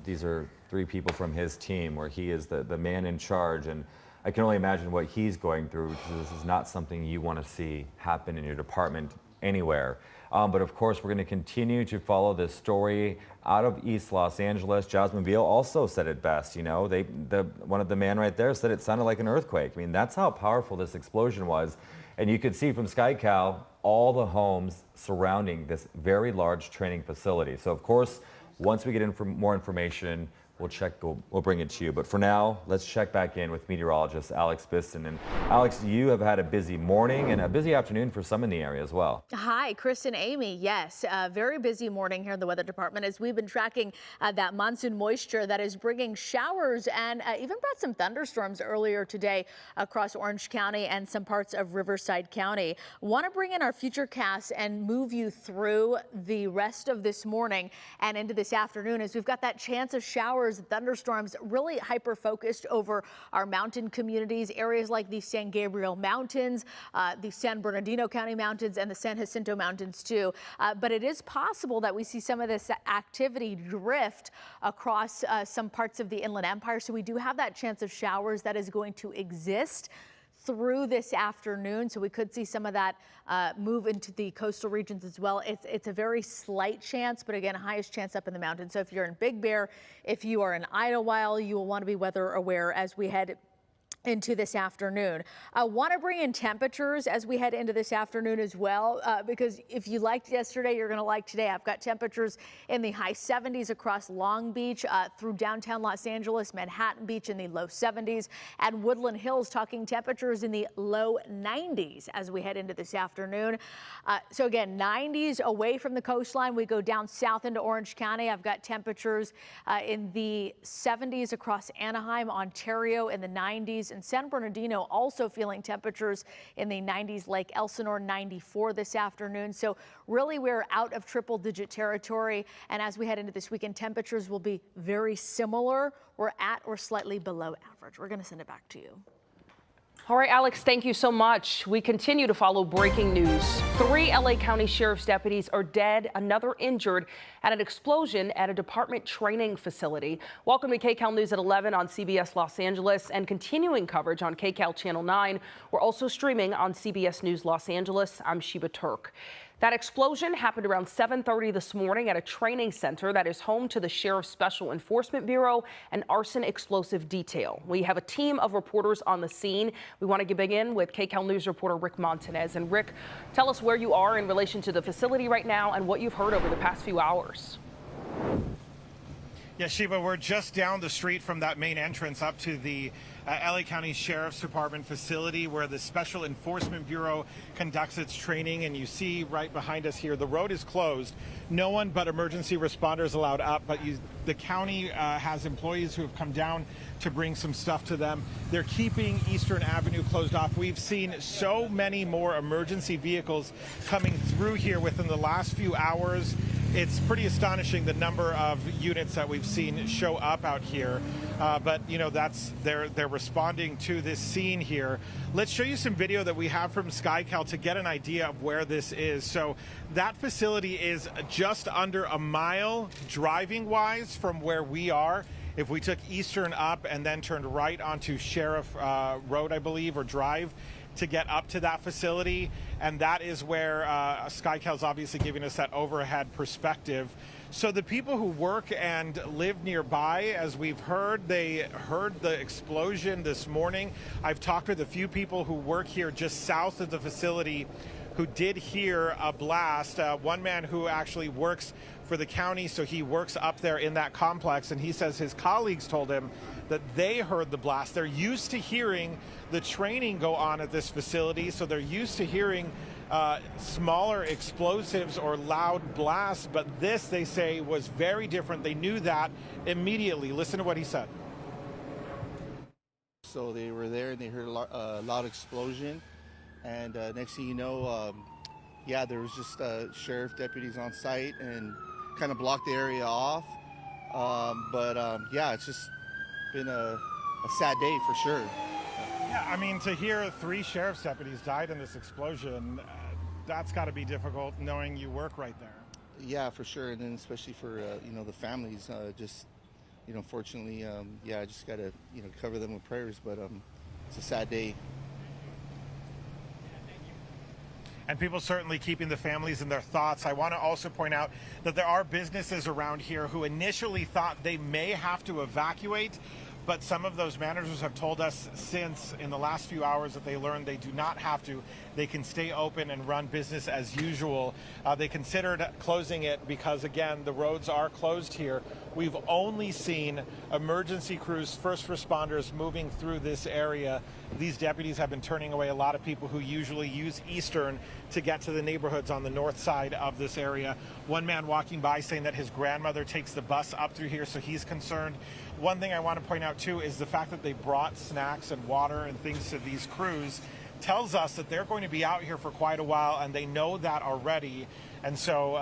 these are 3 people from his team where he is the man in charge. And I can only imagine what he's going through, because this is not something you want to see happen in your department anywhere. But of course, we're going to continue to follow this story out of East Los Angeles. Jasmine Beal also said it best. One of the man right there said it sounded like an earthquake. I mean, that's how powerful this explosion was. And you could see from KCAL all the homes surrounding this very large training facility. So of course, once we get more information, we'll bring it to you. But for now, let's check back in with meteorologist Alex Biston. And Alex, you have had a busy morning and a busy afternoon for some in the area as well. Hi, Chris and Amy. Yes, a very busy morning here in the weather department as we've been tracking that monsoon moisture that is bringing showers and even brought some thunderstorms earlier today across Orange County and some parts of Riverside County. Want to bring in our futurecast and move you through the rest of this morning and into this afternoon as we've got that chance of showers, thunderstorms really hyper focused over our mountain communities, areas like the San Gabriel Mountains, the San Bernardino County Mountains, and the San Jacinto Mountains too. But it is possible that we see some of this activity drift across some parts of the Inland Empire. So we do have that chance of showers that is going to exist through this afternoon. So we could see some of that move into the coastal regions as well. It's a very slight chance, but again, highest chance up in the mountains. So if you're in Big Bear, if you are in Idlewild, you will want to be weather aware as we head into this afternoon. I want to bring in temperatures as we head into this afternoon as well, because if you liked yesterday, you're going to like today. I've got temperatures in the high 70s across Long Beach through downtown Los Angeles, Manhattan Beach in the low 70s, and Woodland Hills talking temperatures in the low 90s as we head into this afternoon. So again, 90s away from the coastline. We go down south into Orange County. I've got temperatures in the 70s across Anaheim, Ontario, in the 90s And San Bernardino also feeling temperatures in the 90s. Lake Elsinore 94 this afternoon. So really we're out of triple-digit territory. And as we head into this weekend, temperatures will be very similar. We're at or slightly below average. We're going to send it back to you. All right, Alex, thank you so much. We continue to follow breaking news. 3 LA County Sheriff's deputies are dead, another injured at an explosion at a department training facility. Welcome to KCAL News at 11 on CBS Los Angeles and continuing coverage on KCAL Channel 9. We're also streaming on CBS News Los Angeles. I'm Sheba Turk. That explosion happened around 7:30 this morning at a training center that is home to the Sheriff's Special Enforcement Bureau and Arson Explosive Detail. We have a team of reporters on the scene. We want to begin with KCAL News reporter Rick Montanez. And Rick, tell us where you are in relation to the facility right now and what you've heard over the past few hours. Yeah, Sheba, we're just down the street from that main entrance up to the LA County Sheriff's Department facility where the Special Enforcement Bureau conducts its training. And you see right behind us here, the road is closed. No one but emergency responders allowed up, but the county has employees who have come down to bring some stuff to them. They're keeping Eastern Avenue closed off. We've seen so many more emergency vehicles coming through here within the last few hours. It's pretty astonishing the number of units that we've seen show up out here. But you know, they're responding to this scene here. Let's show you some video that we have from KCAL to get an idea of where this is. So that facility is just under a mile driving wise from where we are. If we took Eastern up and then turned right onto Sheriff Road, I believe, or Drive, to get up to that facility, and that is where KCAL is obviously giving us that overhead perspective. So the people who work and live nearby, as we've heard, they heard the explosion this morning. I've talked with a few people who work here just south of the facility who did hear a blast. One man who actually works for the county, so he works up there in that complex, and he says his colleagues told him that they heard the blast. They're used to hearing the training go on at this facility, so they're used to hearing smaller explosives or loud blasts, but this, they say, was very different. They knew that immediately. Listen to what he said. So they were there and they heard a loud explosion, and next thing you know, yeah, there was just sheriff deputies on site and kind of blocked the area off. Yeah, it's just been a sad day for sure. Yeah, I mean, to hear 3 sheriff's deputies died in this explosion, that's got to be difficult knowing you work right there. Yeah, for sure, and then especially for you know, the families, just, you know, fortunately, yeah, I just got to, you know, cover them with prayers, but it's a sad day. And people certainly keeping the families in their thoughts. I want to also point out that there are businesses around here who initially thought they may have to evacuate, but some of those managers have told us since in the last few hours that they learned they do not have to. They can stay open and run business as usual. They considered closing it because, again, the roads are closed here. We've only seen emergency crews, first responders moving through this area. These deputies have been turning away a lot of people who usually use Eastern to get to the neighborhoods on the north side of this area. One man walking by saying that his grandmother takes the bus up through here, so he's concerned. One thing I want to point out too is the fact that they brought snacks and water and things to these crews tells us that they're going to be out here for quite a while, and they know that already. And so,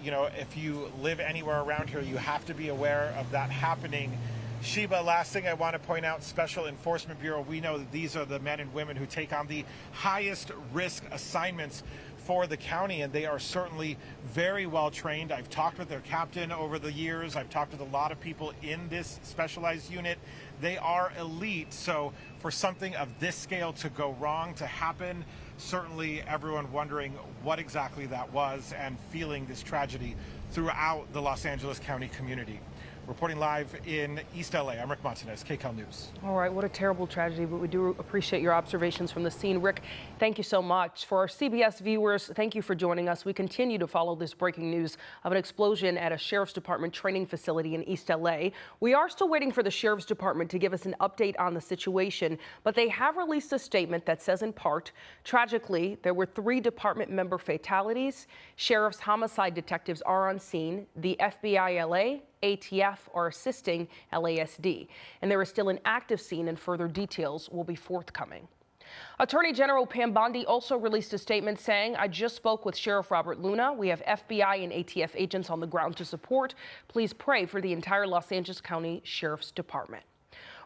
you know, if you live anywhere around here, you have to be aware of that happening. Sheba, last thing I want to point out, Special Enforcement Bureau, we know that these are the men and women who take on the highest risk assignments for the county, and they are certainly very well trained. I've talked with their captain over the years. I've talked with a lot of people in this specialized unit. They are elite, so for something of this scale to go wrong, to happen, certainly everyone wondering what exactly that was and feeling this tragedy throughout the Los Angeles County community. Reporting live in East LA, I'm Rick Montanez, KCAL News. All right, what a terrible tragedy, but we do appreciate your observations from the scene. Rick, thank you so much. For our CBS viewers, thank you for joining us. We continue to follow this breaking news of an explosion at a Sheriff's Department training facility in East LA. We are still waiting for the Sheriff's Department to give us an update on the situation, but they have released a statement that says in part, tragically, there were 3 department member fatalities. Sheriff's homicide detectives are on scene. The FBI LA ATF are assisting LASD. And there is still an active scene and further details will be forthcoming. Attorney General Pam Bondi also released a statement saying, I just spoke with Sheriff Robert Luna. We have FBI and ATF agents on the ground to support. Please pray for the entire Los Angeles County Sheriff's Department.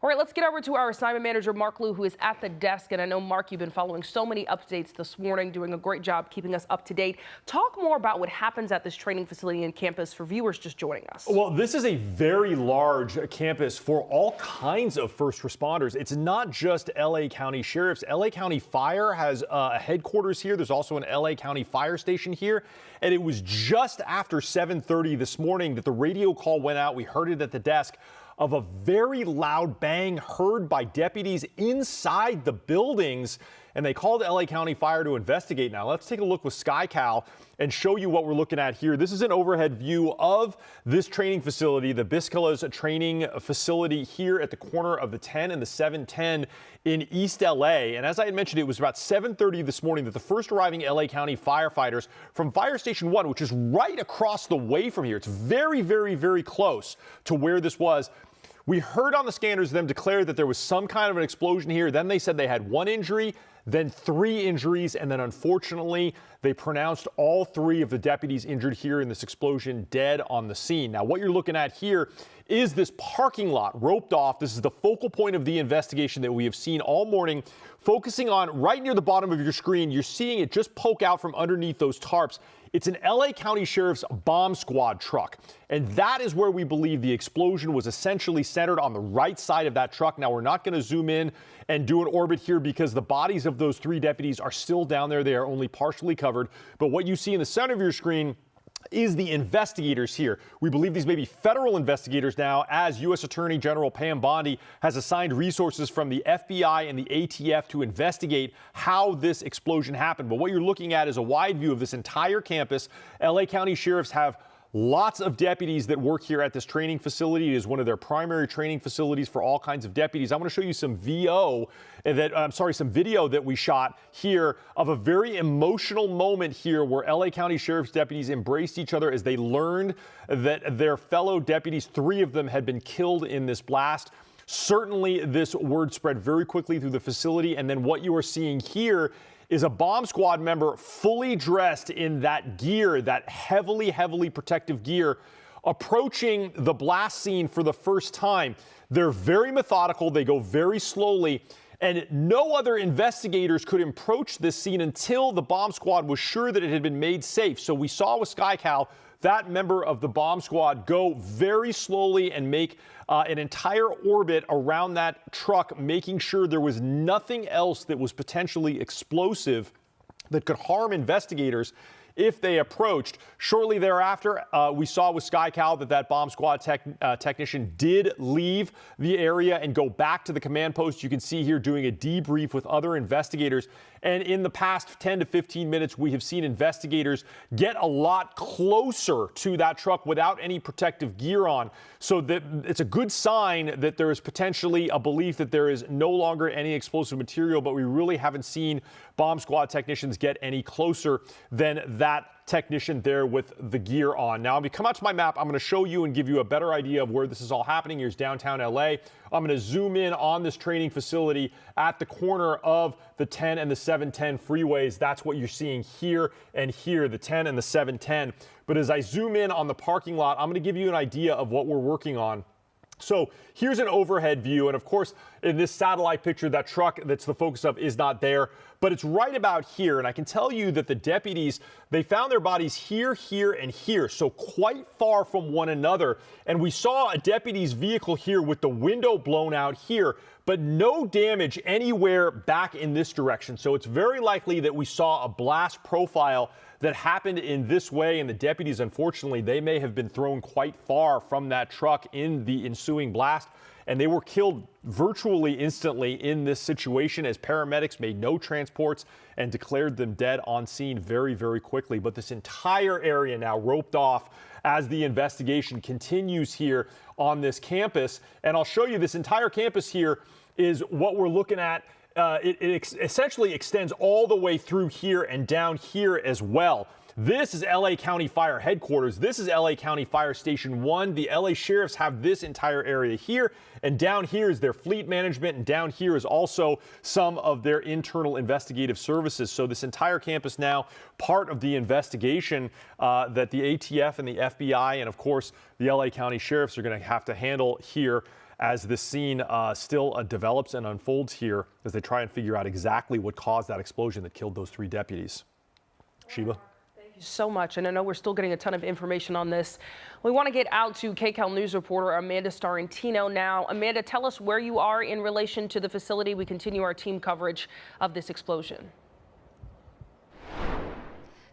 All right, let's get over to our assignment manager, Mark Liu, who is at the desk. And I know, Mark, you've been following so many updates this morning, doing a great job keeping us up to date. Talk more about what happens at this training facility and campus for viewers just joining us. Well, this is a very large campus for all kinds of first responders. It's not just LA County Sheriffs. LA County Fire has a headquarters here. There's also an LA County Fire Station here. And it was just after 7:30 this morning that the radio call went out. We heard it at the desk of a very loud bang heard by deputies inside the buildings, and they called LA County Fire to investigate. Now let's take a look with KCAL and show you what we're looking at here. This is an overhead view of this training facility, the Biscala's training facility here at the corner of the 10 and the 710 in East LA. And as I had mentioned, it was about 7:30 this morning that the first arriving LA County firefighters from Fire Station 1, which is right across the way from here, it's very, very, very close to where this was. We heard on the scanners them declare that there was some kind of an explosion here. Then they said they had 1 injury, then 3 injuries, and then unfortunately they pronounced all 3 of the deputies injured here in this explosion dead on the scene. Now what you're looking at here is this parking lot roped off. This is the focal point of the investigation that we have seen all morning, focusing on right near the bottom of your screen. You're seeing it just poke out from underneath those tarps. It's an LA County Sheriff's bomb squad truck, and that is where we believe the explosion was essentially centered on the right side of that truck. Now, we're not going to zoom in and do an orbit here because the bodies of those 3 deputies are still down there. They are only partially covered. But what you see in the center of your screen is the investigators here. We believe these may be federal investigators now, as U.S. Attorney General Pam Bondi has assigned resources from the FBI and the ATF to investigate how this explosion happened. But what you're looking at is a wide view of this entire campus. LA County sheriffs have lots of deputies that work here at this training facility. It is one of their primary training facilities for all kinds of deputies. I want to show you some some video that we shot here of a very emotional moment here where LA County Sheriff's deputies embraced each other as they learned that their fellow deputies, 3 of them, had been killed in this blast. Certainly, this word spread very quickly through the facility. And then what you are seeing here is a bomb squad member fully dressed in that gear, that heavily protective gear, approaching the blast scene for the first time. They're very methodical. They go very slowly. And no other investigators could approach this scene until the bomb squad was sure that it had been made safe. So we saw with KCAL that member of the bomb squad go very slowly and make an entire orbit around that truck, making sure there was nothing else that was potentially explosive that could harm investigators if they approached. Shortly thereafter, we saw with KCAL that bomb squad technician did leave the area and go back to the command post. You can see here doing a debrief with other investigators. And in the past 10 to 15 minutes, we have seen investigators get a lot closer to that truck without any protective gear on. So that it's a good sign that there is potentially a belief that there is no longer any explosive material, but we really haven't seen bomb squad technicians get any closer than that technician there with the gear on. Now, if you come out to my map, I'm going to show you and give you a better idea of where this is all happening. Here's downtown LA. I'm going to zoom in on this training facility at the corner of the 10 and the 710 freeways. That's what you're seeing here and here, the 10 and the 710. But as I zoom in on the parking lot, I'm going to give you an idea of what we're working on. So here's an overhead view. And of course, in this satellite picture, that truck that's the focus of is not there, but it's right about here. And I can tell you that the deputies, they found their bodies here, here, and here. So quite far from one another. And we saw a deputy's vehicle here with the window blown out here, but no damage anywhere back in this direction. So it's very likely that we saw a blast profile that happened in this way, and the deputies, unfortunately, they may have been thrown quite far from that truck in the ensuing blast, and they were killed virtually instantly in this situation as paramedics made no transports and declared them dead on scene very, very quickly. But this entire area now roped off as the investigation continues here on this campus, and I'll show you this entire campus here is what we're looking at. It essentially extends all the way through here and down here as well. This is LA County Fire Headquarters. This is LA County Fire Station 1. The LA Sheriffs have this entire area here, and down here is their fleet management, and down here is also some of their internal investigative services. So this entire campus now part of the investigation that the ATF and the FBI and, of course, the LA County Sheriffs are going to have to handle here as the scene still develops and unfolds here as they try and figure out exactly what caused that explosion that killed those 3 deputies. Sheba? So much, and I know we're still getting a ton of information on this. We want to get out to KCAL News reporter Amanda Starantino now. Amanda, tell us where you are in relation to the facility. We continue our team coverage of this explosion.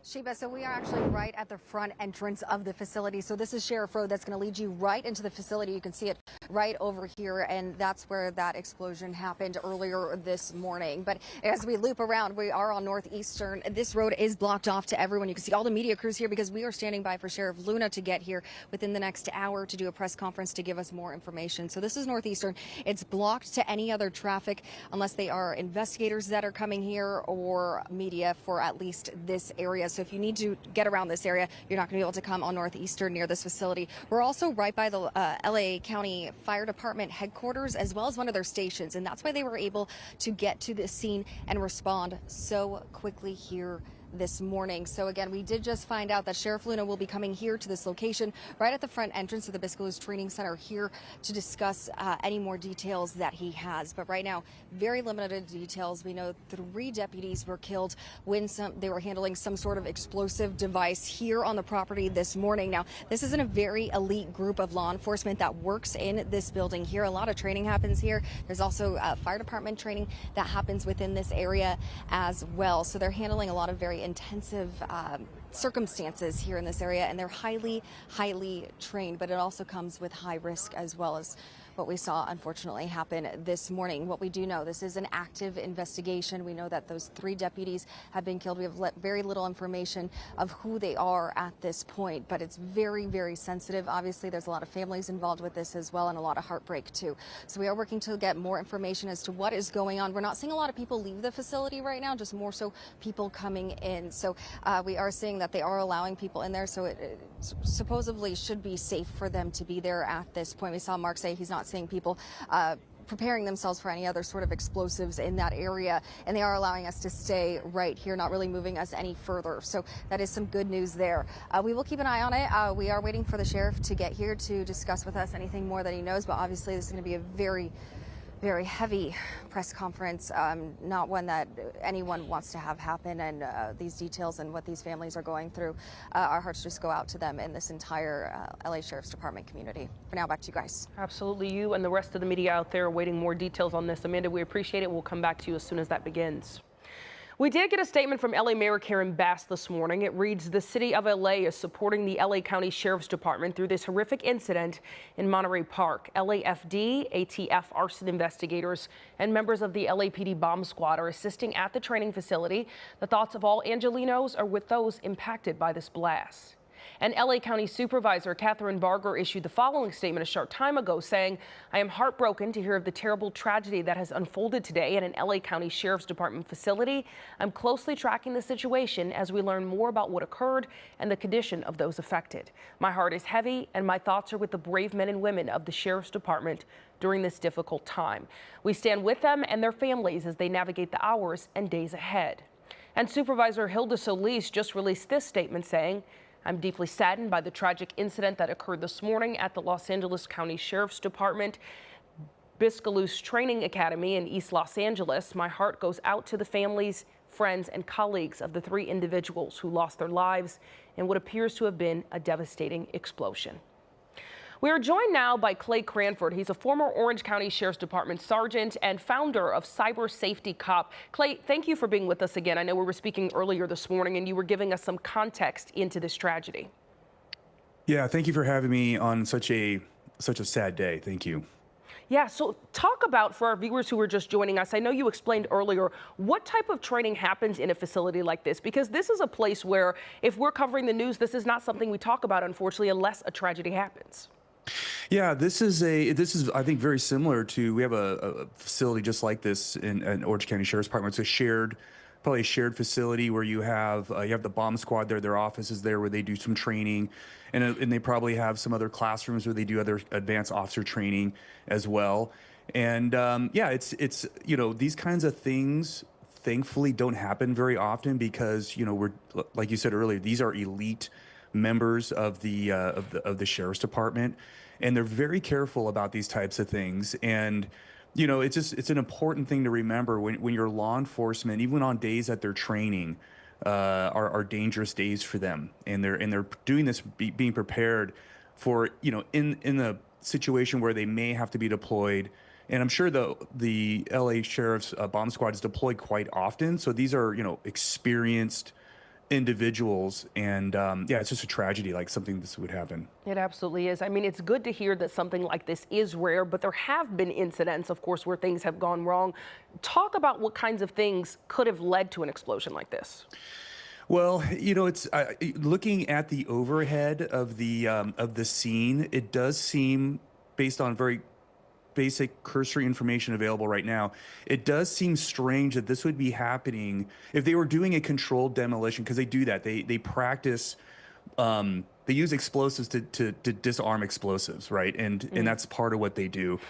Sheba, so we are actually right at the front entrance of the facility. So this is Sheriff Road that's going to lead you right into the facility. You can see it right over here, and that's where that explosion happened earlier this morning. But as we loop around, we are on Northeastern. This road is blocked off to everyone. You can see all the media crews here because we are standing by for Sheriff Luna to get here within the next hour to do a press conference to give us more information. So this is Northeastern. It's blocked to any other traffic unless they are investigators that are coming here or media for at least this area. So if you need to get around this area, you're not going to be able to come on Northeastern near this facility. We're also right by the LA County Fire Department headquarters as well as one of their stations, and that's why they were able to get to the scene and respond so quickly here this morning. So again, we did just find out that Sheriff Luna will be coming here to this location right at the front entrance of the Biscayne Training Center here to discuss any more details that he has. But right now, very limited details. We know 3 deputies were killed when they were handling some sort of explosive device here on the property this morning. Now, this isn't a very elite group of law enforcement that works in this building here. A lot of training happens here. There's also fire department training that happens within this area as well. So they're handling a lot of very intensive circumstances here in this area, and they're highly trained, but it also comes with high risk as well as what we saw unfortunately happen this morning. What we do know, this is an active investigation. We know that those 3 deputies have been killed. We have very little information of who they are at this point, but it's very sensitive. Obviously, there's a lot of families involved with this as well, and a lot of heartbreak too. So we are working to get more information as to what is going on. We're not seeing a lot of people leave the facility right now, just more so people coming in. So we are seeing that they are allowing people in there, so it supposedly should be safe for them to be there at this point. We saw Mark say he's not seeing people preparing themselves for any other sort of explosives in that area, and they are allowing us to stay right here, not really moving us any further. So that is some good news there. We will keep an eye on it. We are waiting for the sheriff to get here to discuss with us anything more that he knows, but obviously this is going to be a very heavy press conference, not one that anyone wants to have happen, and these details and what these families are going through, our hearts just go out to them and this entire LA Sheriff's Department community. For now, back to you guys. Absolutely. You and the rest of the media out there awaiting more details on this. Amanda, we appreciate it. We'll come back to you as soon as that begins. We did get a statement from LA Mayor Karen Bass this morning. It reads, the city of LA is supporting the LA County Sheriff's Department through this horrific incident in Monterey Park. LAFD, ATF arson investigators, and members of the LAPD bomb squad are assisting at the training facility. The thoughts of all Angelinos are with those impacted by this blast. And LA County Supervisor Catherine Barger issued the following statement a short time ago saying, I am heartbroken to hear of the terrible tragedy that has unfolded today at an LA County Sheriff's Department facility. I'm closely tracking the situation as we learn more about what occurred and the condition of those affected. My heart is heavy and my thoughts are with the brave men and women of the Sheriff's Department during this difficult time. We stand with them and their families as they navigate the hours and days ahead. And Supervisor Hilda Solis just released this statement saying, I'm deeply saddened by the tragic incident that occurred this morning at the Los Angeles County Sheriff's Department Biscayne Training Academy in East Los Angeles. My heart goes out to the families, friends, and colleagues of the 3 individuals who lost their lives in what appears to have been a devastating explosion. We are joined now by Clay Cranford. He's a former Orange County Sheriff's Department sergeant and founder of Cyber Safety Cop. Clay, thank you for being with us again. I know we were speaking earlier this morning and you were giving us some context into this tragedy. Yeah, thank you for having me on such a sad day. Thank you. Yeah, so talk about, for our viewers who are just joining us, I know you explained earlier, what type of training happens in a facility like this? Because this is a place where, if we're covering the news, this is not something we talk about, unfortunately, unless a tragedy happens. Yeah, this is I think very similar to, we have a facility just like this in Orange County Sheriff's Department. It's a shared probably a shared facility where you have the bomb squad there, their office is there where they do some training, and they probably have some other classrooms where they do other advanced officer training as well. And yeah, it's these kinds of things thankfully don't happen very often because we're, like you said earlier, these are elite members of the sheriff's department, and they're very careful about these types of things. And it's an important thing to remember when you're law enforcement, even on days that they're training are dangerous days for them, and they're doing this being prepared for in a situation where they may have to be deployed. And I'm sure the LA Sheriff's bomb squad is deployed quite often, so these are experienced individuals, and yeah, it's just a tragedy, like something this would happen. It absolutely is. I mean, it's good to hear that something like this is rare, but there have been incidents, of course, where things have gone wrong. Talk about what kinds of things could have led to an explosion like this. Well, it's looking at the overhead of the scene, it does seem, based on very basic cursory information available right now, it does seem strange that this would be happening if they were doing a controlled demolition, because they do that. They practice, they use explosives to disarm explosives, right? And that's part of what they do.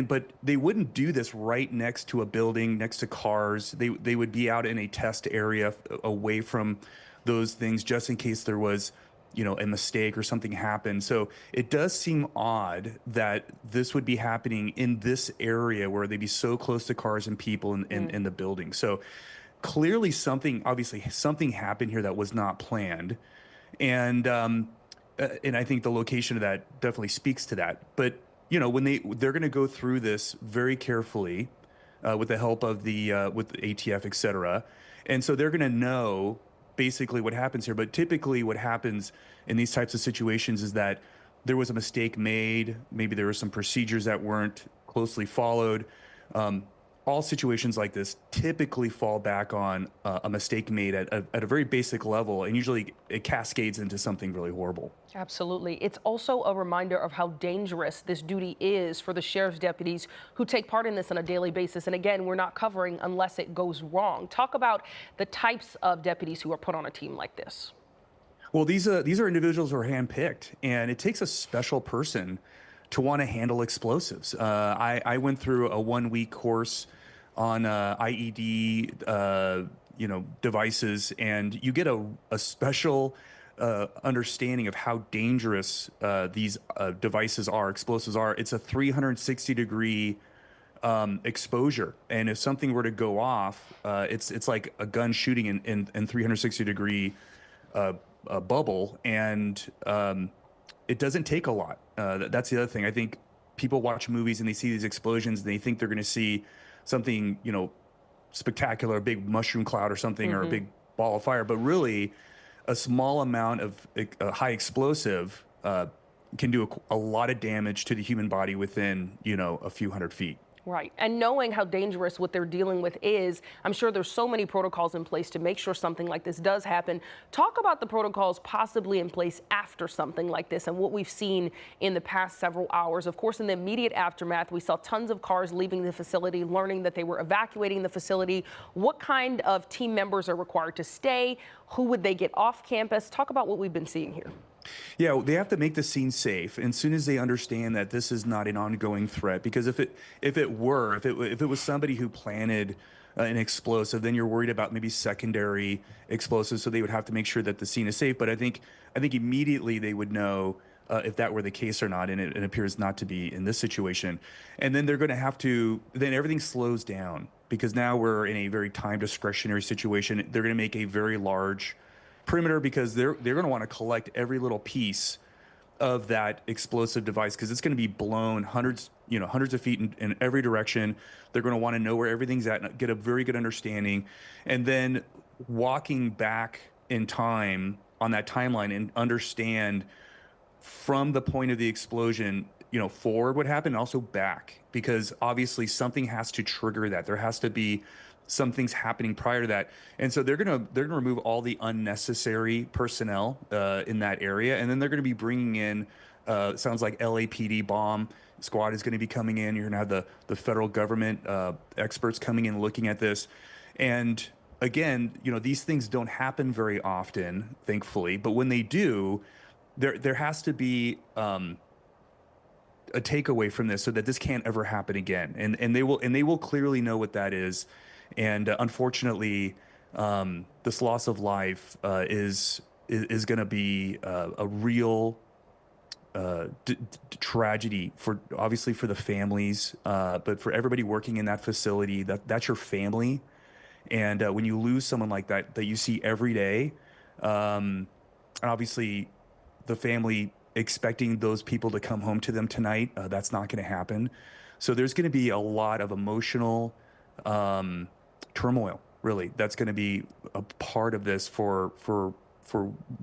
But they wouldn't do this right next to a building, next to cars. They would be out in a test area away from those things, just in case there was a mistake or something happened. So it does seem odd that this would be happening in this area where they'd be so close to cars and people in the building. So clearly obviously something happened here that was not planned. And I think the location of that definitely speaks to that. But when they're going to go through this very carefully with the help of with the ATF, et cetera. And so they're going to know basically what happens here. But typically what happens in these types of situations is that there was a mistake made. Maybe there were some procedures that weren't closely followed. All situations like this typically fall back on a mistake made at a very basic level, and usually it cascades into something really horrible. Absolutely. It's also a reminder of how dangerous this duty is for the sheriff's deputies who take part in this on a daily basis. And again, we're not covering unless it goes wrong. Talk about the types of deputies who are put on a team like this. Well, these are individuals who are handpicked, and it takes a special person to want to handle explosives. I went through a 1-week course on IED, devices, and you get a special understanding of how dangerous these devices are, explosives are. It's a 360-degree exposure, and if something were to go off, it's like a gun shooting in 360-degree bubble, and it doesn't take a lot. That's the other thing. I think people watch movies and they see these explosions and they think they're going to see something, spectacular, a big mushroom cloud or something, or a big ball of fire. But really, a small amount of high explosive can do a lot of damage to the human body within, a few hundred feet. Right. And knowing how dangerous what they're dealing with is, I'm sure there's so many protocols in place to make sure something like this does happen. Talk about the protocols possibly in place after something like this and what we've seen in the past several hours. Of course, in the immediate aftermath, we saw tons of cars leaving the facility, learning that they were evacuating the facility. What kind of team members are required to stay? Who would they get off campus? Talk about what we've been seeing here. Yeah, they have to make the scene safe, and as soon as they understand that this is not an ongoing threat, because if it was somebody who planted an explosive, then you're worried about maybe secondary explosives, so they would have to make sure that the scene is safe. But I think immediately they would know if that were the case or not, and it appears not to be in this situation. And then they're going to have to, then everything slows down, because now we're in a very time discretionary situation. They're going to make a very large perimeter, because they're going to want to collect every little piece of that explosive device, because it's going to be blown hundreds of feet in every direction. They're going to want to know where everything's at and get a very good understanding, and then walking back in time on that timeline and understand from the point of the explosion, forward what happened, and also back, because obviously something has to trigger that. There has to be some things happening prior to that. And so they're gonna remove all the unnecessary personnel in that area, and then they're gonna be bringing in sounds like LAPD bomb squad is gonna be coming in. You're gonna have the federal government experts coming in looking at this, and again, these things don't happen very often, thankfully. But when they do, there has to be a takeaway from this so that this can't ever happen again. And they will clearly know what that is. And unfortunately, this loss of life is going to be a real tragedy obviously for the families, but for everybody working in that facility. That's your family. And when you lose someone like that you see every day, and obviously the family expecting those people to come home to them tonight, that's not going to happen. So there's going to be a lot of emotional turmoil, really. That's going to be a part of this for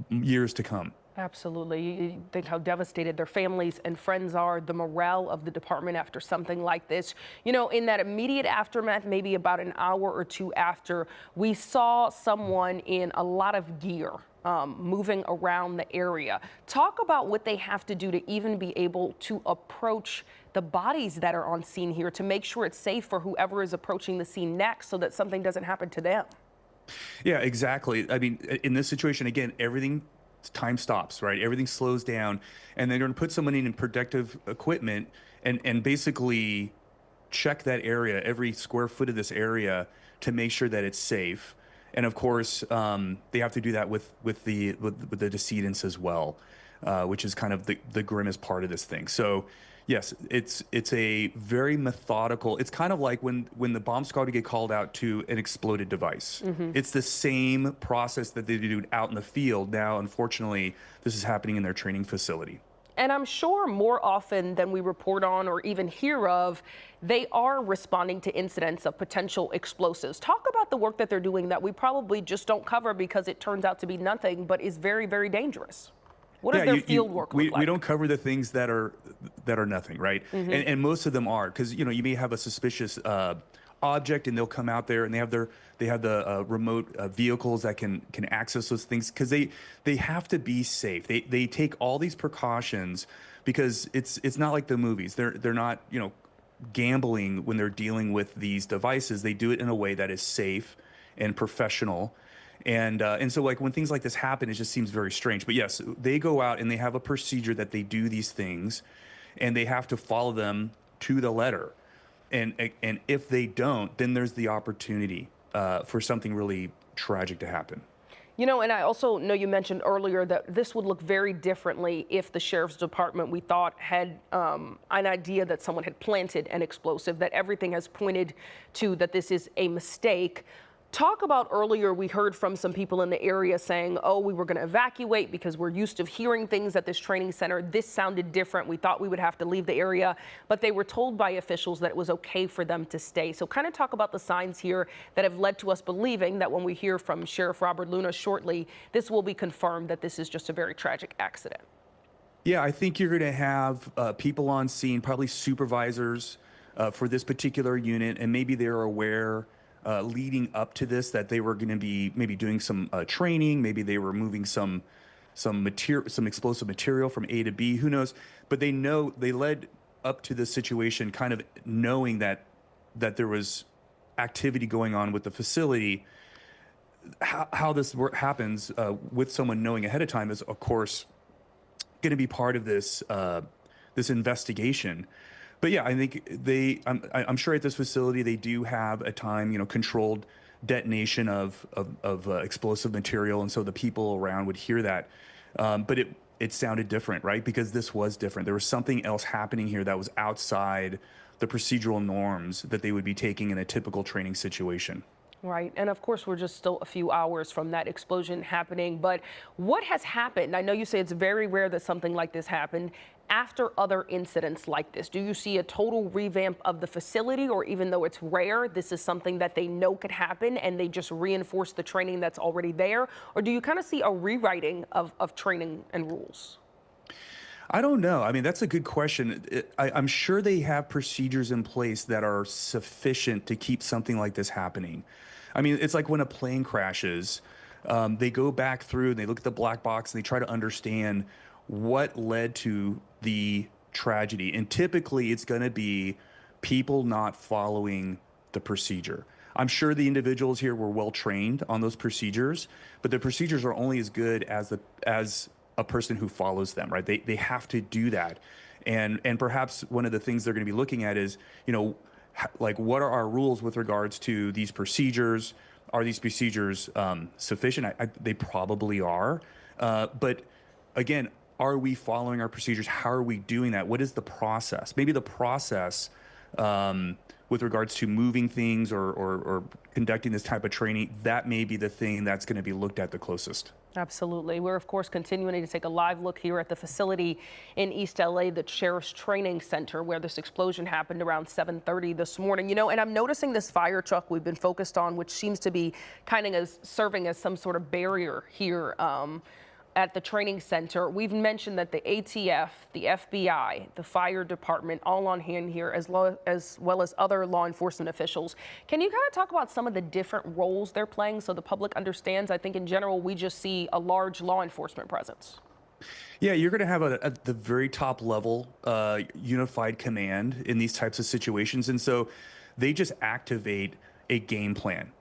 years to come. Absolutely. You think how devastated their families and friends are, the morale of the department after something like this. In that immediate aftermath, maybe about an hour or two after, we saw someone in a lot of gear moving around the area. Talk about what they have to do to even be able to approach the bodies that are on scene here to make sure it's safe for whoever is approaching the scene next so that something doesn't happen to them. Yeah, exactly. I mean, in this situation, again, time stops, right? Everything slows down, and they're going to put someone in protective equipment and basically check that area, every square foot of this area, to make sure that it's safe. And of course, they have to do that with the decedents as well, which is kind of the grimmest part of this thing. So yes, it's a very methodical. It's kind of like when the bomb squad would get called out to an exploded device. Mm-hmm. It's the same process that they do out in the field. Now, unfortunately, this is happening in their training facility. And I'm sure more often than we report on or even hear of, they are responding to incidents of potential explosives. Talk about the work that they're doing that we probably just don't cover because it turns out to be nothing, but is very, very dangerous. What does their field work look like? We don't cover the things that are nothing, right? Mm-hmm. And most of them are, because you may have a suspicious object, and they'll come out there, and they have the remote vehicles that can access those things, because they have to be safe. They take all these precautions because it's not like the movies. They're not gambling when they're dealing with these devices. They do it in a way that is safe and professional. And so, like, when things like this happen, it just seems very strange. But yes, they go out and they have a procedure that they do these things, and they have to follow them to the letter. And if they don't, then there's the opportunity for something really tragic to happen. And I also know you mentioned earlier that this would look very differently if the sheriff's department, we thought, had an idea that someone had planted an explosive, that everything has pointed to that this is a mistake. Talk about earlier, we heard from some people in the area saying, oh, we were going to evacuate because we're used to hearing things at this training center. This sounded different. We thought we would have to leave the area, but they were told by officials that it was okay for them to stay. So kind of talk about the signs here that have led to us believing that when we hear from Sheriff Robert Luna shortly, this will be confirmed that this is just a very tragic accident. Yeah, I think you're going to have people on scene, probably supervisors for this particular unit, and maybe they're aware leading up to this that they were going to be maybe doing some training, maybe they were moving some explosive material from A to B, who knows? But they led up to this situation kind of knowing that there was activity going on with the facility. How this happens with someone knowing ahead of time is, of course, going to be part of this investigation. But yeah, I think I'm sure at this facility they do have a time, controlled detonation of explosive material, and so the people around would hear that. But it sounded different, right? Because this was different. There was something else happening here that was outside the procedural norms that they would be taking in a typical training situation. Right. And of course, we're just still a few hours from that explosion happening. But what has happened? I know you say it's very rare that something like this happened. After other incidents like this, do you see a total revamp of the facility, or even though it's rare, this is something that they know could happen and they just reinforce the training that's already there? Or do you kind of see a rewriting of training and rules? I don't know. I mean, that's a good question. I'm sure they have procedures in place that are sufficient to keep something like this happening. I mean, it's like when a plane crashes, they go back through and they look at the black box and they try to understand what led to the tragedy. And typically it's going to be people not following the procedure. I'm sure the individuals here were well trained on those procedures, but the procedures are only as good as a person who follows them, right? They have to do that. And perhaps one of the things they're going to be looking at is, like, what are our rules with regards to these procedures? Are these procedures sufficient? They probably are. But again, are we following our procedures? How are we doing that? What is the process? Maybe the process with regards to moving things or conducting this type of training, that may be the thing that's going to be looked at the closest. Absolutely. We're, of course, continuing to take a live look here at the facility in East LA, the Sheriff's Training Center, where this explosion happened around 7:30 this morning. And I'm noticing this fire truck we've been focused on, which seems to be kind of serving as some sort of barrier here at the training center. We've mentioned that the ATF, the FBI, the fire department, all on hand here, as well as other law enforcement officials. Can you kind of talk about some of the different roles they're playing so the public understands? I think in general, we just see a large law enforcement presence. Yeah, you're going to have at the very top level unified command in these types of situations. And so they just activate a game plan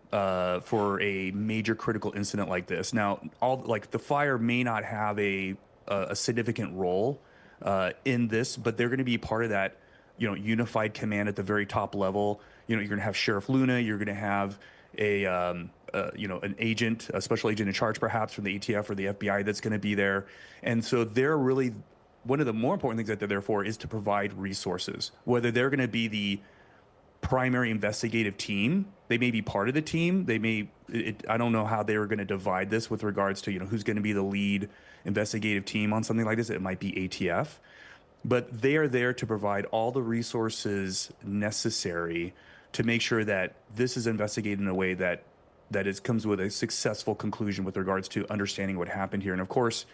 for a major critical incident like this. Now, the fire may not have a significant role in this, but they're going to be part of that, unified command at the very top level. You're going to have Sheriff Luna. You're going to have an agent, a special agent in charge, perhaps from the ATF or the FBI, that's going to be there. And so they're really, one of the more important things that they're there for is to provide resources. Whether they're going to be the primary investigative team, they may be part of the team. I don't know how they were going to divide this with regards to, who's going to be the lead investigative team on something like this. It might be ATF, but they are there to provide all the resources necessary to make sure that this is investigated in a way that comes with a successful conclusion with regards to understanding what happened here. And of course,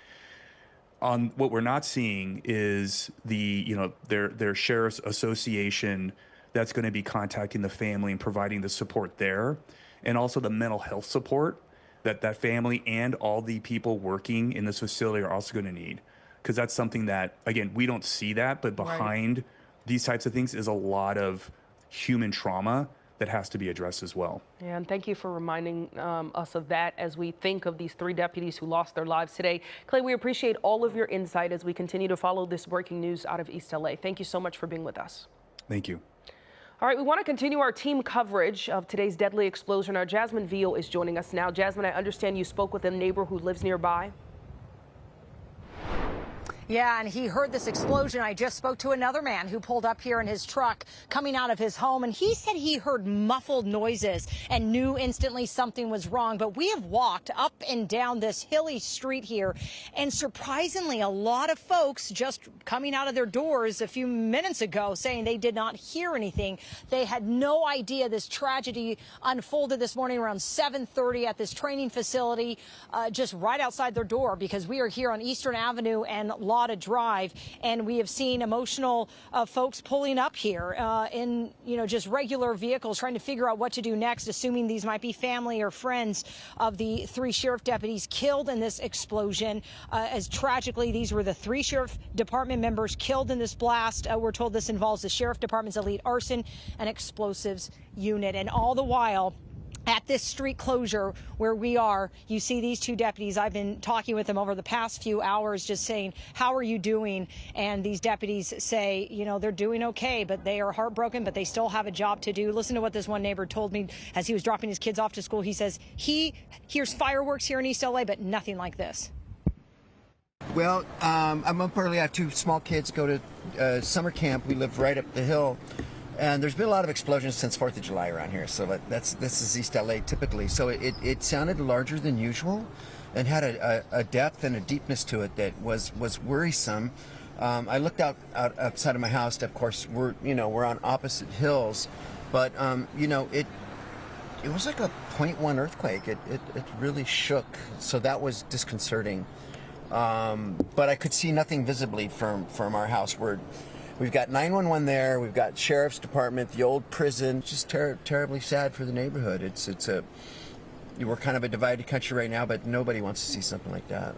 on what we're not seeing is their sheriff's association that's going to be contacting the family and providing the support there, and also the mental health support that family and all the people working in this facility are also going to need, because that's something that, again, we don't see that, but behind these types of things is a lot of human trauma that has to be addressed as well. Yeah, and thank you for reminding us of that as we think of these 3 deputies who lost their lives today. Clay, we appreciate all of your insight as we continue to follow this breaking news out of East LA. Thank you so much for being with us. Thank you. All right, we want to continue our team coverage of today's deadly explosion. Our Jasmine Veal is joining us now. Jasmine, I understand you spoke with a neighbor who lives nearby. Yeah, and he heard this explosion. I just spoke to another man who pulled up here in his truck coming out of his home, and he said he heard muffled noises and knew instantly something was wrong. But we have walked up and down this hilly street here, and surprisingly, a lot of folks just coming out of their doors a few minutes ago saying they did not hear anything. They had no idea this tragedy unfolded this morning around 7:30 at this training facility, just right outside their door, because we are here on Eastern Avenue and Lotta Drive, and we have seen emotional folks pulling up here in just regular vehicles, trying to figure out what to do next, assuming these might be family or friends of the 3 sheriff deputies killed in this explosion. As tragically, these were the 3 sheriff department members killed in this blast. We're told this involves the sheriff department's elite arson and explosives unit, and all the while, at this street closure where we are, you see these 2 deputies. I've been talking with them over the past few hours, just saying, how are you doing? And these deputies say, they're doing okay, but they are heartbroken, but they still have a job to do. Listen to what this one neighbor told me as he was dropping his kids off to school. He says he hears fireworks here in East LA, but nothing like this. Well, I'm up early. I have 2 small kids go to summer camp. We live right up the hill. And there's been a lot of explosions since 4th of July around here, so this is East LA typically. So it sounded larger than usual, and had a depth and a deepness to it that was worrisome. I looked outside of my house. Of course, we're on opposite hills, but it was like a 0.1 earthquake. It really shook, so that was disconcerting. But I could see nothing visibly from our house. We've got 911 there. We've got sheriff's department, the old prison. Just terribly sad for the neighborhood. We're kind of a divided country right now, but nobody wants to see something like that.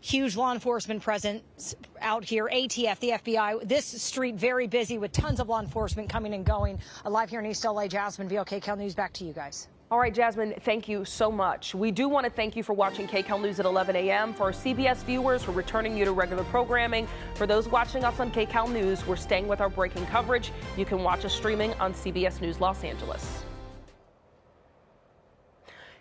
huge law enforcement presence out here. ATF, the FBI, this street very busy with tons of law enforcement coming and going. Live here in East LA, Jasmine, VO KCAL News, back to you guys. All right, Jasmine, thank you so much. We do want to thank you for watching KCAL News at 11 a.m. For our CBS viewers, for returning you to regular programming. For those watching us on KCAL News, we're staying with our breaking coverage. You can watch us streaming on CBS News Los Angeles.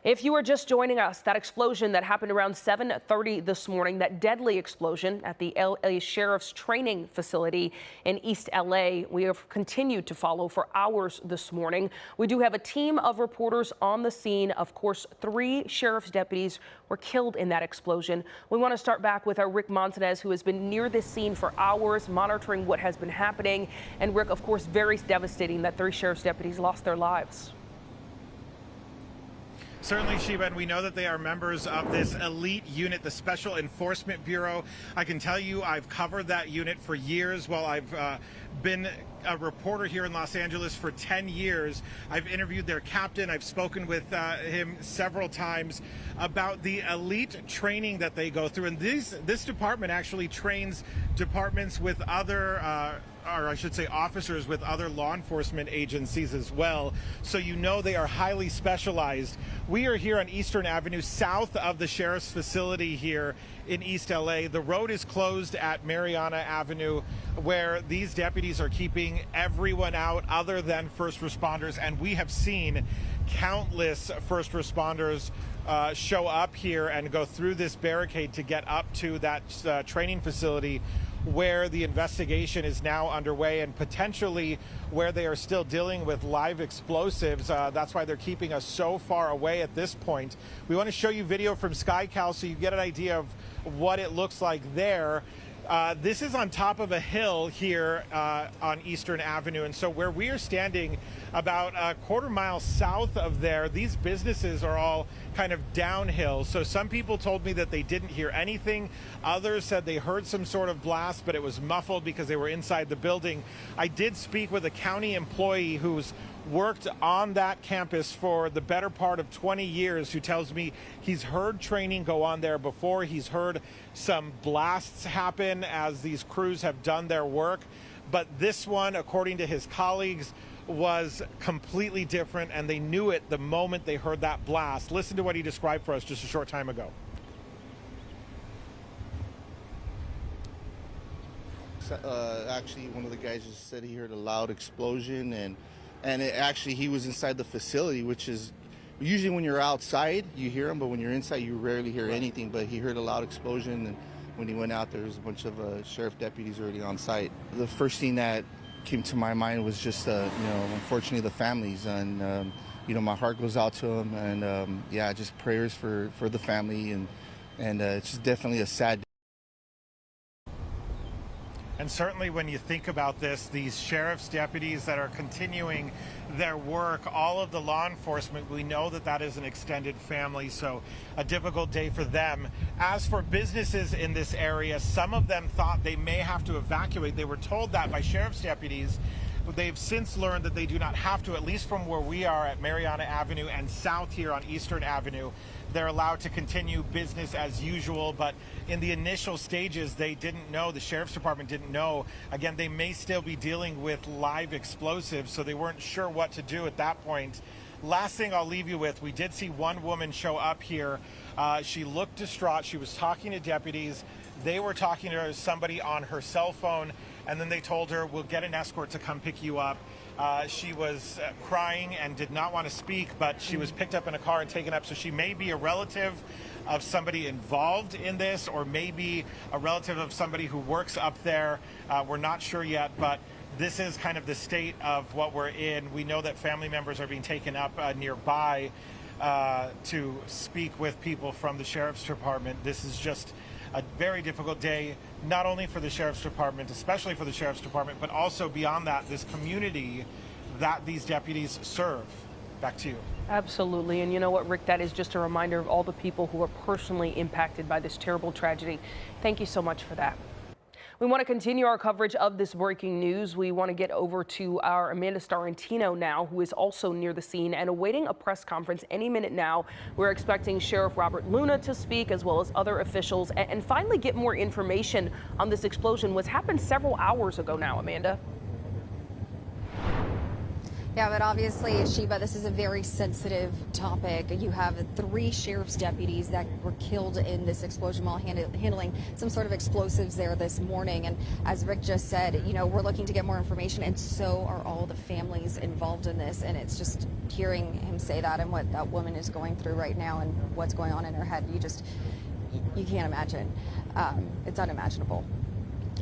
If you are just joining us, that explosion that happened around 7:30 this morning, that deadly explosion at the LA Sheriff's Training Facility in East LA, we have continued to follow for hours this morning. We do have a team of reporters on the scene. Of course, 3 sheriff's deputies were killed in that explosion. We want to start back with our Rick Montanez, who has been near this scene for hours, monitoring what has been happening. And Rick, of course, very devastating that 3 sheriff's deputies lost their lives. Certainly, Sheba, and we know that they are members of this elite unit, the Special Enforcement Bureau. I can tell you I've covered that unit for years. While I've been a reporter here in Los Angeles for 10 years. I've interviewed their captain. I've spoken with him several times about the elite training that they go through. And this department actually trains departments with other or I should say officers with other law enforcement agencies as well. So you know they are highly specialized. We are here on Eastern Avenue, south of the sheriff's facility here in East LA. The road is closed at Mariana Avenue, where these deputies are keeping everyone out other than first responders. And we have seen countless first responders show up here and go through this barricade to get up to that training facility, where the investigation is now underway and potentially where they are still dealing with live explosives. That's why they're keeping us so far away at this point. We want to show you video from KCAL so you get an idea of what it looks like there. This is on top of a hill here on Eastern Avenue, and so where we are standing about a quarter mile south of there, these businesses are all kind of downhill. So some people told me that they didn't hear anything. Others said they heard some sort of blast, but it was muffled because they were inside the building. I did speak with a county employee who's worked on that campus for the better part of 20 years, who tells me he's heard training go on there before. He's heard some blasts happen as these crews have done their work. But this one, according to his colleagues, was completely different, and they knew it the moment they heard that blast. Listen to what he described for us just a short time ago. Actually, one of the guys just said he heard a loud explosion, and he was inside the facility, which is usually when you're outside you hear them, but when you're inside you rarely hear anything. But he heard a loud explosion, and when he went out there was a bunch of sheriff deputies already on site. The first thing that came to my mind was just unfortunately the families, and my heart goes out to them, and just prayers for the family, and it's just definitely a sad day. And certainly when you think about this, these sheriff's deputies that are continuing their work, all of the law enforcement, we know that that is an extended family, so a difficult day for them. As for businesses in this area, some of them thought they may have to evacuate. They were told that by sheriff's deputies. They've since learned that they do not have to, at least from where we are at Mariana Avenue and south here on Eastern Avenue. They're allowed to continue business as usual, but in the initial stages, they didn't know, the sheriff's department didn't know. Again, they may still be dealing with live explosives, so they weren't sure what to do at that point. Last thing I'll leave you with, we did see one woman show up here. She looked distraught. She was talking to deputies. They were talking to somebody on her cell phone, and then they told her, we'll get an escort to come pick you up. She was crying and did not want to speak, but she was picked up in a car and taken up. So she may be a relative of somebody involved in this, or maybe a relative of somebody who works up there. We're not sure yet, but this is kind of the state of what we're in. We know that family members are being taken up nearby to speak with people from the sheriff's department. This is just a very difficult day, not only for the sheriff's department, especially for the sheriff's department, but also beyond that, this community that these deputies serve. Back to you. Absolutely. And you know what, Rick, that is just a reminder of all the people who are personally impacted by this terrible tragedy. Thank you so much for that. We want to continue our coverage of this breaking news. We want to get over to our Amanda Starantino now, who is also near the scene and awaiting a press conference any minute now. We're expecting Sheriff Robert Luna to speak, as well as other officials, and finally get more information on this explosion, which happened several hours ago now, Amanda. Yeah, but obviously, Sheba, this is a very sensitive topic. You have 3 sheriff's deputies that were killed in this explosion while handling some sort of explosives there this morning. And as Rick just said, you know, we're looking to get more information, and so are all the families involved in this. And it's just hearing him say that and what that woman is going through right now and what's going on in her head, you can't imagine. It's unimaginable.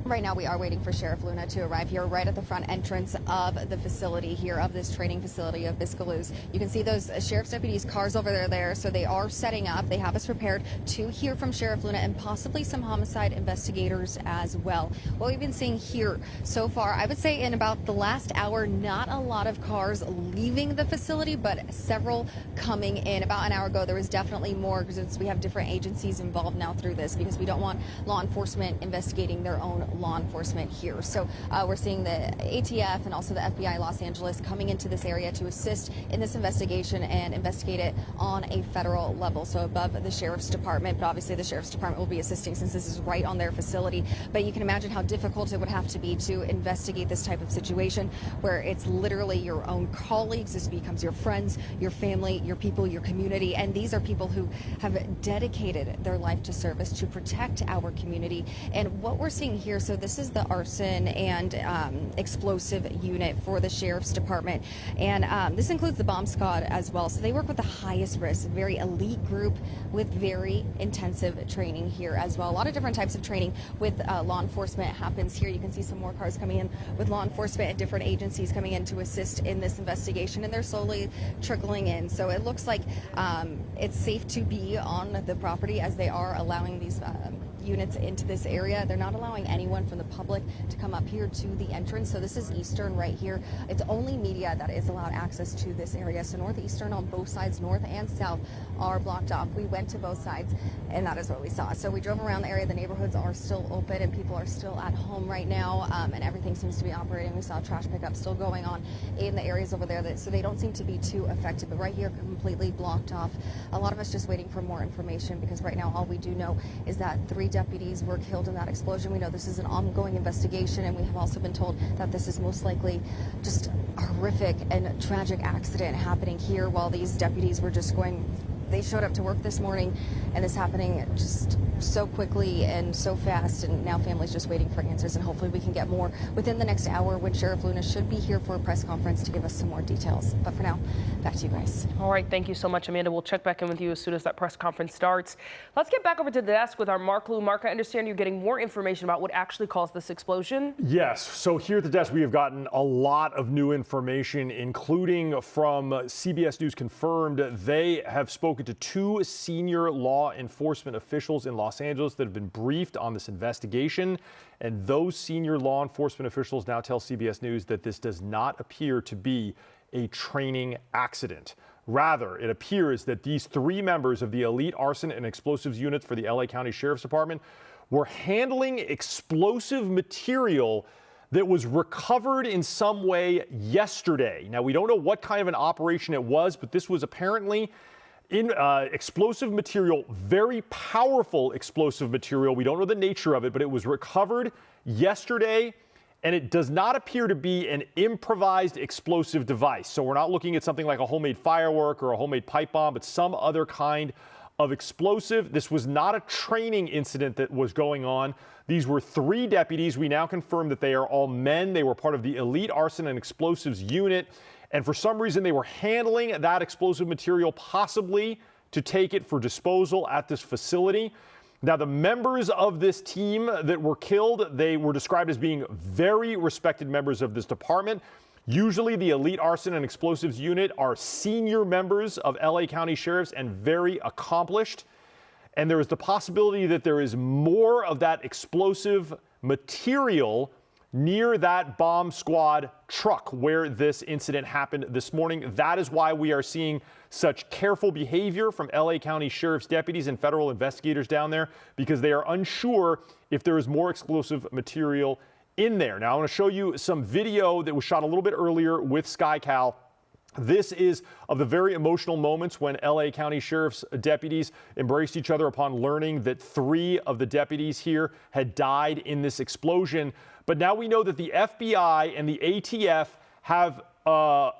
Right now, we are waiting for Sheriff Luna to arrive here right at the front entrance of the facility here, of this training facility of Biscaloos. You can see those sheriff's deputies' cars over there, so they are setting up. They have us prepared to hear from Sheriff Luna and possibly some homicide investigators as well. What we've been seeing here so far, I would say in about the last hour, not a lot of cars leaving the facility, but several coming in. About an hour ago, there was definitely more because we have different agencies involved now through this because we don't want law enforcement investigating their own law enforcement here. So we're seeing the ATF and also the FBI Los Angeles coming into this area to assist in this investigation and investigate it on a federal level, so above the sheriff's department. But obviously the sheriff's department will be assisting since this is right on their facility. But you can imagine how difficult it would have to be to investigate this type of situation where it's literally your own colleagues. This becomes your friends, your family, your people, your community. And these are people who have dedicated their life to service to protect our community. And what we're seeing here, so this is the arson and explosive unit for the sheriff's department. And this includes the bomb squad as well. So they work with the highest risk, very elite group with very intensive training here as well. A lot of different types of training with law enforcement happens here. You can see some more cars coming in with law enforcement and different agencies coming in to assist in this investigation, and they're slowly trickling in. So it looks like it's safe to be on the property as they are allowing these units into this area. They're not allowing anyone from the public to come up here to the entrance. So this is Eastern right here. It's only media that is allowed access to this area. So Northeastern on both sides, north and south, are blocked off. We went to both sides and that is what we saw. So we drove around the area. The neighborhoods are still open and people are still at home right now, and everything seems to be operating. We saw trash pickup still going on in the areas over there, so they don't seem to be too affected. But right here, completely blocked off. A lot of us just waiting for more information because right now all we do know is that 3 deputies were killed in that explosion. We know this is an ongoing investigation, and we have also been told that this is most likely just a horrific and tragic accident happening here while these deputies were just going. They showed up to work this morning, and it's happening just so quickly and so fast, and now families just waiting for answers, and hopefully we can get more within the next hour when Sheriff Luna should be here for a press conference to give us some more details. But for now, back to you guys. All right, thank you so much, Amanda. We'll check back in with you as soon as that press conference starts. Let's get back over to the desk with our Mark Lou. Mark, I understand you're getting more information about what actually caused this explosion. Yes, so here at the desk we have gotten a lot of new information, including from CBS News confirmed they have spoken to 2 senior law enforcement officials in Los Angeles that have been briefed on this investigation. And those senior law enforcement officials now tell CBS News that this does not appear to be a training accident. Rather, it appears that these 3 members of the elite arson and explosives units for the LA County Sheriff's Department were handling explosive material that was recovered in some way yesterday. Now, we don't know what kind of an operation it was, but this was apparently explosive material, very powerful explosive material. We don't know the nature of it, but it was recovered yesterday, and it does not appear to be an improvised explosive device. So we're not looking at something like a homemade firework or a homemade pipe bomb, but some other kind of explosive. This was not a training incident that was going on. These were 3 deputies. We now confirm that they are all men. They were part of the elite arson and explosives unit. And for some reason, they were handling that explosive material, possibly to take it for disposal at this facility. Now, the members of this team that were killed, they were described as being very respected members of this department. Usually, the elite arson and explosives unit are senior members of LA County sheriffs and very accomplished. And there is the possibility that there is more of that explosive material near that bomb squad truck where this incident happened this morning. That is why we are seeing such careful behavior from LA County Sheriff's deputies and federal investigators down there, because they are unsure if there is more explosive material in there. Now, I want to show you some video that was shot a little bit earlier with KCAL. This is of the very emotional moments when LA County Sheriff's deputies embraced each other upon learning that 3 of the deputies here had died in this explosion. But now we know that the FBI and the ATF have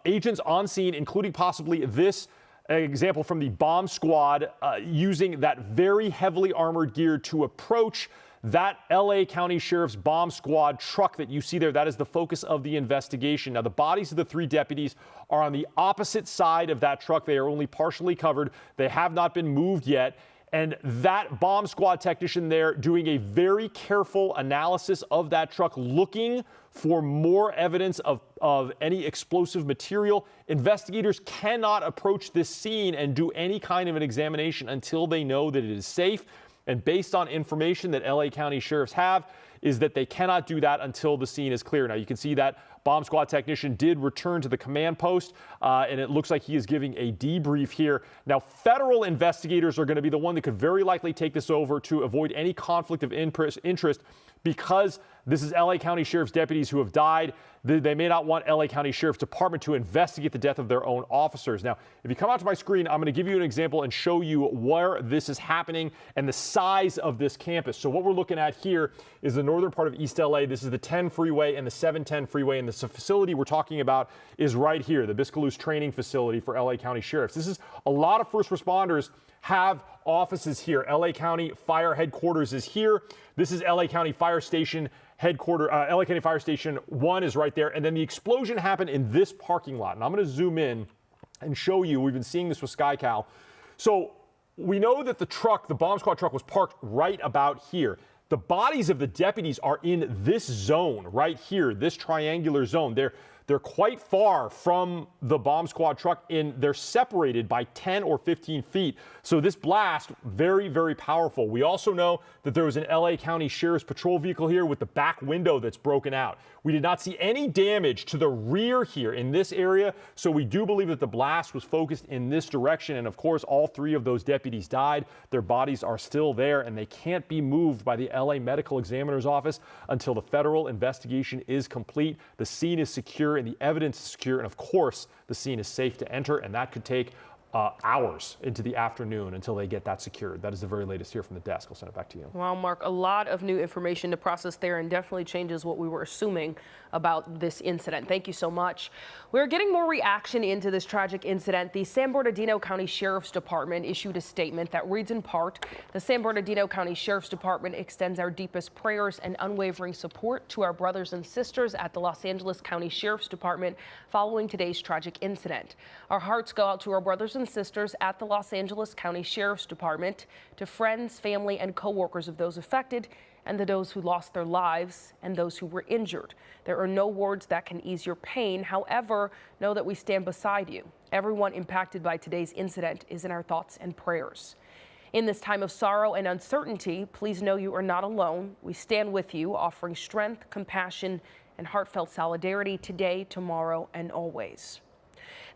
agents on scene, including possibly this example from the bomb squad, using that very heavily armored gear to approach that LA County Sheriff's bomb squad truck that you see there. That is the focus of the investigation. Now, the bodies of the 3 deputies are on the opposite side of that truck. They are only partially covered. They have not been moved yet. And that bomb squad technician there doing a very careful analysis of that truck, looking for more evidence of any explosive material. Investigators cannot approach this scene and do any kind of an examination until they know that it is safe. And based on information that LA County sheriffs have, is that they cannot do that until the scene is clear. Now, you can see that bomb squad technician did return to the command post, and it looks like he is giving a debrief here. Now, federal investigators are going to be the one that could very likely take this over to avoid any conflict of interest, because this is LA County Sheriff's deputies who have died. They may not want LA County Sheriff's Department to investigate the death of their own officers. Now, if you come out to my screen, I'm going to give you an example and show you where this is happening and the size of this campus. So what we're looking at here is the northern part of East LA. This is the 10 freeway and the 710 freeway, and the facility we're talking about is right here, the Biscaloos Training Facility for LA County Sheriffs. This is a lot of first responders have offices here. LA County Fire Headquarters is here. This is LA County Fire Station Headquarters. LA County Fire Station 1 is right there. And then the explosion happened in this parking lot. And I'm going to zoom in and show you. We've been seeing this with KCAL. So we know that the truck, the bomb squad truck, was parked right about here. The bodies of the deputies are in this zone right here, this triangular zone. They're quite far from the bomb squad truck, and they're separated by 10 or 15 feet. So this blast, very, very powerful. We also know that there was an LA County Sheriff's Patrol vehicle here with the back window that's broken out. We did not see any damage to the rear here in this area, so we do believe that the blast was focused in this direction. And of course, all 3 of those deputies died. Their bodies are still there, and they can't be moved by the LA Medical Examiner's Office until the federal investigation is complete. The scene is secure and the evidence is secure, and of course, the scene is safe to enter, and that could take hours into the afternoon until they get that secured. That is the very latest here from the desk. I'll send it back to you. Well, Mark, a lot of new information to process there, and definitely changes what we were assuming about this incident. Thank you so much. We're getting more reaction into this tragic incident. The San Bernardino County Sheriff's Department issued a statement that reads in part, the San Bernardino County Sheriff's Department extends our deepest prayers and unwavering support to our brothers and sisters at the Los Angeles County Sheriff's Department following today's tragic incident. Our hearts go out to our brothers and sisters at the Los Angeles County Sheriff's Department, to friends, family, and co-workers of those affected, and to those who lost their lives and those who were injured. There are no words that can ease your pain. However, know that we stand beside you. Everyone impacted by today's incident is in our thoughts and prayers. In this time of sorrow and uncertainty, please know you are not alone. We stand with you, offering strength, compassion, and heartfelt solidarity today, tomorrow, and always.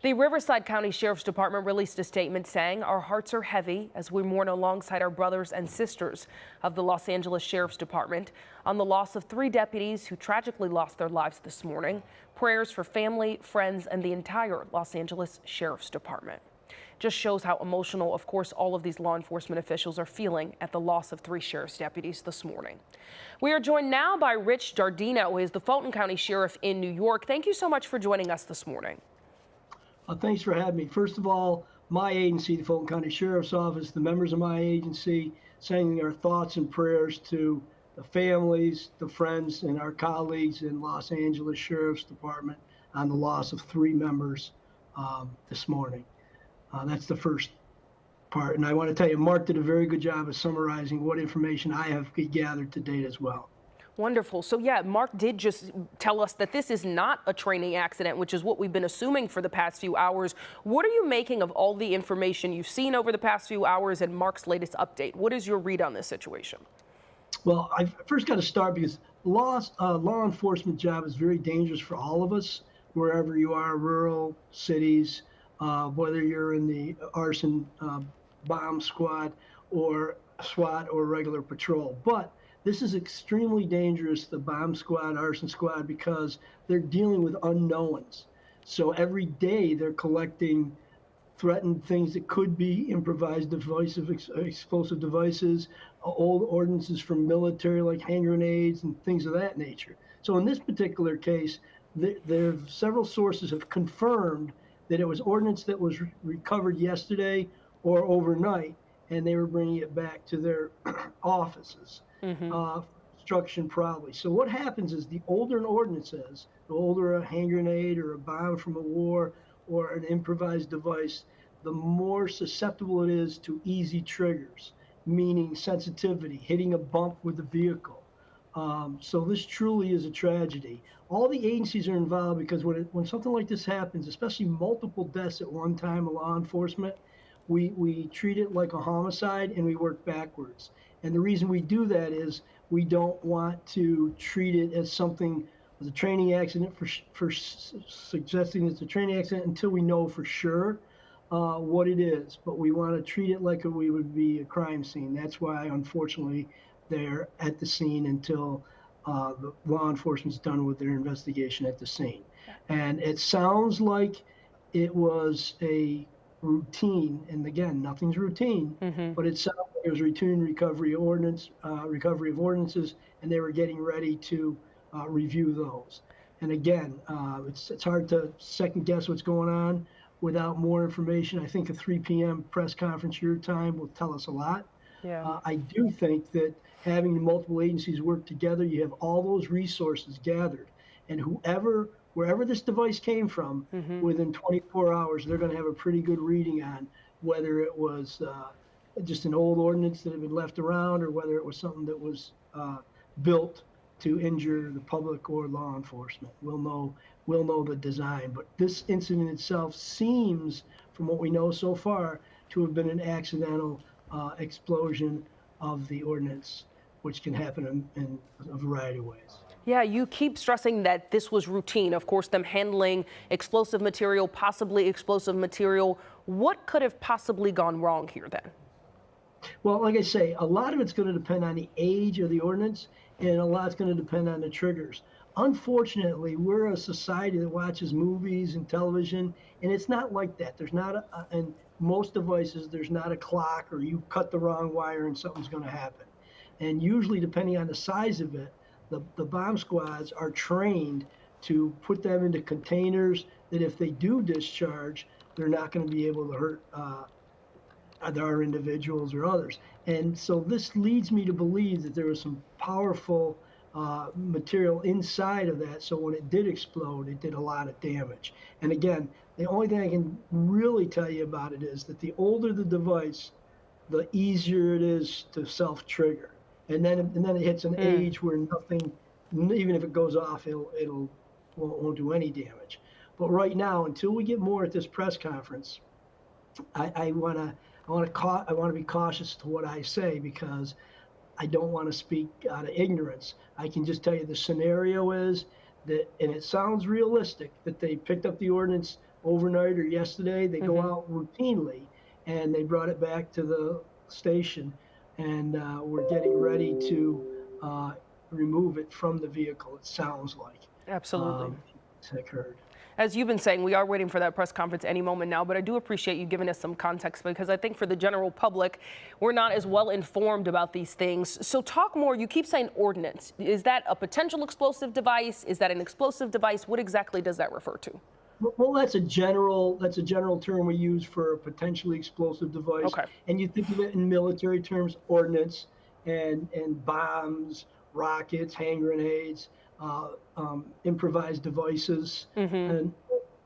The Riverside County Sheriff's Department released a statement saying, our hearts are heavy as we mourn alongside our brothers and sisters of the Los Angeles Sheriff's Department on the loss of 3 deputies who tragically lost their lives this morning. Prayers for family, friends, and the entire Los Angeles Sheriff's Department. Just shows how emotional, of course, all of these law enforcement officials are feeling at the loss of 3 sheriff's deputies this morning. We are joined now by Rich Giardino, who is the Fulton County Sheriff in New York. Thank you so much for joining us this morning. Thanks for having me. First of all, my agency, the Fulton County Sheriff's Office, the members of my agency, sending our thoughts and prayers to the families, the friends, and our colleagues in Los Angeles Sheriff's Department on the loss of 3 members this morning. That's the first part. And I want to tell you, Mark did a very good job of summarizing what information I have gathered to date as well. Wonderful. So yeah, Mark did just tell us that this is not a training accident, which is what we've been assuming for the past few hours. What are you making of all the information you've seen over the past few hours and Mark's latest update? What is your read on this situation? Well, I first got to start because law enforcement job is very dangerous for all of us, wherever you are, rural, cities, whether you're in the arson bomb squad or SWAT or regular patrol. But this is extremely dangerous, the bomb squad, arson squad, because they're dealing with unknowns. So every day they're collecting threatened things that could be improvised explosive devices, old ordinances from military like hand grenades and things of that nature. So in this particular case, there several sources have confirmed that it was ordnance that was recovered yesterday or overnight, and they were bringing it back to their offices. Destruction probably. So what happens is the older an ordnance is, the older a hand grenade or a bomb from a war or an improvised device, the more susceptible it is to easy triggers, meaning sensitivity, hitting a bump with the vehicle. So this truly is a tragedy. All the agencies are involved because when something like this happens, especially multiple deaths at one time of law enforcement, we treat it like a homicide and we work backwards. And the reason we do that is we don't want to treat it as something as a training accident for suggesting it's a training accident until we know for sure what it is. But we want to treat it like we would be a crime scene. That's why, unfortunately, they're at the scene until the law enforcement's done with their investigation at the scene. And it sounds like it was a routine, and again, nothing's routine, but it sounds like it was routine recovery of ordinances, and they were getting ready to review those. And again, it's hard to second guess what's going on without more information. I think a 3 p.m. press conference your time will tell us a lot. I do think that having multiple agencies work together, you have all those resources gathered, and wherever this device came from, within 24 hours, they're going to have a pretty good reading on whether it was just an old ordinance that had been left around or whether it was something that was built to injure the public or law enforcement. We'll know the design. But this incident itself seems, from what we know so far, to have been an accidental explosion of the ordinance, which can happen in a variety of ways. Yeah, you keep stressing that this was routine. Of course, them handling explosive material, possibly explosive material. What could have possibly gone wrong here then? Well, like I say, a lot of it's going to depend on the age of the ordinance, and a lot's going to depend on the triggers. Unfortunately, we're a society that watches movies and television, and it's not like that. There's not in most devices, there's not a clock or you cut the wrong wire and something's going to happen. And usually, depending on the size of it, the bomb squads are trained to put them into containers that if they do discharge, they're not going to be able to hurt other individuals or others. And so this leads me to believe that there was some powerful material inside of that. So when it did explode, it did a lot of damage. And again, the only thing I can really tell you about it is that the older the device, the easier it is to self-trigger. And then it hits an age where nothing, even if it goes off, it won't do any damage. But right now, until we get more at this press conference, I want to be cautious to what I say because I don't want to speak out of ignorance. I can just tell you the scenario is that, and it sounds realistic, that they picked up the ordinance overnight or yesterday. They go out routinely, and they brought it back to the station, and we're getting ready to remove it from the vehicle, it sounds like. Absolutely. It's occurred. As you've been saying, we are waiting for that press conference any moment now, but I do appreciate you giving us some context because I think for the general public, we're not as well informed about these things. So talk more. You keep saying ordnance. Is that a potential explosive device? Is that an explosive device? What exactly does that refer to? Well, that's a general term we use for a potentially explosive device. Okay. And you think of it in military terms, ordnance and bombs, rockets, hand grenades, improvised devices. And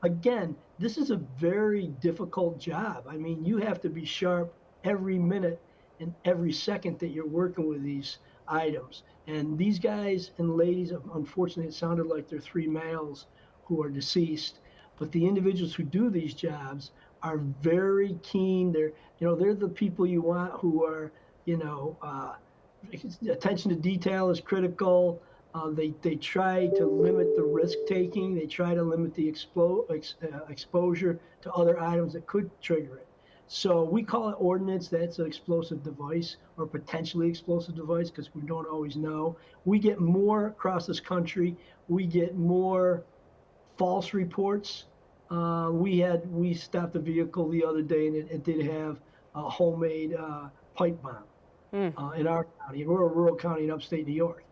again, this is a very difficult job. I mean, you have to be sharp every minute and every second that you're working with these items. And these guys and ladies, unfortunately, it sounded like they're 3 males who are deceased. But the individuals who do these jobs are very keen. They're the people you want who are, attention to detail is critical. They try to limit the risk taking. They try to limit the exposure to other items that could trigger it. So we call it ordnance. That's an explosive device or potentially explosive device because we don't always know. We get more across this country. We get more false reports. We stopped a vehicle the other day and it did have a homemade pipe bomb in our county. We're a rural county in upstate New York.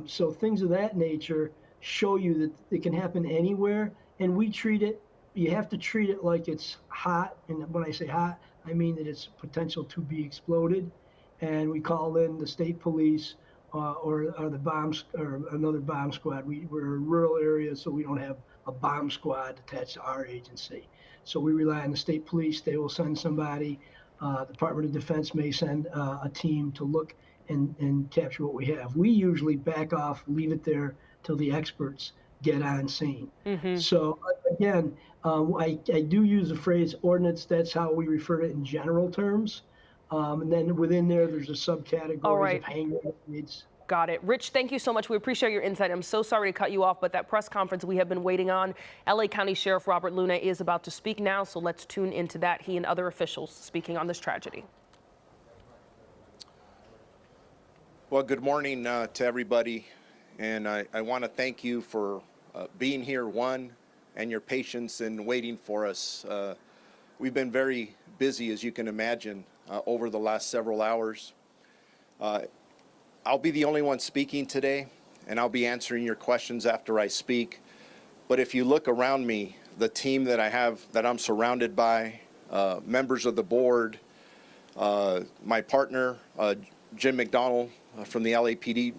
So things of that nature show you that it can happen anywhere, and we treat it. You have to treat it like it's hot, and when I say hot, I mean that it's potential to be exploded. And we call in the state police or the bombs or another bomb squad. We're a rural area, so we don't have a bomb squad attached to our agency. So we rely on the state police. They will send somebody. Department of Defense may send a team to look and capture what we have. We usually back off, leave it there till the experts get on scene. So again, I do use the phrase ordnance. That's how we refer to it in general terms. And then within there's a subcategory of hand grenades. Got it. Rich, thank you so much. We appreciate your insight. I'm so sorry to cut you off, but that press conference we have been waiting on, LA County Sheriff Robert Luna is about to speak now, so let's tune into that. He and other officials speaking on this tragedy. Well, good morning to everybody, and I want to thank you for being here, and your patience in waiting for us. We've been very busy, as you can imagine, over the last several hours. I'll be the only one speaking today, and I'll be answering your questions after I speak. But if you look around me, the team that I have, that I'm surrounded by, members of the board, my partner, Jim McDonald from the LAPD,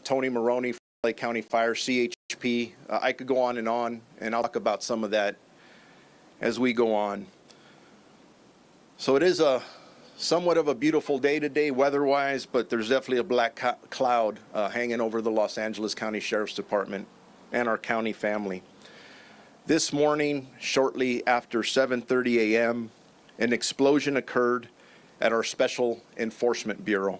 Tony Maroney from LA County Fire, CHP. I could go on, and I'll talk about some of that as we go on. So it is somewhat of a beautiful day today weather-wise, but there's definitely a black cloud hanging over the Los Angeles County Sheriff's Department and our county family. This morning, shortly after 7:30 a.m., an explosion occurred at our Special Enforcement Bureau,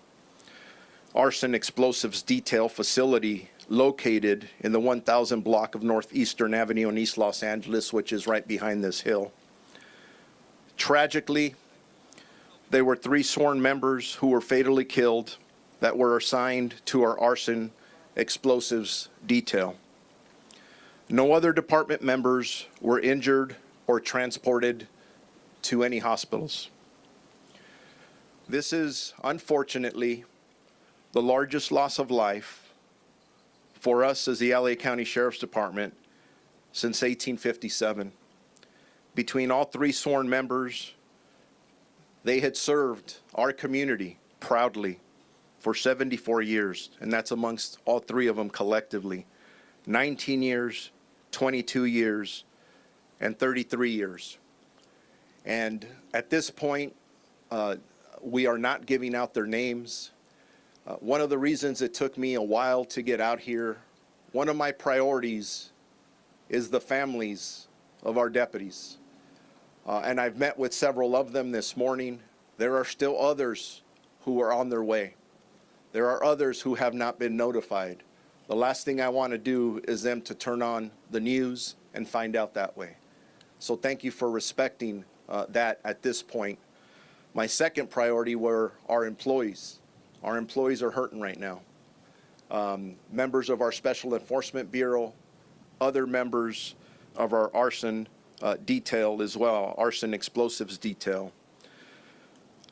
arson explosives detail facility located in the 1000 block of Northeastern Avenue in East Los Angeles, which is right behind this hill. Tragically, there were 3 sworn members who were fatally killed that were assigned to our arson explosives detail. No other department members were injured or transported to any hospitals. This is, unfortunately, the largest loss of life for us as the LA County Sheriff's Department since 1857. Between all 3 sworn members, they had served our community proudly for 74 years, and that's amongst all 3 of them collectively. 19 years, 22 years, and 33 years. And at this point, we are not giving out their names. One of the reasons it took me a while to get out here, one of my priorities is the families of our deputies. And I've met with several of them this morning. There are still others who are on their way. There are others who have not been notified. The last thing I want to do is them to turn on the news and find out that way. So thank you for respecting that at this point. My second priority were our employees. Our employees are hurting right now. Members of our Special Enforcement Bureau, other members of our arson detail as well, arson explosives detail.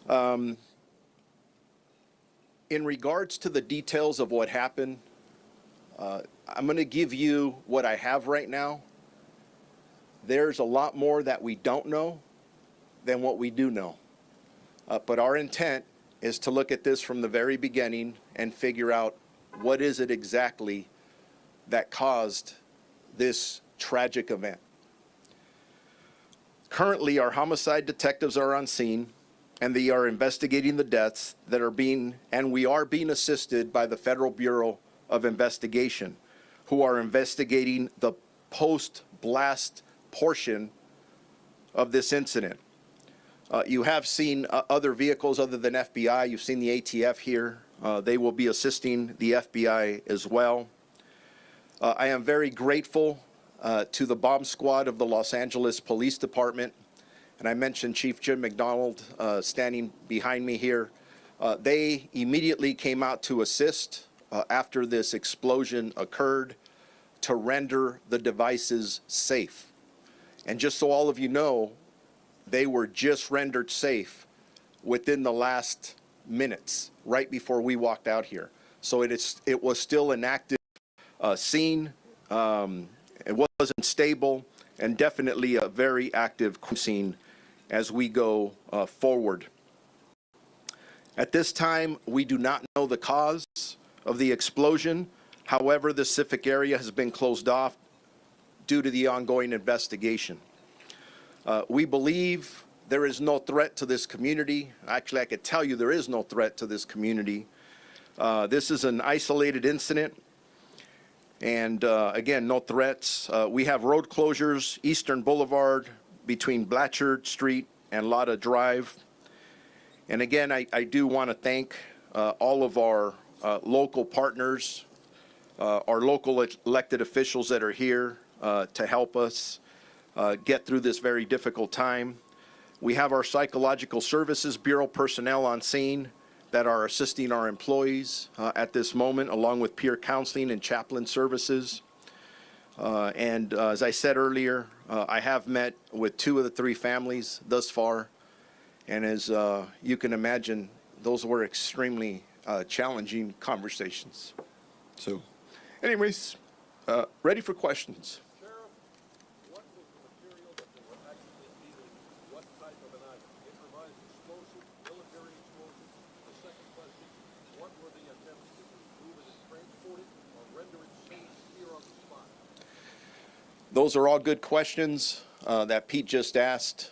In regards to the details of what happened, I'm going to give you what I have right now. There's a lot more that we don't know than what we do know. But our intent is to look at this from the very beginning and figure out what is it exactly that caused this tragic event. Currently, our homicide detectives are on scene, and they are investigating the deaths that are we are being assisted by the Federal Bureau of Investigation, who are investigating the post-blast portion of this incident. You have seen other vehicles other than FBI. You've seen the ATF here. They will be assisting the FBI as well. I am very grateful to the bomb squad of the Los Angeles Police Department, and I mentioned Chief Jim McDonald standing behind me here. They immediately came out to assist after this explosion occurred to render the devices safe. And just so all of you know, they were just rendered safe within the last minutes, right before we walked out here. So it was still an active scene. It wasn't stable, and definitely a very active scene as we go forward. At this time, we do not know the cause of the explosion. However, the civic area has been closed off due to the ongoing investigation. We believe there is no threat to this community. Actually, I could tell you there is no threat to this community. This is an isolated incident. And again, no threats. We have road closures, Eastern Boulevard between Blatchard Street and Lotta Drive. And again, I do want to thank all of our local partners, our local elected officials that are here to help us get through this very difficult time. We have our Psychological Services Bureau personnel on scene that are assisting our employees at this moment, along with peer counseling and chaplain services. And as I said earlier, I have met with 2 of the 3 families thus far. And as you can imagine, those were extremely challenging conversations. So anyways, ready for questions. Those are all good questions that Pete just asked.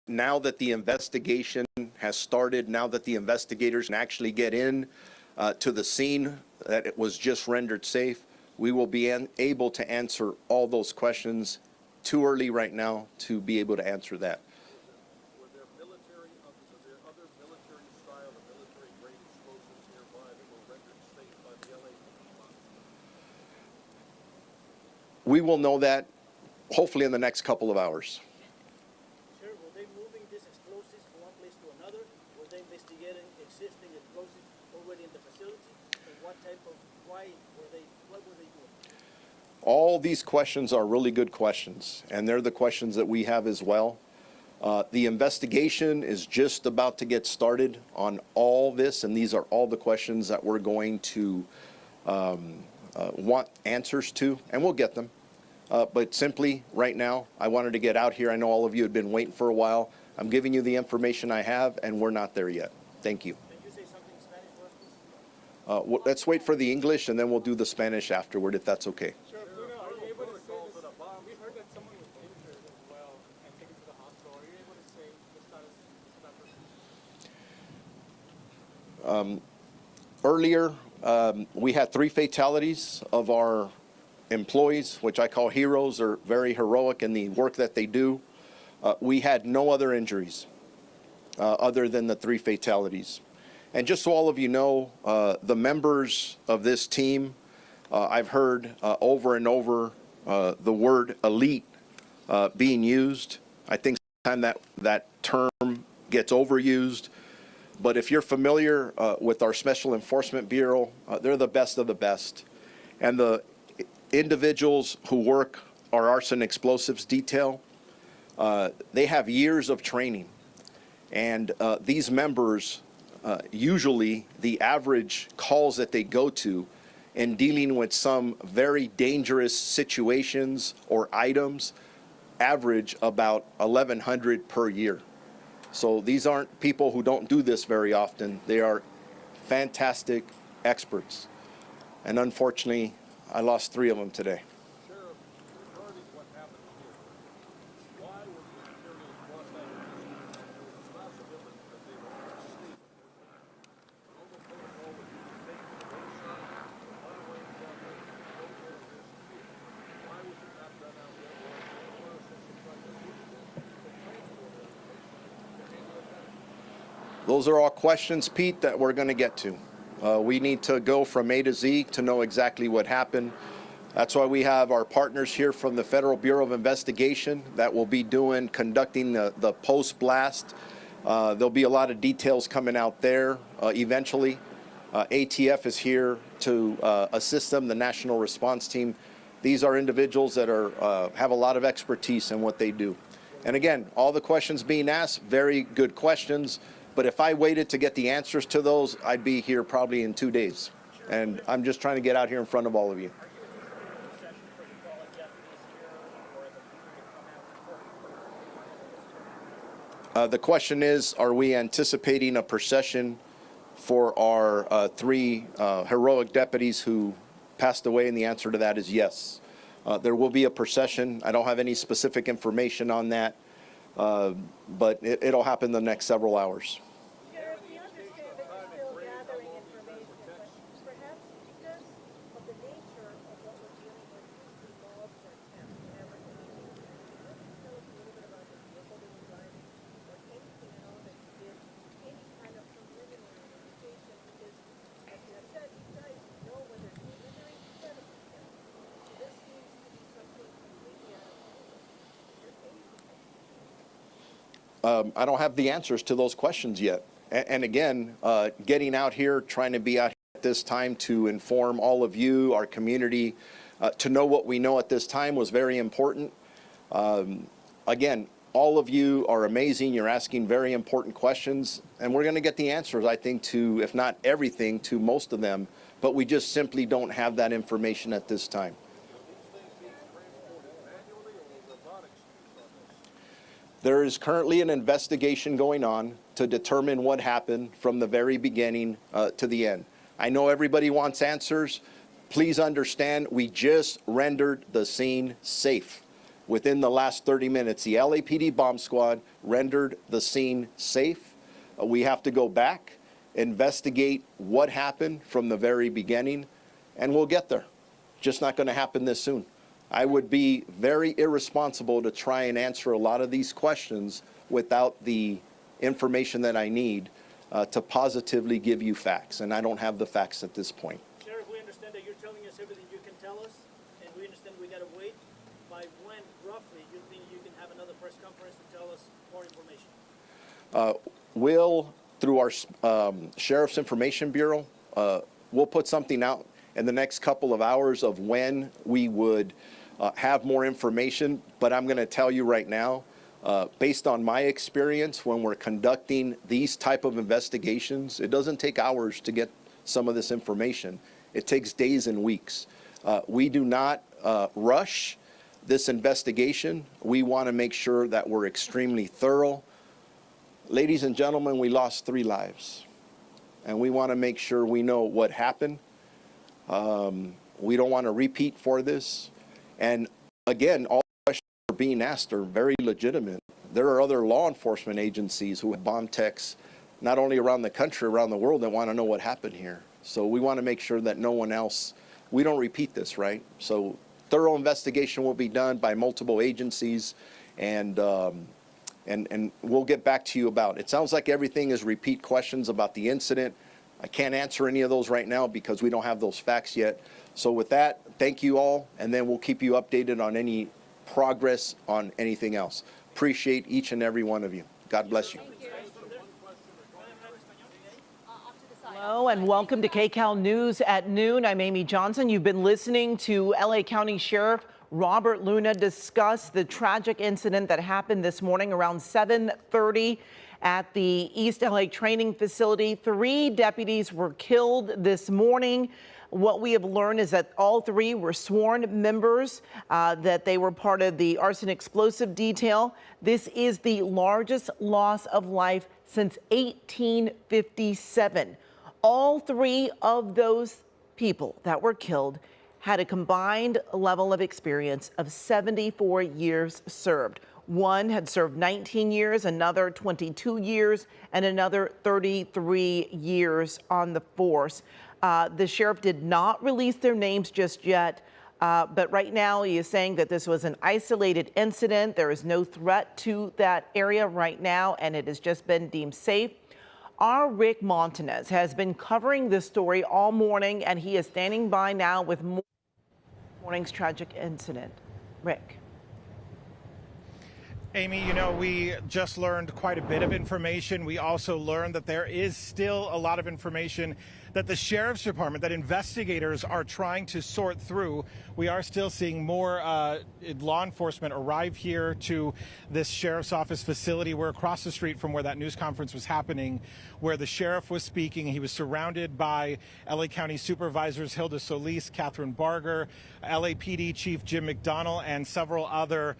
Now that the investigation has started, now that the investigators can actually get in to the scene that it was just rendered safe, we will be able to answer all those questions. Too early right now to be able to answer that. Were there other military style or military grade explosives nearby that were rendered safe by the LA police? We will know that hopefully in the next couple of hours. Sir, were they moving these explosives from one place to another? Were they investigating existing explosives already in the facility? And what were they doing? All these questions are really good questions, and they're the questions that we have as well. The investigation is just about to get started on all this, and these are all the questions that we're going to want answers to, and we'll get them. But simply, right now, I wanted to get out here. I know all of you have been waiting for a while. I'm giving you the information I have, and we're not there yet. Thank you. Can you say something in Spanish for us, please? Let's wait for the English, and then we'll do the Spanish afterward, if that's okay. Sure. Are you able to say this? We heard that someone was injured as well and taken to the hospital. Are you able to say the status of that person? Earlier, we had 3 fatalities of our employees, which I call heroes. Are very heroic in the work that they do. We had no other injuries other than the 3 fatalities. And just so all of you know, the members of this team, I've heard over and over the word elite being used. I think sometimes that term gets overused. But if you're familiar with our Special Enforcement Bureau, they're the best of the best. And the individuals who work our arson explosives detail, they have years of training. And these members, usually the average calls that they go to in dealing with some very dangerous situations or items average about 1,100 per year. So these aren't people who don't do this very often. They are fantastic experts. And unfortunately, I lost 3 of them today. Sheriff, regarding what happened here, why was the materials brought back to the scene? There was a possibility that they were unstable. Normal protocol would be to take them to one side, run away from them, go there and disappear. Why was it not done out there while the process of trying to do this to transport information to handle it better? Those are all questions, Pete, that we're going to get to. We need to go from A to Z to know exactly what happened. That's why we have our partners here from the Federal Bureau of Investigation that will be conducting the post-blast. There'll be a lot of details coming out there eventually. ATF is here to assist them, the National Response Team. These are individuals that have a lot of expertise in what they do. And again, all the questions being asked, very good questions. But if I waited to get the answers to those, I'd be here probably in 2 days. And I'm just trying to get out here in front of all of you. The question is, are we anticipating a procession for our 3 heroic deputies who passed away? And the answer to that is yes. There will be a procession. I don't have any specific information on that, but it'll happen the next several hours. I don't have the answers to those questions yet. And again, getting out here, trying to be out here at this time to inform all of you, our community, to know what we know at this time was very important. Again, all of you are amazing. You're asking very important questions, and we're going to get the answers, I think, to, if not everything, to most of them, but we just simply don't have that information at this time. There is currently an investigation going on to determine what happened from the very beginning to the end. I know everybody wants answers. Please understand, we just rendered the scene safe. Within the last 30 minutes, the LAPD bomb squad rendered the scene safe. We have to go back, investigate what happened from the very beginning, and we'll get there. Just not going to happen this soon. I would be very irresponsible to try and answer a lot of these questions without the information that I need to positively give you facts, and I don't have the facts at this point. Sheriff, we understand that you're telling us everything you can tell us, and we understand we got to wait. By when, roughly, you think you can have another press conference to tell us more information? We'll, through our Sheriff's Information Bureau, we'll put something out in the next couple of hours of when we would have more information, but I'm going to tell you right now, based on my experience, when we're conducting these type of investigations, it doesn't take hours to get some of this information. It takes days and weeks. We do not rush this investigation. We want to make sure that we're extremely thorough. Ladies and gentlemen, we lost 3 lives, and we want to make sure we know what happened. We don't want to repeat for this. And again, all the questions that are being asked are very legitimate. There are other law enforcement agencies who have bomb techs, not only around the country, around the world, that want to know what happened here. So we want to make sure that no one else, we don't repeat this, right? So thorough investigation will be done by multiple agencies, and we'll get back to you about it. It sounds like everything is repeat questions about the incident. I can't answer any of those right now because we don't have those facts yet. So with that, thank you all, and then we'll keep you updated on any progress on anything else. Appreciate each and every one of you. God bless you. Hello and welcome to KCAL News at noon. I'm Amy Johnson. You've been listening to LA County Sheriff Robert Luna discuss the tragic incident that happened this morning around 7:30 at the East LA training facility. 3 deputies were killed this morning. What we have learned is that all 3 were sworn members, that they were part of the arson explosive detail. This is the largest loss of life since 1857. All 3 of those people that were killed had a combined level of experience of 74 years served. One had served 19 years, another 22 years, and another 33 years on the force. The sheriff did not release their names just yet, but right now he is saying that this was an isolated incident. There is no threat to that area right now, and it has just been deemed safe. Our Rick Montanez has been covering this story all morning, and he is standing by now with more. Morning's tragic incident. Rick. Amy, we just learned quite a bit of information. We also learned that there is still a lot of information that the Sheriff's Department, that investigators are trying to sort through. We are still seeing more law enforcement arrive here to this Sheriff's Office facility. We're across the street from where that news conference was happening, where the sheriff was speaking. He was surrounded by LA County Supervisors Hilda Solis, Catherine Barger, LAPD Chief Jim McDonnell, and several other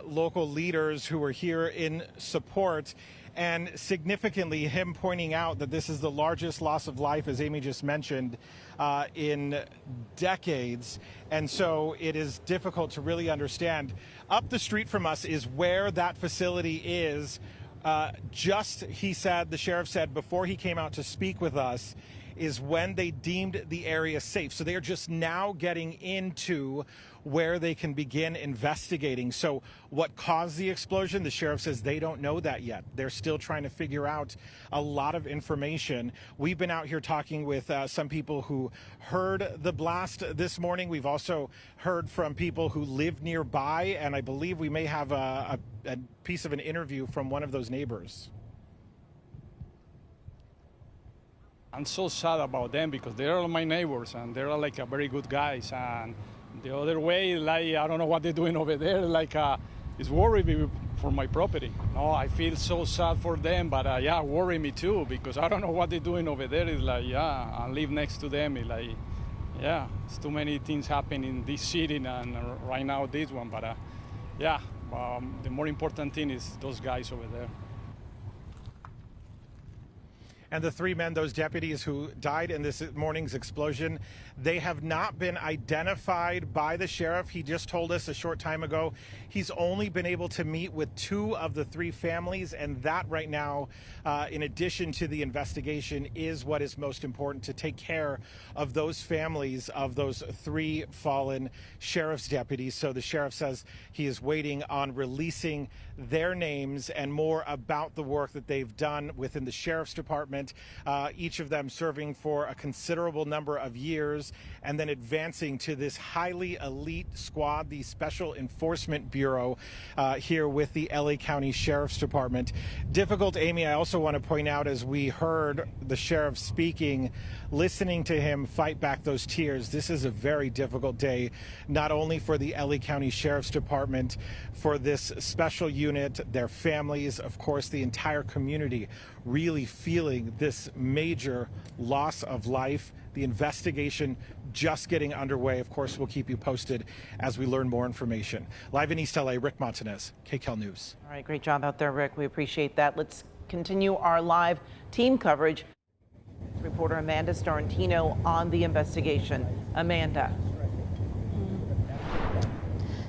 local leaders who were here in support. And significantly, him pointing out that this is the largest loss of life, as Amy just mentioned, in decades. And so it is difficult to really understand. Up the street from us is where that facility is. He said, the sheriff said, before he came out to speak with us, is when they deemed the area safe. So they are just now getting into where they can begin investigating. So what caused the explosion? The sheriff says they don't know that yet. They're still trying to figure out a lot of information. We've been out here talking with some people who heard the blast this morning. We've also heard from people who live nearby, and I believe we may have a piece of an interview from one of those neighbors. I'm so sad about them because they're all my neighbors and they're like a very good guys. And the other way, like, I don't know what they're doing over there. Like, it's worried me for my property. No, I feel so sad for them, but yeah, worry me too because I don't know what they're doing over there. It's like, yeah, I live next to them. It's like, yeah, it's too many things happen in this city and right now this one. But yeah, the more important thing is those guys over there. And the three men, those deputies who died in this morning's explosion, they have not been identified by the sheriff. He just told us a short time ago he's only been able to meet with 2 of the 3 families, and that right now, in addition to the investigation, is what is most important, to take care of those families of those 3 fallen sheriff's deputies. So the sheriff says he is waiting on releasing their names and more about the work that they've done within the sheriff's department, each of them serving for a considerable number of years and then advancing to this highly elite squad, the Special Enforcement Bureau, here with the LA County Sheriff's Department. Difficult, Amy, I also want to point out, as we heard the sheriff speaking, listening to him fight back those tears, this is a very difficult day, not only for the LA County Sheriff's Department, for this special unit, their families, of course, the entire community really feeling this major loss of life. The investigation just getting underway. Of course, we'll keep you posted as we learn more information. Live in East LA, Rick Montanez, KCAL News. All right, great job out there, Rick. We appreciate that. Let's continue our live team coverage. Reporter Amanda Starantino on the investigation. Amanda.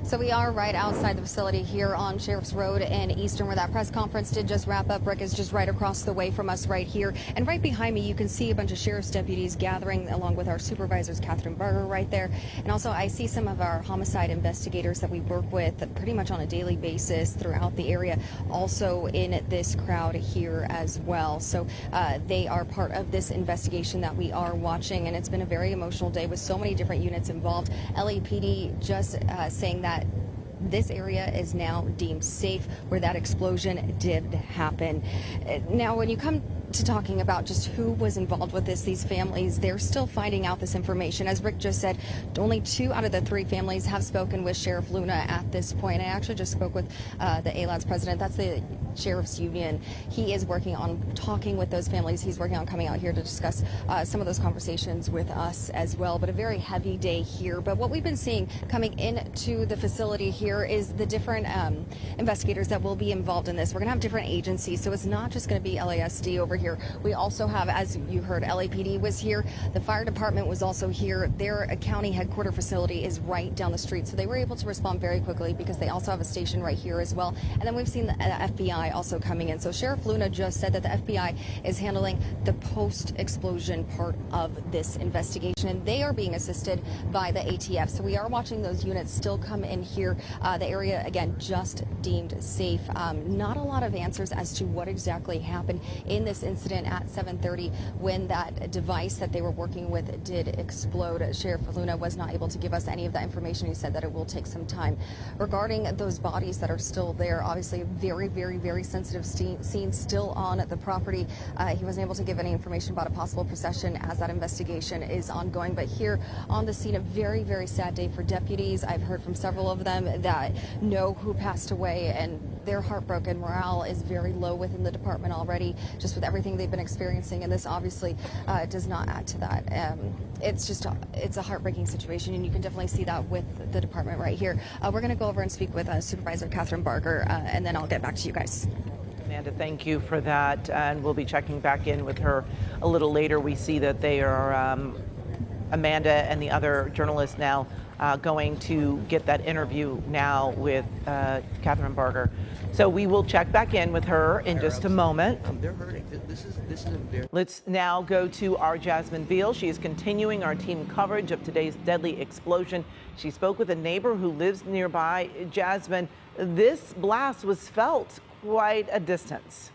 So we are right outside the facility here on Sheriff's Road in Eastern, where that press conference did just wrap up. Rick is just right across the way from us right here. And right behind me, you can see a bunch of sheriff's deputies gathering along with our supervisors, Catherine Barger, right there. And also I see some of our homicide investigators that we work with pretty much on a daily basis throughout the area, also in this crowd here as well. So they are part of this investigation that we are watching. And it's been a very emotional day with so many different units involved. LAPD just saying that this area is now deemed safe where that explosion did happen. Now, when you come to talking about just who was involved with this, these families, they're still finding out this information. As Rick just said, only 2 out of the 3 families have spoken with Sheriff Luna at this point. I actually just spoke with the ALAD's president. That's the Sheriff's Union. He is working on talking with those families. He's working on coming out here to discuss some of those conversations with us as well. But a very heavy day here. But what we've been seeing coming into the facility here is the different investigators that will be involved in this. We're going to have different agencies, so it's not just going to be LASD over here. We also have, as you heard, LAPD was here. The fire department was also here. Their county headquarter facility is right down the street, so they were able to respond very quickly because they also have a station right here as well. And then we've seen the FBI FBI also coming in. So Sheriff Luna just said that the FBI is handling the post-explosion part of this investigation, and they are being assisted by the ATF. So we are watching those units still come in here. The area, again, just deemed safe. Not a lot of answers as to what exactly happened in this incident at 7:30 when that device that they were working with did explode. Sheriff Luna was not able to give us any of that information. He said that it will take some time. Regarding those bodies that are still there, obviously a very, very, very sensitive scene still on the property. He wasn't able to give any information about a possible procession as that investigation is ongoing. But here on the scene, a very, very sad day for deputies. I've heard from several of them that know who passed away, and they're heartbroken. Morale is very low within the department already, just with everything they've been experiencing, and this obviously does not add to that. It's a heartbreaking situation, and you can definitely see that with the department right here. We're going to go over and speak with Supervisor Catherine Barger, and then I'll get back to you guys. Amanda, thank you for that, and we'll be checking back in with her a little later. We see that they are, Amanda and the other journalists now going to get that interview now with Catherine Barger. So we will check back in with her in just a moment. They're hurting. This is embarrassing. Let's now go to our Jasmine Veal. She is continuing our team coverage of today's deadly explosion. She spoke with a neighbor who lives nearby. Jasmine, this blast was felt quite a distance.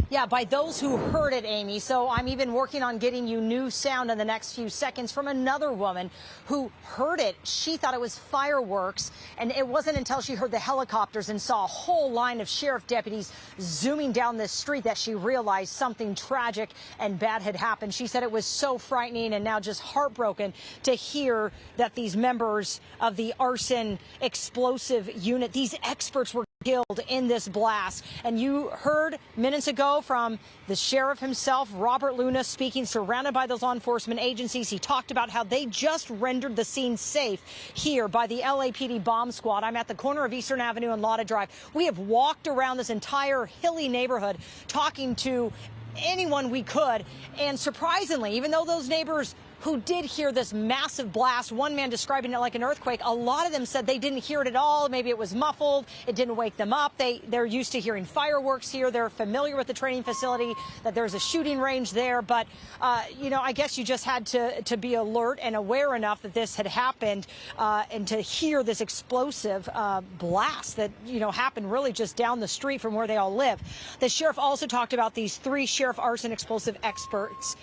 Yeah, by those who heard it, Amy. So I'm even working on getting you new sound in the next few seconds from another woman who heard it. She thought it was fireworks, and it wasn't until she heard the helicopters and saw a whole line of sheriff deputies zooming down this street that she realized something tragic and bad had happened. She said it was so frightening and now just heartbroken to hear that these members of the arson explosive unit, these experts, were killed in this blast. And you heard minutes ago from the sheriff himself, Robert Luna, speaking, surrounded by those law enforcement agencies. He talked about how they just rendered the scene safe here by the LAPD bomb squad. I'm at the corner of Eastern Avenue and Lotta Drive. We have walked around this entire hilly neighborhood talking to anyone we could. And surprisingly, even though those neighbors who did hear this massive blast, one man describing it like an earthquake, a lot of them said they didn't hear it at all. Maybe it was muffled. It didn't wake them up. They're used to hearing fireworks here. They're familiar with the training facility, that there's a shooting range there. But, I guess you just had to be alert and aware enough that this had happened and to hear this explosive blast that, happened really just down the street from where they all live. The sheriff also talked about these 3 sheriff arson explosive experts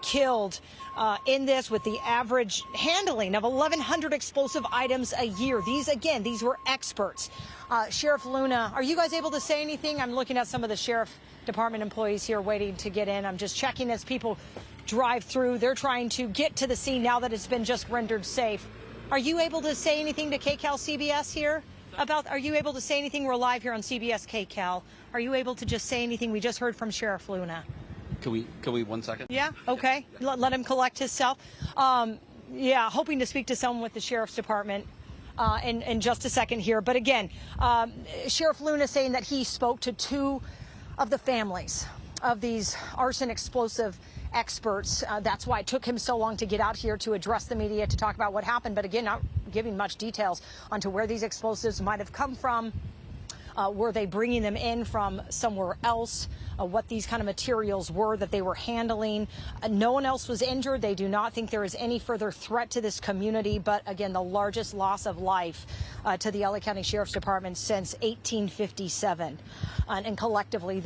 killed in this, with the average handling of 1,100 explosive items a year. These were experts. Sheriff Luna, are you guys able to say anything? I'm looking at some of the sheriff department employees here waiting to get in. I'm just checking as people drive through. They're trying to get to the scene now that it's been just rendered safe. Are you able to say anything to KCAL CBS here? Are you able to say anything? We're live here on CBS KCAL. Are you able to just say anything? We just heard from Sheriff Luna. Can we 1 second? Yeah, okay. Let him collect himself. Hoping to speak to someone with the Sheriff's Department in just a second here. But again, Sheriff Luna saying that he spoke to 2 of the families of these arson explosive experts. That's why it took him so long to get out here to address the media to talk about what happened. But again, not giving much details onto where these explosives might have come from. Were they bringing them in from somewhere else? What these kind of materials were that they were handling. No one else was injured. They do not think there is any further threat to this community. But again, the largest loss of life to the LA County Sheriff's Department since 1857. And collectively,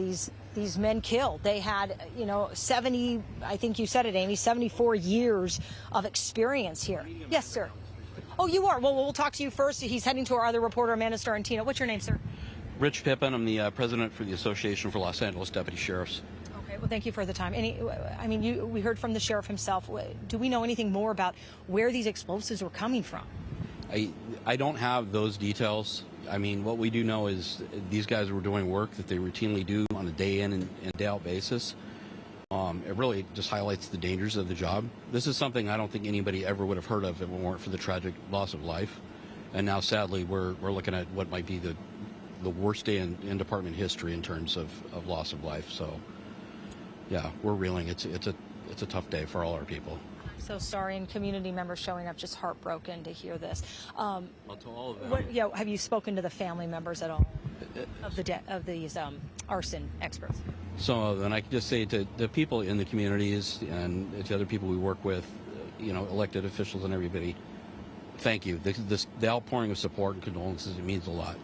these men killed. They had, 70, I think you said it, Amy, 74 years of experience here. Yes, sir. Oh, you are? Well, we'll talk to you first. He's heading to our other reporter, Amanda Starantino. What's your name, sir? Rich Pippin. I'm the president for the Association for Los Angeles Deputy Sheriffs. Okay, well, thank you for the time. We heard from the sheriff himself. Do we know anything more about where these explosives were coming from? I don't have those details. What we do know is these guys were doing work that they routinely do on a day in and day out basis. It really just highlights the dangers of the job. This is something I don't think anybody ever would have heard of if it weren't for the tragic loss of life. And now, sadly, we're looking at what might be the worst day in department history in terms of loss of life. So, yeah, we're reeling. It's a tough day for all our people. So sorry, and community members showing up just heartbroken to hear this. Well, to all of them. Have you spoken to the family members at all? of these arson experts. So then I can just say to the people in the communities and to other people we work with, elected officials and everybody, thank you. The outpouring of support and condolences, it means a lot,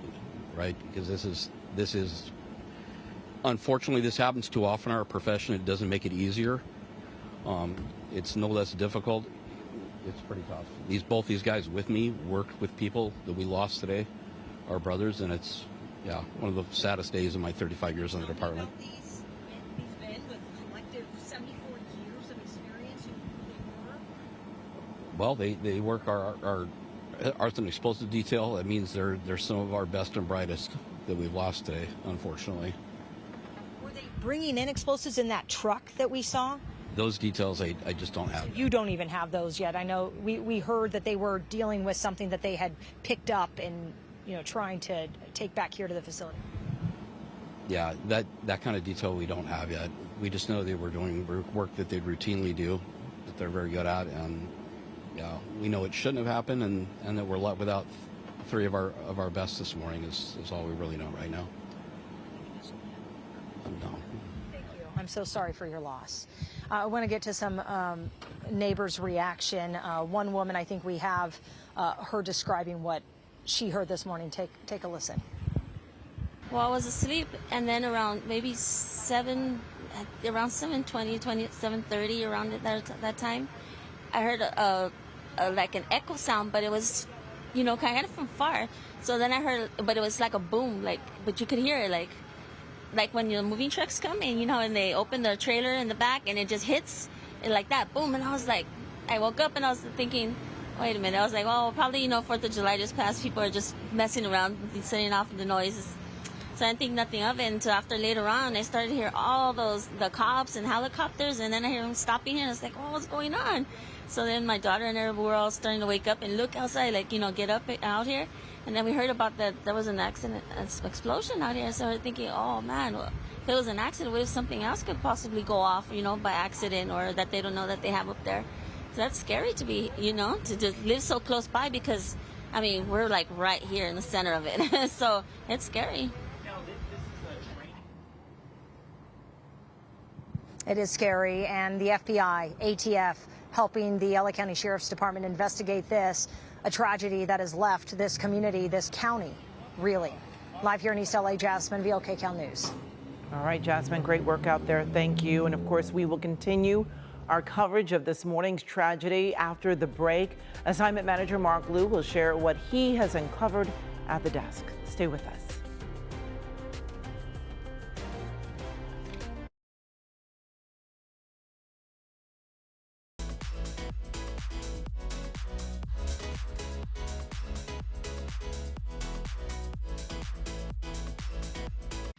right? Because this is unfortunately, this happens too often in our profession. It doesn't make it easier. It's no less difficult. It's pretty tough. Both these guys with me worked with people that we lost today, our brothers, and it's one of the saddest days of my 35 years in the department. These men with collective 74 years of experience, who they were? Well, they work our arson explosive detail. That means they're some of our best and brightest that we've lost today, unfortunately. Were they bringing in explosives in that truck that we saw? Those details I just don't have. You don't even have those yet. I know we heard that they were dealing with something that they had picked up and trying to take back here to the facility. Yeah, that kind of detail we don't have yet. We just know they were doing work that they routinely do, that they're very good at, and we know it shouldn't have happened, and that we're left without 3 of our best this morning is all we really know right now. No. Thank you. I'm so sorry for your loss. I want to get to some neighbors' reaction. One woman, I think we have her describing what she heard this morning. Take a listen. Well, I was asleep, and then around maybe 7:20, 7:30, around that time, I heard like an echo sound, but it was, kind of from far. So then I heard, but it was like a boom, but you could hear it, like when your moving trucks come and and they open the trailer in the back and it just hits and like that, boom. And I was like, I woke up and I was thinking, wait a minute. I was like, oh, probably 4th of July just passed. People are just messing around, setting off the noises. So I didn't think nothing of it until after later on I started to hear all the cops and helicopters, and then I hear them stopping here and I was like, oh, what's going on? So then my daughter and everyone were all starting to wake up and look outside, get up out here. And then we heard about that there was an accident, an explosion out here. So we're thinking, oh man, well, if it was an accident, what if something else could possibly go off, by accident, or that they don't know that they have up there? So that's scary to be, to just live so close by, because, we're like right here in the center of it. So it's scary. It is scary, and the FBI, ATF, helping the LA County Sheriff's Department investigate this, a tragedy that has left this community, this county, reeling. Live here in East LA, Jasmine, VO KCAL News. All right, Jasmine, great work out there. Thank you. And of course, we will continue our coverage of this morning's tragedy after the break. Assignment Manager Mark Liu will share what he has uncovered at the desk. Stay with us.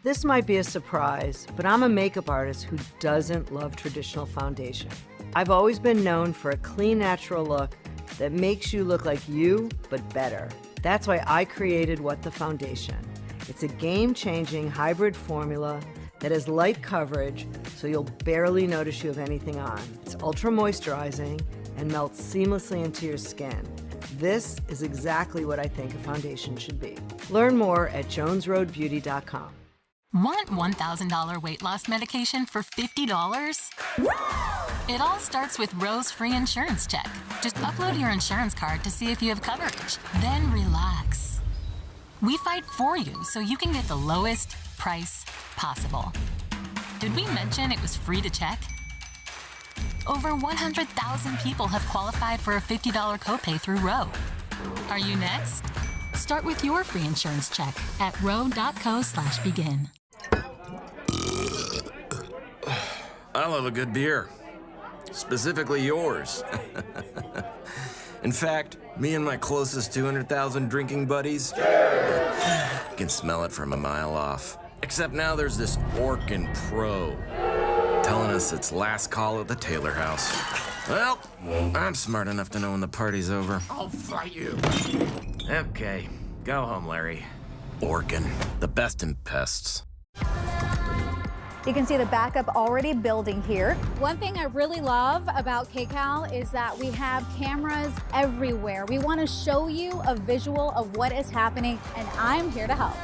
This might be a surprise, but I'm a makeup artist who doesn't love traditional foundation. I've always been known for a clean, natural look that makes you look like you, but better. That's why I created What the Foundation. It's a game-changing hybrid formula that has light coverage, so you'll barely notice you have anything on. It's ultra moisturizing and melts seamlessly into your skin. This is exactly what I think a foundation should be. Learn more at jonesroadbeauty.com. Want $1,000 weight loss medication for $50? It all starts with Rose Free Insurance Check. Just upload your insurance card to see if you have coverage. Then relax. We fight for you so you can get the lowest price possible. Did we mention it was free to check? Over 100,000 people have qualified for a $50 copay through Roe. Are you next? Start with your free insurance check at roe.co/begin. I love a good beer, specifically yours. In fact, me and my closest 200,000 drinking buddies can smell it from a mile off. Except now there's this Orkin Pro telling us it's last call at the Taylor House. Well, I'm smart enough to know when the party's over. I'll fight you. Okay, go home, Larry. Orkin, the best in pests. You can see the backup already building here. One thing I really love about KCAL is that we have cameras everywhere. We want to show you a visual of what is happening, and I'm here to help.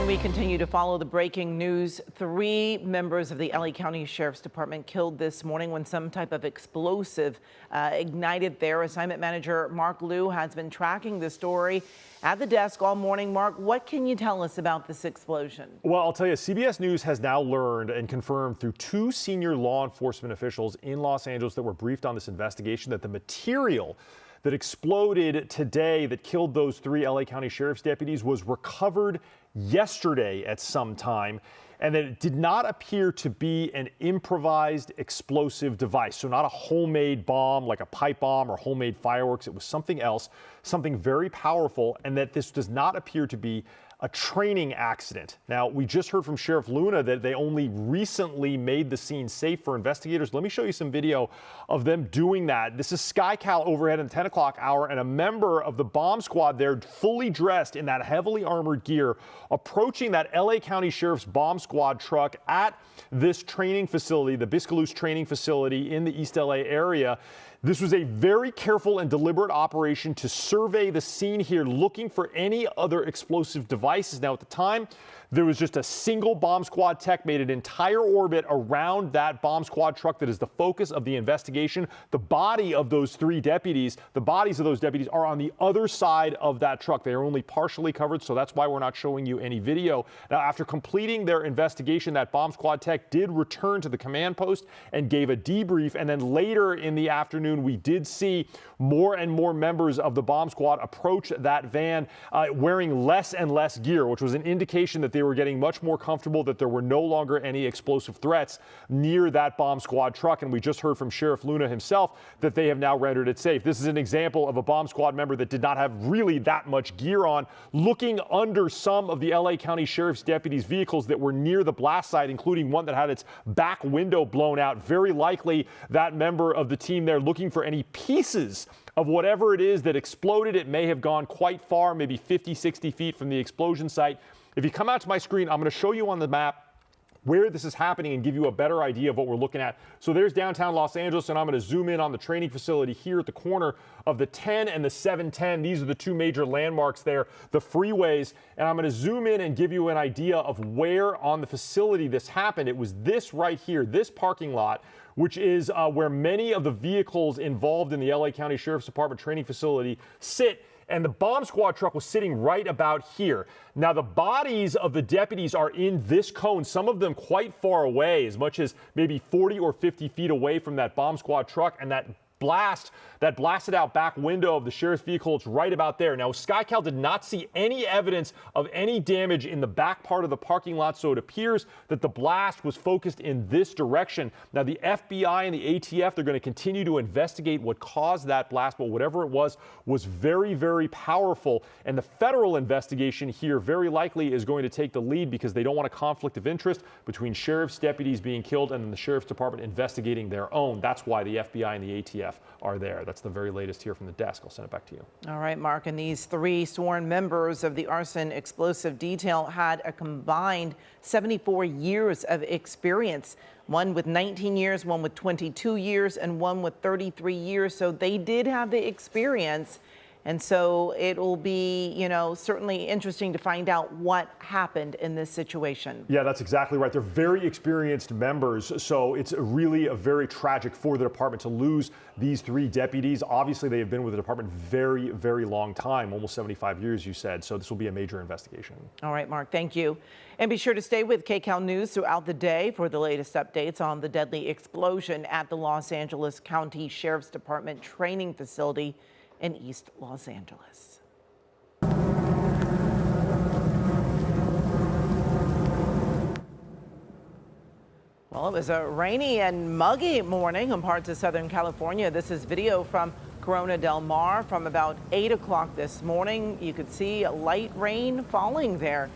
And we continue to follow the breaking news. 3 members of the LA County Sheriff's Department killed this morning when some type of explosive ignited there. Assignment Manager Mark Liu has been tracking the story at the desk all morning. Mark, what can you tell us about this explosion? Well, I'll tell you, CBS News has now learned and confirmed through 2 senior law enforcement officials in Los Angeles that were briefed on this investigation that the material that exploded today that killed those 3 LA County Sheriff's deputies was recovered yesterday at some time, and that it did not appear to be an improvised explosive device. So not a homemade bomb like a pipe bomb or homemade fireworks. It was something else, something very powerful, and that this does not appear to be a training accident. Now, we just heard from Sheriff Luna that they only recently made the scene safe for investigators. Let me show you some video of them doing that. This is KCAL overhead in the 10 o'clock hour, and a member of the bomb squad there, fully dressed in that heavily armored gear, approaching that LA County Sheriff's bomb squad truck at this training facility, the Biscaluz training facility in the East LA area. This was a very careful and deliberate operation to survey the scene here, looking for any other explosive devices. Now, at the time, there was just a single bomb squad tech made an entire orbit around that bomb squad truck that is the focus of the investigation. The body of those 3 deputies, the bodies of those deputies are on the other side of that truck. They are only partially covered, so that's why we're not showing you any video. Now, after completing their investigation, that bomb squad tech did return to the command post and gave a debrief. And then later in the afternoon, we did see more and more members of the bomb squad approach that van wearing less and less gear, which was an indication that they were getting much more comfortable, that there were no longer any explosive threats near that bomb squad truck. And we just heard from Sheriff Luna himself that they have now rendered it safe. This is an example of a bomb squad member that did not have really that much gear on, looking under some of the LA County Sheriff's deputies' vehicles that were near the blast site, including one that had its back window blown out. Very likely that member of the team there looking for any pieces of whatever it is that exploded. It may have gone quite far, maybe 50, 60 feet from the explosion site. If you come out to my screen, I'm going to show you on the map where this is happening and give you a better idea of what we're looking at. So there's downtown Los Angeles, and I'm going to zoom in on the training facility here at the corner of the 10 and the 710. These are the 2 major landmarks there, the freeways. And I'm going to zoom in and give you an idea of where on the facility this happened. It was this right here, this parking lot, which is where many of the vehicles involved in the LA County Sheriff's Department training facility sit. And the bomb squad truck was sitting right about here. Now, the bodies of the deputies are in this cone, some of them quite far away, as much as maybe 40 or 50 feet away from that bomb squad truck. And that blasted out back window of the sheriff's vehicle, it's right about there. Now, KCAL did not see any evidence of any damage in the back part of the parking lot, so it appears that the blast was focused in this direction. Now, the FBI and the ATF, they're going to continue to investigate what caused that blast, but whatever it was very, very powerful. And the federal investigation here very likely is going to take the lead because they don't want a conflict of interest between sheriff's deputies being killed and then the sheriff's department investigating their own. That's why the FBI and the ATF are there. That's the very latest here from the desk. I'll send it back to you. All right, Mark. And these 3 sworn members of the arson explosive detail had a combined 74 years of experience. One with 19 years, one with 22 years, and one with 33 years. So they did have the experience. And so it will be, certainly interesting to find out what happened in this situation. Yeah, that's exactly right. They're very experienced members. So it's really very tragic for the department to lose these 3 deputies. Obviously, they have been with the department very, very long time, almost 75 years, you said. So this will be a major investigation. All right, Mark, thank you. And be sure to stay with KCAL News throughout the day for the latest updates on the deadly explosion at the Los Angeles County Sheriff's Department training facility in East Los Angeles. Well, it was a rainy and muggy morning in parts of Southern California. This is video from Corona del Mar from about 8 o'clock this morning. You could see light rain falling there.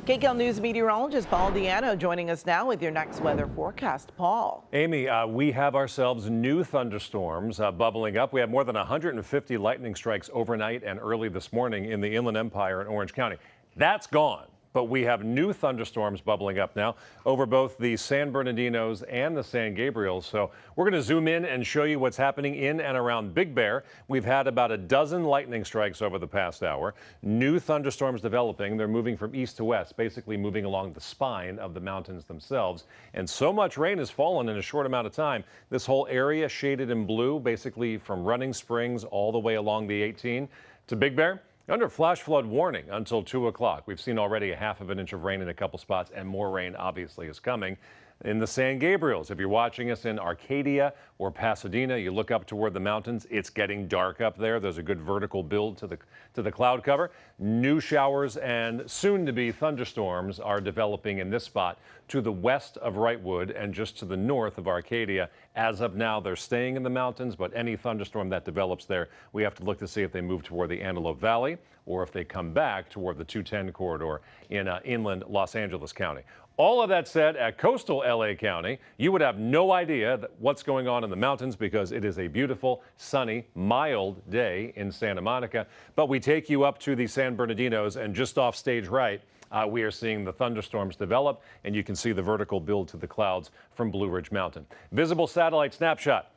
KCAL News meteorologist Paul Diano joining us now with your next weather forecast. Paul. Amy, we have ourselves new thunderstorms bubbling up. We have more than 150 lightning strikes overnight and early this morning in the Inland Empire in Orange County. That's gone. But we have new thunderstorms bubbling up now over both the San Bernardinos and the San Gabriels. So we're going to zoom in and show you what's happening in and around Big Bear. We've had about a dozen lightning strikes over the past hour. New thunderstorms developing. They're moving from east to west, basically moving along the spine of the mountains themselves. And so much rain has fallen in a short amount of time. This whole area shaded in blue, basically from Running Springs all the way along the 18 to Big Bear. Under flash flood warning until 2 o'clock. We've seen already a half of an inch of rain in a couple spots, and more rain obviously is coming. In the San Gabriels, if you're watching us in Arcadia or Pasadena, you look up toward the mountains, it's getting dark up there. There's a good vertical build to the cloud cover. New showers and soon-to-be thunderstorms are developing in this spot to the west of Wrightwood and just to the north of Arcadia. As of now, they're staying in the mountains, but any thunderstorm that develops there, we have to look to see if they move toward the Antelope Valley or if they come back toward the 210 corridor in inland Los Angeles County. All of that said, at coastal LA County, you would have no idea what's going on in the mountains because it is a beautiful, sunny, mild day in Santa Monica. But we take you up to the San Bernardinos, and just off stage right, we are seeing the thunderstorms develop, and you can see the vertical build to the clouds from Blue Ridge Mountain. Visible satellite snapshot.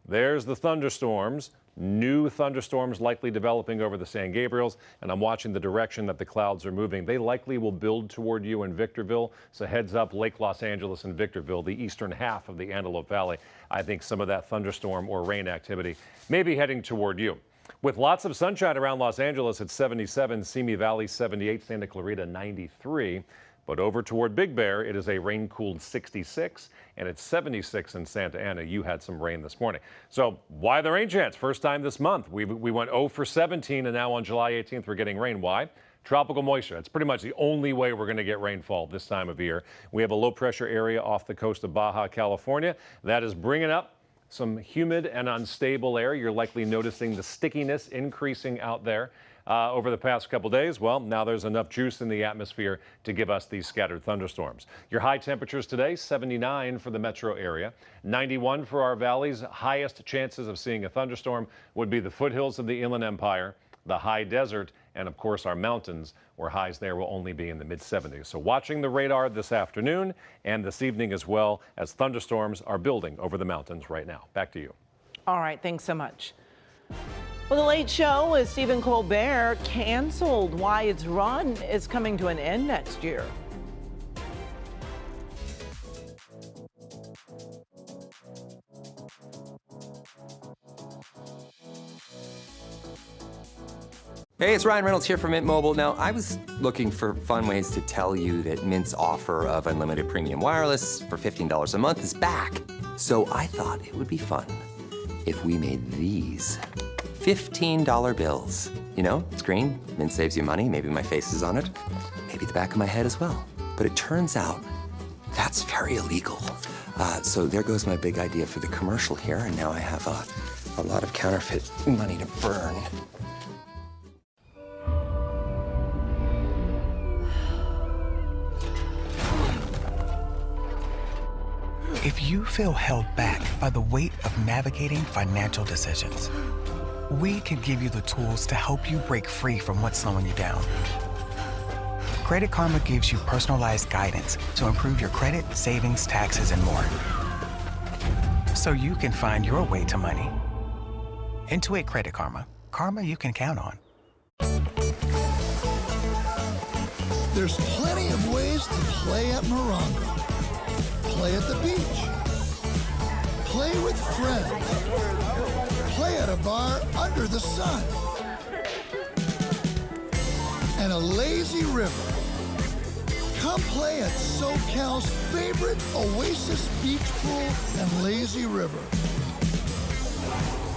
There's the thunderstorms. New thunderstorms likely developing over the San Gabriels, and I'm watching the direction that the clouds are moving. They likely will build toward you in Victorville, so heads up Lake Los Angeles and Victorville, the eastern half of the Antelope Valley. I think some of that thunderstorm or rain activity may be heading toward you. With lots of sunshine around Los Angeles at 77, Simi Valley 78, Santa Clarita 93. But over toward Big Bear, it is a rain-cooled 66, and it's 76 in Santa Ana. You had some rain this morning. So why the rain chance? First time this month. We went 0 for 17, and now on July 18th, we're getting rain. Why? Tropical moisture. That's pretty much the only way we're going to get rainfall this time of year. We have a low-pressure area off the coast of Baja California. That is bringing up some humid and unstable air. You're likely noticing the stickiness increasing out there. Over the past couple days, well, now there's enough juice in the atmosphere to give us these scattered thunderstorms. Your high temperatures today, 79 for the metro area, 91 for our valleys. Highest chances of seeing a thunderstorm would be the foothills of the Inland Empire, the high desert, and of course our mountains, where highs there will only be in the mid-70s. So watching the radar this afternoon and this evening as well, as thunderstorms are building over the mountains right now. Back to you. All right, thanks so much. Well, The Late Show with Stephen Colbert canceled. Why its run is coming to an end next year. Hey, it's Ryan Reynolds here from Mint Mobile. Now, I was looking for fun ways to tell you that Mint's offer of unlimited premium wireless for $15 a month is back. So I thought it would be fun if we made these $15 bills. You know, it's green, Mint saves you money, maybe my face is on it, maybe the back of my head as well. But it turns out that's very illegal. So there goes my big idea for the commercial here, and now I have a lot of counterfeit money to burn. If you feel held back by the weight of navigating financial decisions, we can give you the tools to help you break free from what's slowing you down. Credit Karma gives you personalized guidance to improve your credit, savings, taxes, and more. So you can find your way to money. Intuit Credit Karma. Karma you can count on. There's plenty of ways to play at Morongo. Play at the beach. Play with friends. Play at a bar under the sun. And a lazy river. Come play at SoCal's favorite Oasis Beach Pool and Lazy River.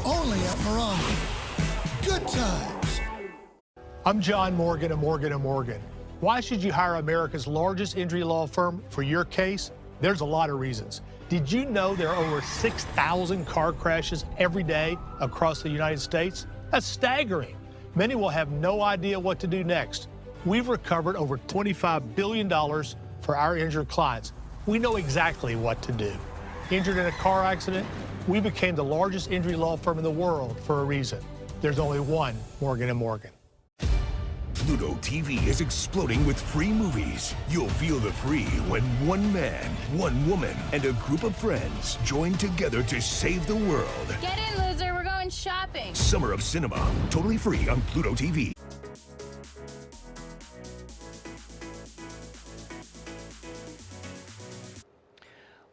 Only at Morongo. Good times. I'm John Morgan of Morgan & Morgan. Why should you hire America's largest injury law firm for your case? There's a lot of reasons. Did you know there are over 6,000 car crashes every day across the United States? That's staggering. Many will have no idea what to do next. We've recovered over $25 billion for our injured clients. We know exactly what to do. Injured in a car accident? We became the largest injury law firm in the world for a reason. There's only one Morgan & Morgan. Pluto TV is exploding with free movies. You'll feel the free when one man, one woman, and a group of friends join together to save the world. Get in, loser. We're going shopping. Summer of Cinema, totally free on Pluto TV.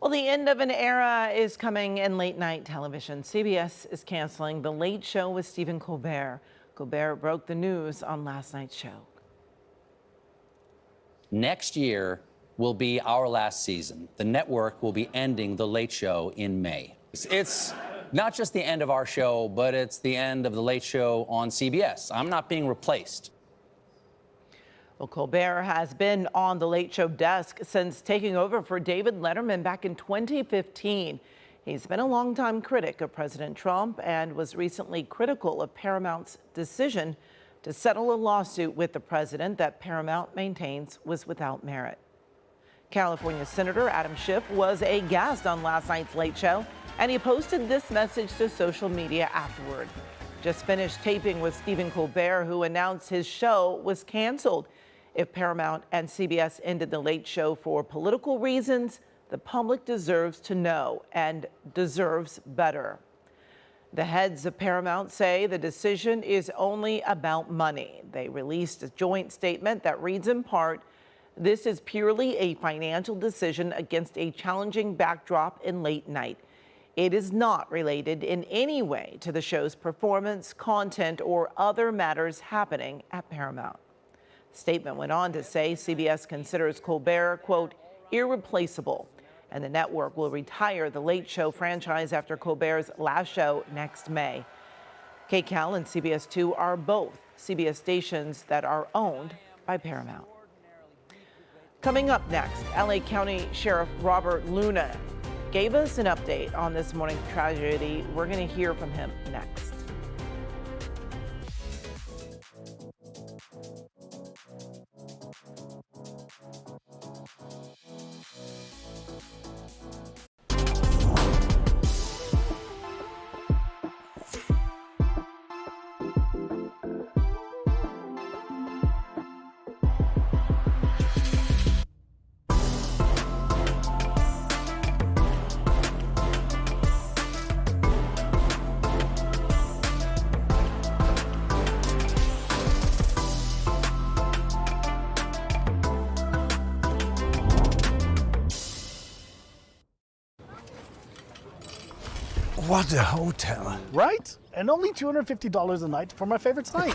Well, the end of an era is coming in late-night television. CBS is canceling The Late Show with Stephen Colbert. Colbert broke the news on last night's show. Next year will be our last season. The network will be ending The Late Show in May. It's not just the end of our show, but it's the end of The Late Show on CBS. I'm not being replaced. Well, Colbert has been on The Late Show desk since taking over for David Letterman back in 2015. He's been a longtime critic of President Trump and was recently critical of Paramount's decision to settle a lawsuit with the president that Paramount maintains was without merit. California Senator Adam Schiff was a guest on last night's Late Show, and he posted this message to social media afterward. Just finished taping with Stephen Colbert, who announced his show was canceled. If Paramount and CBS ended The Late Show for political reasons, the public deserves to know and deserves better. The heads of Paramount say the decision is only about money. They released a joint statement that reads in part, "This is purely a financial decision against a challenging backdrop in late night. It is not related in any way to the show's performance, content, or other matters happening at Paramount." The statement went on to say CBS considers Colbert, quote, irreplaceable, and the network will retire the Late Show franchise after Colbert's last show next May. KCAL and CBS 2 are both CBS stations that are owned by Paramount. Coming up next, LA County Sheriff Robert Luna gave us an update on this morning's tragedy. We're going to hear from him next. What a hotel. Right? And only $250 a night for my favorite site.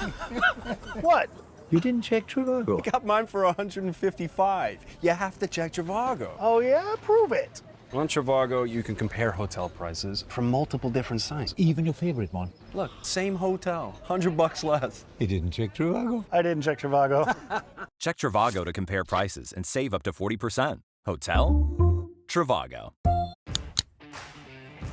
What? You didn't check Trivago. I got mine for $155. You have to check Trivago. Oh yeah? Prove it. On Trivago, you can compare hotel prices from multiple different sites. Even your favorite one. Look, same hotel, $100 less. You didn't check Trivago. I didn't check Trivago. Check Trivago to compare prices and save up to 40%. Hotel? Trivago.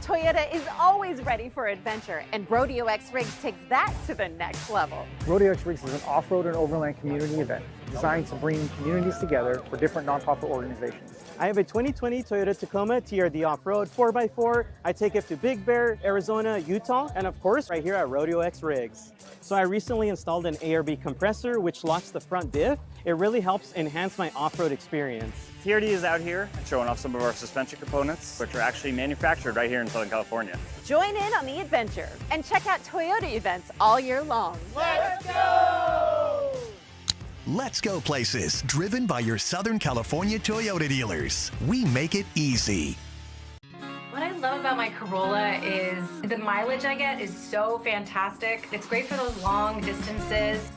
Toyota is always ready for adventure, and Rodeo X Rigs takes that to the next level. Rodeo X Rigs is an off-road and overland community event designed to bring communities together for different nonprofit organizations. I have a 2020 Toyota Tacoma TRD Off-Road 4x4. I take it to Big Bear, Arizona, Utah, and of course right here at Rodeo X Rigs. So I recently installed an ARB compressor which locks the front diff. It really helps enhance my off-road experience. TRD is out here showing off some of our suspension components, which are actually manufactured right here in Southern California. Join in on the adventure and check out Toyota events all year long. Let's go! Let's go places, driven by your Southern California Toyota dealers. We make it easy. What I love about my Corolla is the mileage I get is so fantastic. It's great for those long distances.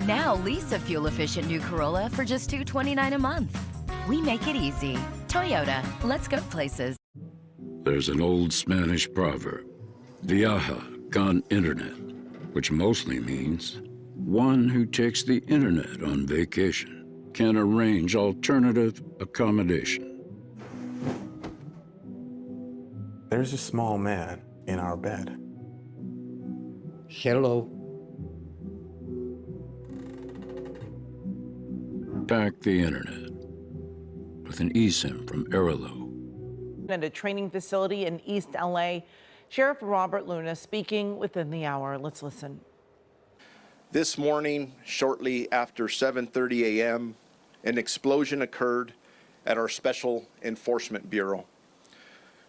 Now lease a fuel-efficient new Corolla for just $229 a month. We make it easy. Toyota, let's go places. There's an old Spanish proverb, viaja con internet, which mostly means one who takes the internet on vacation can arrange alternative accommodation. There's a small man in our bed. Hello. Pack the internet with an eSIM from Aerolo. At a training facility in East LA, Sheriff Robert Luna speaking within the hour. Let's listen. This morning, shortly after 7:30 a.m., an explosion occurred at our Special Enforcement Bureau,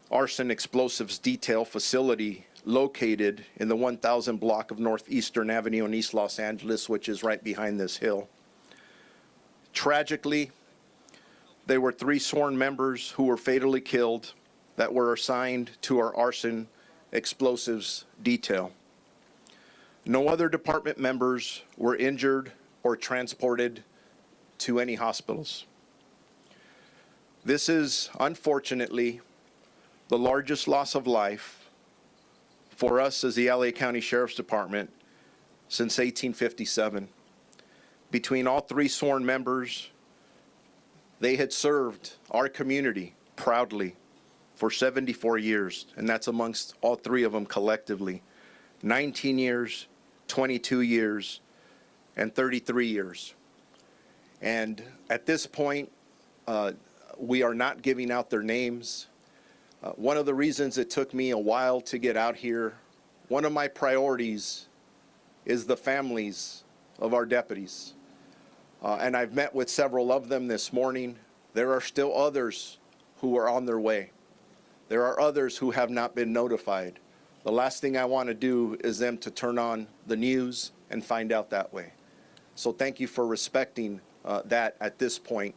arson explosives detail facility located in the 1000 block of Northeastern Avenue in East Los Angeles, which is right behind this hill. Tragically, there were 3 sworn members who were fatally killed that were assigned to our arson explosives detail. No other department members were injured or transported to any hospitals. This is, unfortunately, the largest loss of life for us as the LA County Sheriff's Department since 1857. Between all 3 sworn members, they had served our community proudly for 74 years, and that's amongst all 3 of them collectively. 19 years, 22 years, and 33 years. And at this point, we are not giving out their names. One of the reasons it took me a while to get out here, one of my priorities is the families of our deputies. And I've met with several of them this morning. There are still others who are on their way. There are others who have not been notified. The last thing I want to do is them to turn on the news and find out that way. So thank you for respecting that at this point.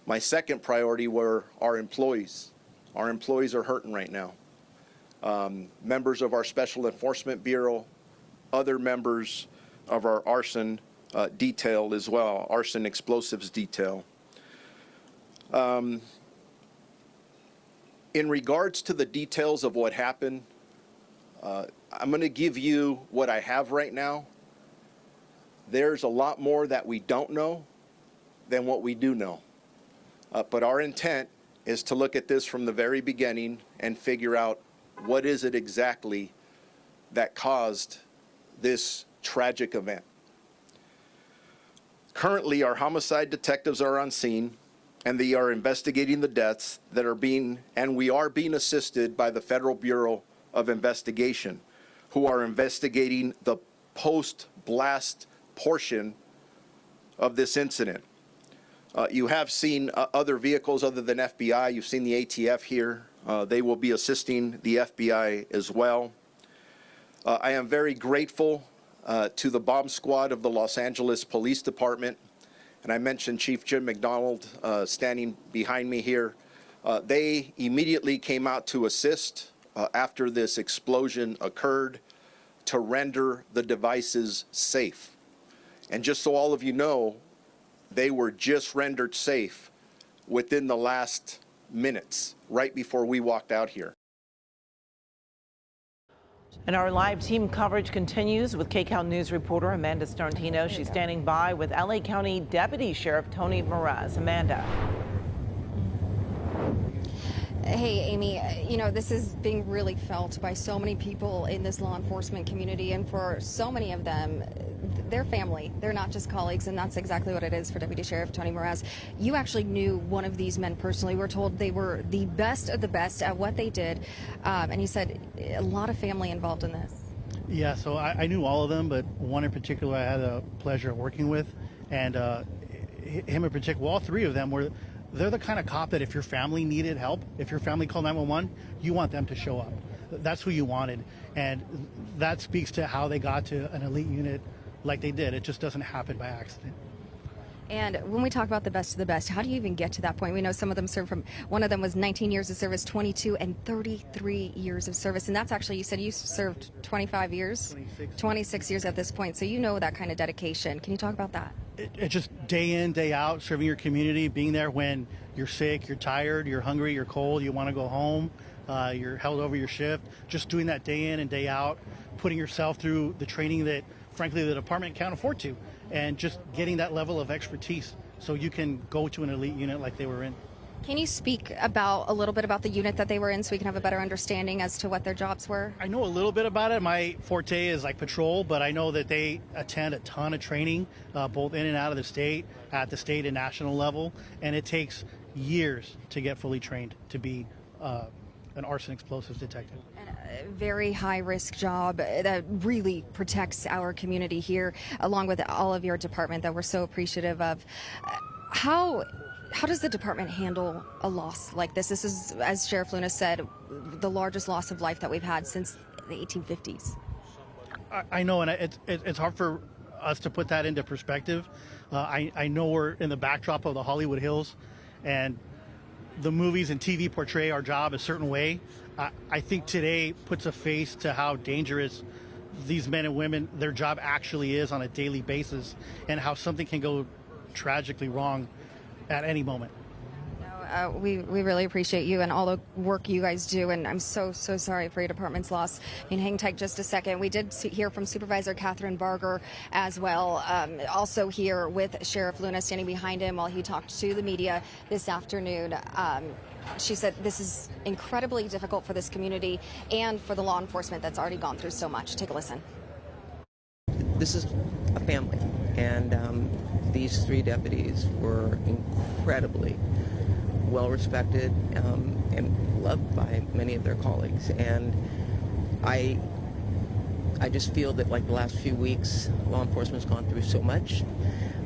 My second priority were our employees. Our employees are hurting right now. Members of our Special Enforcement Bureau, other members of our arson detail as well, arson explosives detail. In regards to the details of what happened, I'm going to give you what I have right now. There's a lot more that we don't know than what we do know. But our intent is to look at this from the very beginning and figure out what is it exactly that caused this tragic event. Currently, our homicide detectives are on scene, and they are investigating the deaths that are we are being assisted by the Federal Bureau of Investigation, who are investigating the post-blast portion of this incident. You have seen other vehicles other than FBI. You've seen the ATF here. They will be assisting the FBI as well. I am very grateful to the bomb squad of the Los Angeles Police Department. And I mentioned Chief Jim McDonald standing behind me here. They immediately came out to assist after this explosion occurred to render the devices safe. And just so all of you know, they were just rendered safe within the last minutes, right before we walked out here. And our live team coverage continues with KCAL News reporter Amanda Starntino. She's standing by with LA County Deputy Sheriff Tony Meraz. Amanda. Hey, Amy, you know, this is being really felt by so many people in this law enforcement community, and for so many of them, they're family. They're not just colleagues, and that's exactly what it is for Deputy Sheriff Tony Meraz. You actually knew one of these men personally. We're told they were the best of the best at what they did, and he said a lot of family involved in this. Yeah, so I knew all of them, but one in particular I had the pleasure of working with, and him in particular, well, all 3 of them were. They're the kind of cop that if your family needed help, if your family called 911, you want them to show up. That's who you wanted. And that speaks to how they got to an elite unit like they did. It just doesn't happen by accident. And when we talk about the best of the best, how do you even get to that point? We know some of them served from, one of them was 19 years of service, 22 and 33 years of service. And that's actually, you said you served 25 years? 26 years at this point. So you know that kind of dedication. Can you talk about that? It just day in, day out, serving your community, being there when you're sick, you're tired, you're hungry, you're cold, you want to go home, you're held over your shift. Just doing that day in and day out, putting yourself through the training that, frankly, the department can't afford to, and just getting that level of expertise so you can go to an elite unit like they were in. Can you speak about a little bit about the unit that they were in so we can have a better understanding as to what their jobs were? I know a little bit about it. My forte is like patrol, but I know that they attend a ton of training, both in and out of the state, at the state and national level, and it takes years to get fully trained to be an arson explosives detective. very high-risk job that really protects our community here, along with all of your department that we're so appreciative of. How does the department handle a loss like this? This is, as Sheriff Luna said, the largest loss of life that we've had since the 1850s. I know, and it's hard for us to put that into perspective. I know we're in the backdrop of the Hollywood Hills, and the movies and TV portray our job a certain way. I think today puts a face to how dangerous these men and women, their job actually is on a daily basis, and how something can go tragically wrong at any moment. We really appreciate you and all the work you guys do, and I'm so sorry for your department's loss. Hang tight just a second. We did hear from Supervisor Catherine Barger as well, also here with Sheriff Luna standing behind him while he talked to the media this afternoon. She said this is incredibly difficult for this community and for the law enforcement that's already gone through so much. Take a listen. This is a family, and these 3 deputies were incredibly well respected and loved by many of their colleagues. And I just feel that, like the last few weeks, law enforcement's gone through so much,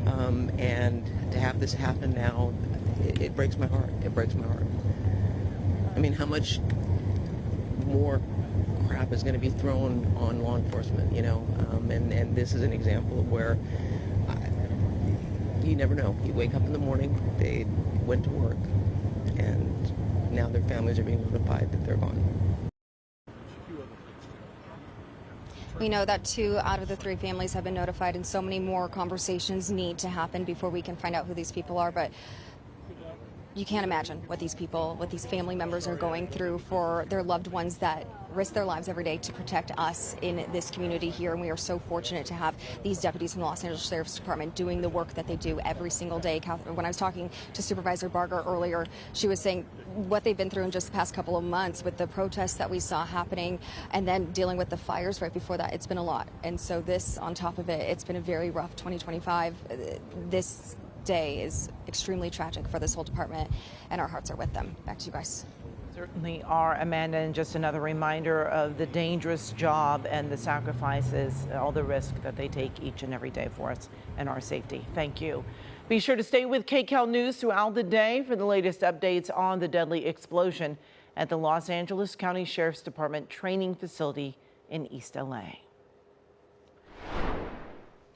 and to have this happen now, it breaks my heart. It breaks my heart. I mean, how much more crap is going to be thrown on law enforcement, you know? And this is an example of where you never know. You wake up in the morning, they went to work, and now their families are being notified that they're gone. We know that 2 out of the 3 families have been notified, and so many more conversations need to happen before we can find out who these people are. But you can't imagine what these people, what these family members are going through for their loved ones that risk their lives every day to protect us in this community here. And we are so fortunate to have these deputies from the Los Angeles Sheriff's Department doing the work that they do every single day. When I was talking to Supervisor Barger earlier, she was saying what they've been through in just the past couple of months with the protests that we saw happening, and then dealing with the fires right before that. It's been a lot. And so this, on top of it, it's been a very rough 2025. This day is extremely tragic for this whole department, and our hearts are with them. Back to you guys. Certainly are, Amanda, and just another reminder of the dangerous job and the sacrifices, all the risk that they take each and every day for us and our safety. Thank you. Be sure to stay with KCAL News throughout the day for the latest updates on the deadly explosion at the Los Angeles County Sheriff's Department training facility in East LA.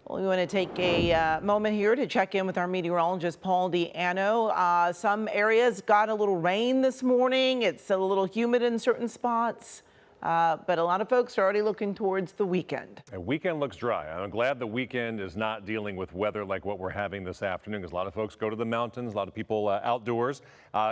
Well, we want to take a moment here to check in with our meteorologist, Paul Diano. Some areas got a little rain this morning. It's a little humid in certain spots, but a lot of folks are already looking towards the weekend. The weekend looks dry. I'm glad the weekend is not dealing with weather like what we're having this afternoon, because a lot of folks go to the mountains, a lot of people outdoors.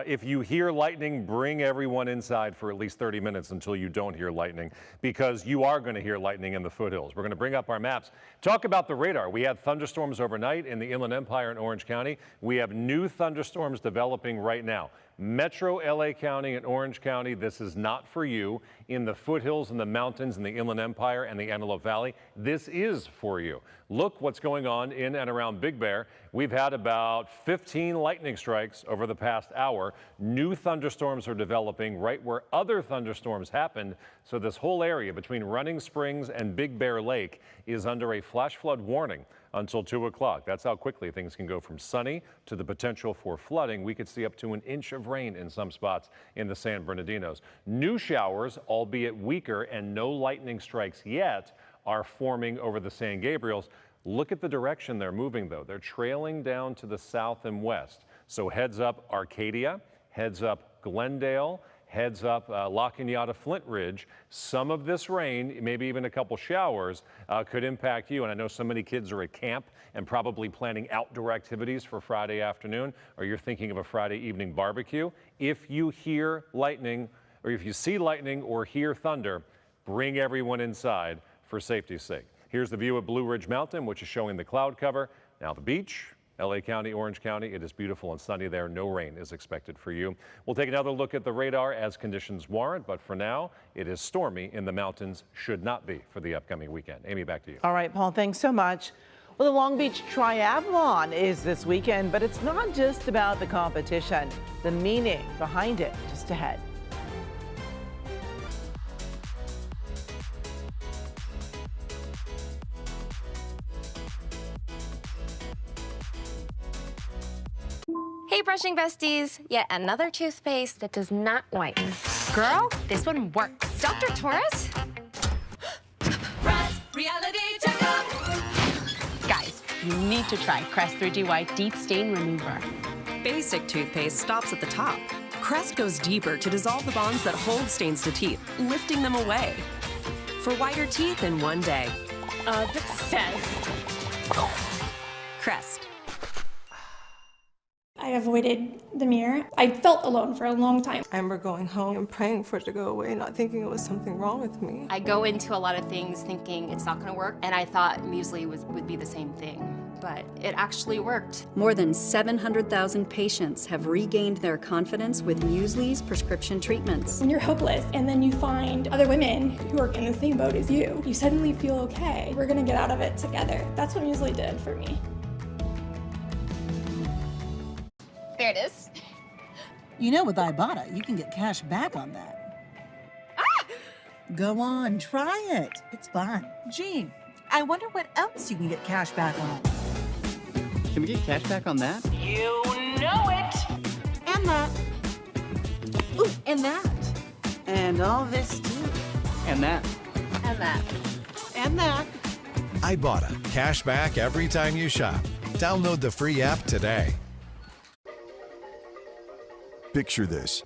If you hear lightning, bring everyone inside for at least 30 minutes until you don't hear lightning, because you are going to hear lightning in the foothills. We're going to bring up our maps. Talk about the radar. We had thunderstorms overnight in the Inland Empire and Orange County. We have new thunderstorms developing right now. Metro LA County and Orange County, this is not for you. In the foothills and the mountains in the Inland Empire and the Antelope Valley, this is for you. Look what's going on in and around Big Bear. We've had about 15 lightning strikes over the past hour. New thunderstorms are developing right where other thunderstorms happened. So this whole area between Running Springs and Big Bear Lake is under a flash flood warning until 2 o'clock. That's how quickly things can go from sunny to the potential for flooding. We could see up to an inch of rain in some spots in the San Bernardinos. New showers, albeit weaker, and no lightning strikes yet, are forming over the San Gabriels. Look at the direction they're moving, though. They're trailing down to the south and west. So heads up Arcadia, heads up Glendale, heads up La Cañada, Flint Ridge. Some of this rain, maybe even a couple showers, could impact you. And I know so many kids are at camp and probably planning outdoor activities for Friday afternoon, or you're thinking of a Friday evening barbecue. If you hear lightning, or if you see lightning or hear thunder, bring everyone inside for safety's sake. Here's the view of Blue Ridge Mountain, which is showing the cloud cover. Now the beach, LA County, Orange County, it is beautiful and sunny there. No rain is expected for you. We'll take another look at the radar as conditions warrant, but for now, it is stormy in the mountains. Should not be for the upcoming weekend. Amy, back to you. All right, Paul, thanks so much. Well, the Long Beach Triathlon is this weekend, but it's not just about the competition. The meaning behind it just ahead. brushing besties, yet another toothpaste that does not whiten. Girl, this one works. Dr. Torres? Reality checkup. Guys, you need to try Crest 3D White Deep Stain Remover. Basic toothpaste stops at the top. Crest goes deeper to dissolve the bonds that hold stains to teeth, lifting them away. For whiter teeth in one day. Obsessed. Crest. I avoided the mirror. I felt alone for a long time. I remember going home and praying for it to go away, not thinking it was something wrong with me. I go into a lot of things thinking it's not going to work, and I thought muesli would be the same thing, but it actually worked. More than 700,000 patients have regained their confidence with Muesli's prescription treatments. When you're hopeless and then you find other women who are in the same boat as you suddenly feel okay. We're gonna get out of it together. That's what Muesli did for me. There it is. You know, with Ibotta, you can get cash back on that. Ah! Go on, try it. It's fun. Gee, I wonder what else you can get cash back on. Can we get cash back on that? You know it. And that. Ooh, and that. And all this too. And that. And that. And that. Ibotta. Cash back every time you shop. Download the free app today. Picture this.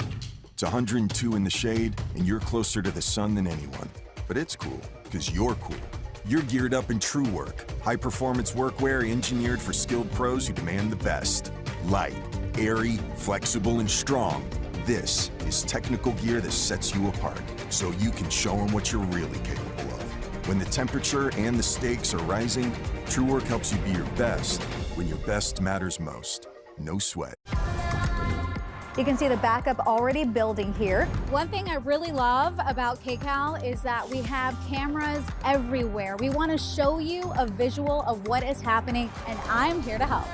It's 102 in the shade, and you're closer to the sun than anyone. But it's cool, because you're cool. You're geared up in true work. High-performance workwear engineered for skilled pros who demand the best. Light, airy, flexible, and strong. This is technical gear that sets you apart, so you can show them what you're really capable of. When the temperature and the stakes are rising, True Work helps you be your best when your best matters most. No sweat. You can see the backup already building here. One thing I really love about KCAL is that we have cameras everywhere. We want to show you a visual of what is happening, and I'm here to help.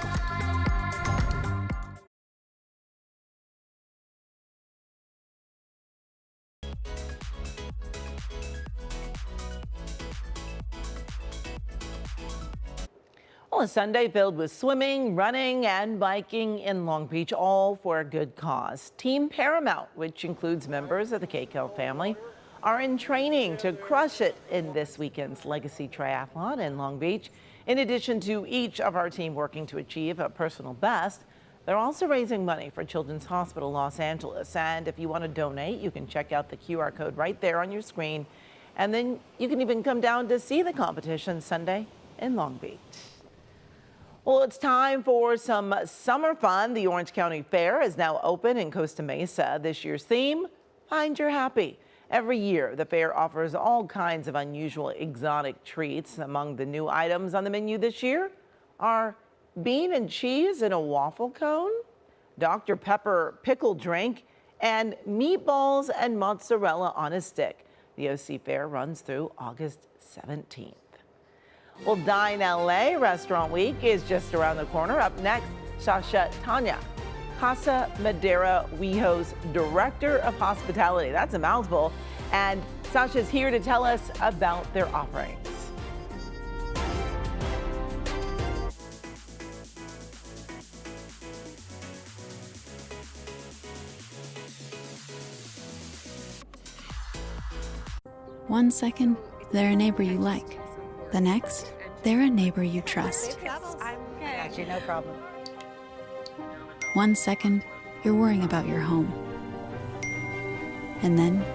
Well, a Sunday filled with swimming, running, and biking in Long Beach, all for a good cause. Team Paramount, which includes members of the KCAL family, are in training to crush it in this weekend's Legacy Triathlon in Long Beach. In addition to each of our team working to achieve a personal best, they're also raising money for Children's Hospital Los Angeles. And if you want to donate, you can check out the QR code right there on your screen. And then you can even come down to see the competition Sunday in Long Beach. Well, it's time for some summer fun. The Orange County Fair is now open in Costa Mesa. This year's theme, Find Your Happy. Every year, the fair offers all kinds of unusual exotic treats. Among the new items on the menu this year are bean and cheese in a waffle cone, Dr. Pepper pickle drink, and meatballs and mozzarella on a stick. The OC Fair runs through August 17th. Well, Dine LA Restaurant Week is just around the corner. Up next, Sasha Tanya, Casa Madera WeHo's Director of Hospitality. That's a mouthful. And Sasha's here to tell us about their offerings. One second, they're a neighbor you like. The next, they're a neighbor you trust. Actually, no problem. One second, you're worrying about your home. And then,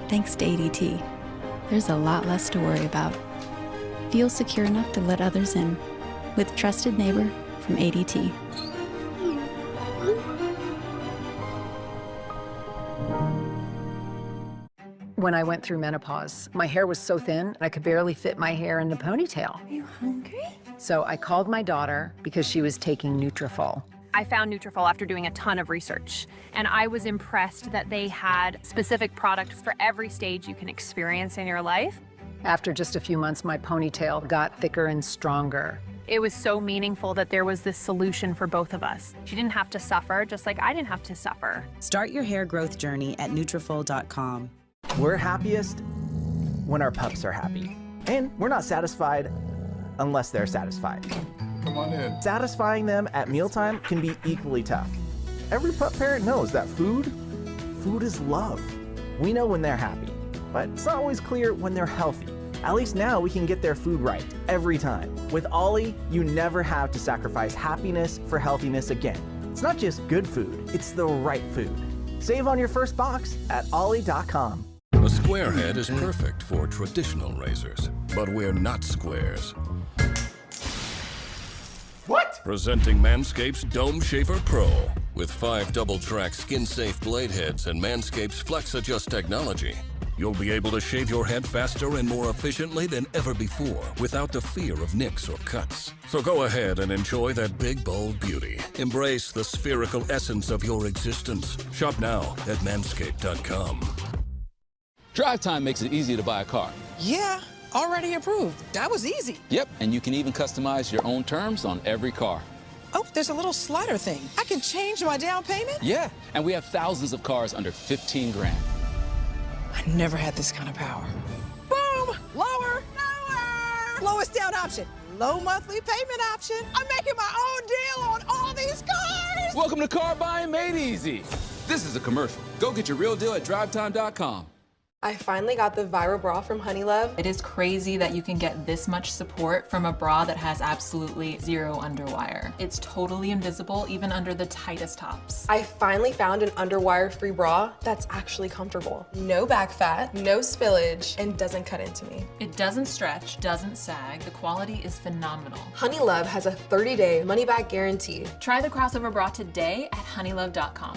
thanks to ADT, there's a lot less to worry about. Feel secure enough to let others in with Trusted Neighbor from ADT. When I went through menopause, my hair was so thin, I could barely fit my hair in a ponytail. Are you hungry? So I called my daughter because she was taking Nutrafol. I found Nutrafol after doing a ton of research, and I was impressed that they had specific products for every stage you can experience in your life. After just a few months, my ponytail got thicker and stronger. It was so meaningful that there was this solution for both of us. She didn't have to suffer, just like I didn't have to suffer. Start your hair growth journey at Nutrafol.com. We're happiest when our pups are happy. And we're not satisfied unless they're satisfied. come on in. Satisfying them at mealtime can be equally tough. Every pup parent knows that food is love. We know when they're happy, but it's not always clear when they're healthy. At least now we can get their food right every time. With Ollie, you never have to sacrifice happiness for healthiness again. It's not just good food, it's the right food. Save on your first box at ollie.com. A square head is perfect for traditional razors, but we're not squares. What? Presenting Manscaped's Dome Shaver Pro. With 5 double-track skin-safe blade heads and Manscaped's Flex Adjust technology, you'll be able to shave your head faster and more efficiently than ever before without the fear of nicks or cuts. So go ahead and enjoy that big, bold beauty. Embrace the spherical essence of your existence. Shop now at manscaped.com. Drive Time makes it easy to buy a car. Yeah, already approved. That was easy. Yep, and you can even customize your own terms on every car. Oh, there's a little slider thing. I can change my down payment? Yeah, and we have thousands of cars under 15 grand. I never had this kind of power. Boom! Lower! Lower! Lowest down option. Low monthly payment option. I'm making my own deal on all these cars! Welcome to Car Buying Made Easy. This is a commercial. Go get your real deal at drivetime.com. I finally got the Viral Bra from Honeylove. It is crazy that you can get this much support from a bra that has absolutely zero underwire. It's totally invisible, even under the tightest tops. I finally found an underwire-free bra that's actually comfortable. No back fat, no spillage, and doesn't cut into me. It doesn't stretch, doesn't sag. The quality is phenomenal. Honeylove has a 30-day money-back guarantee. Try the crossover bra today at honeylove.com.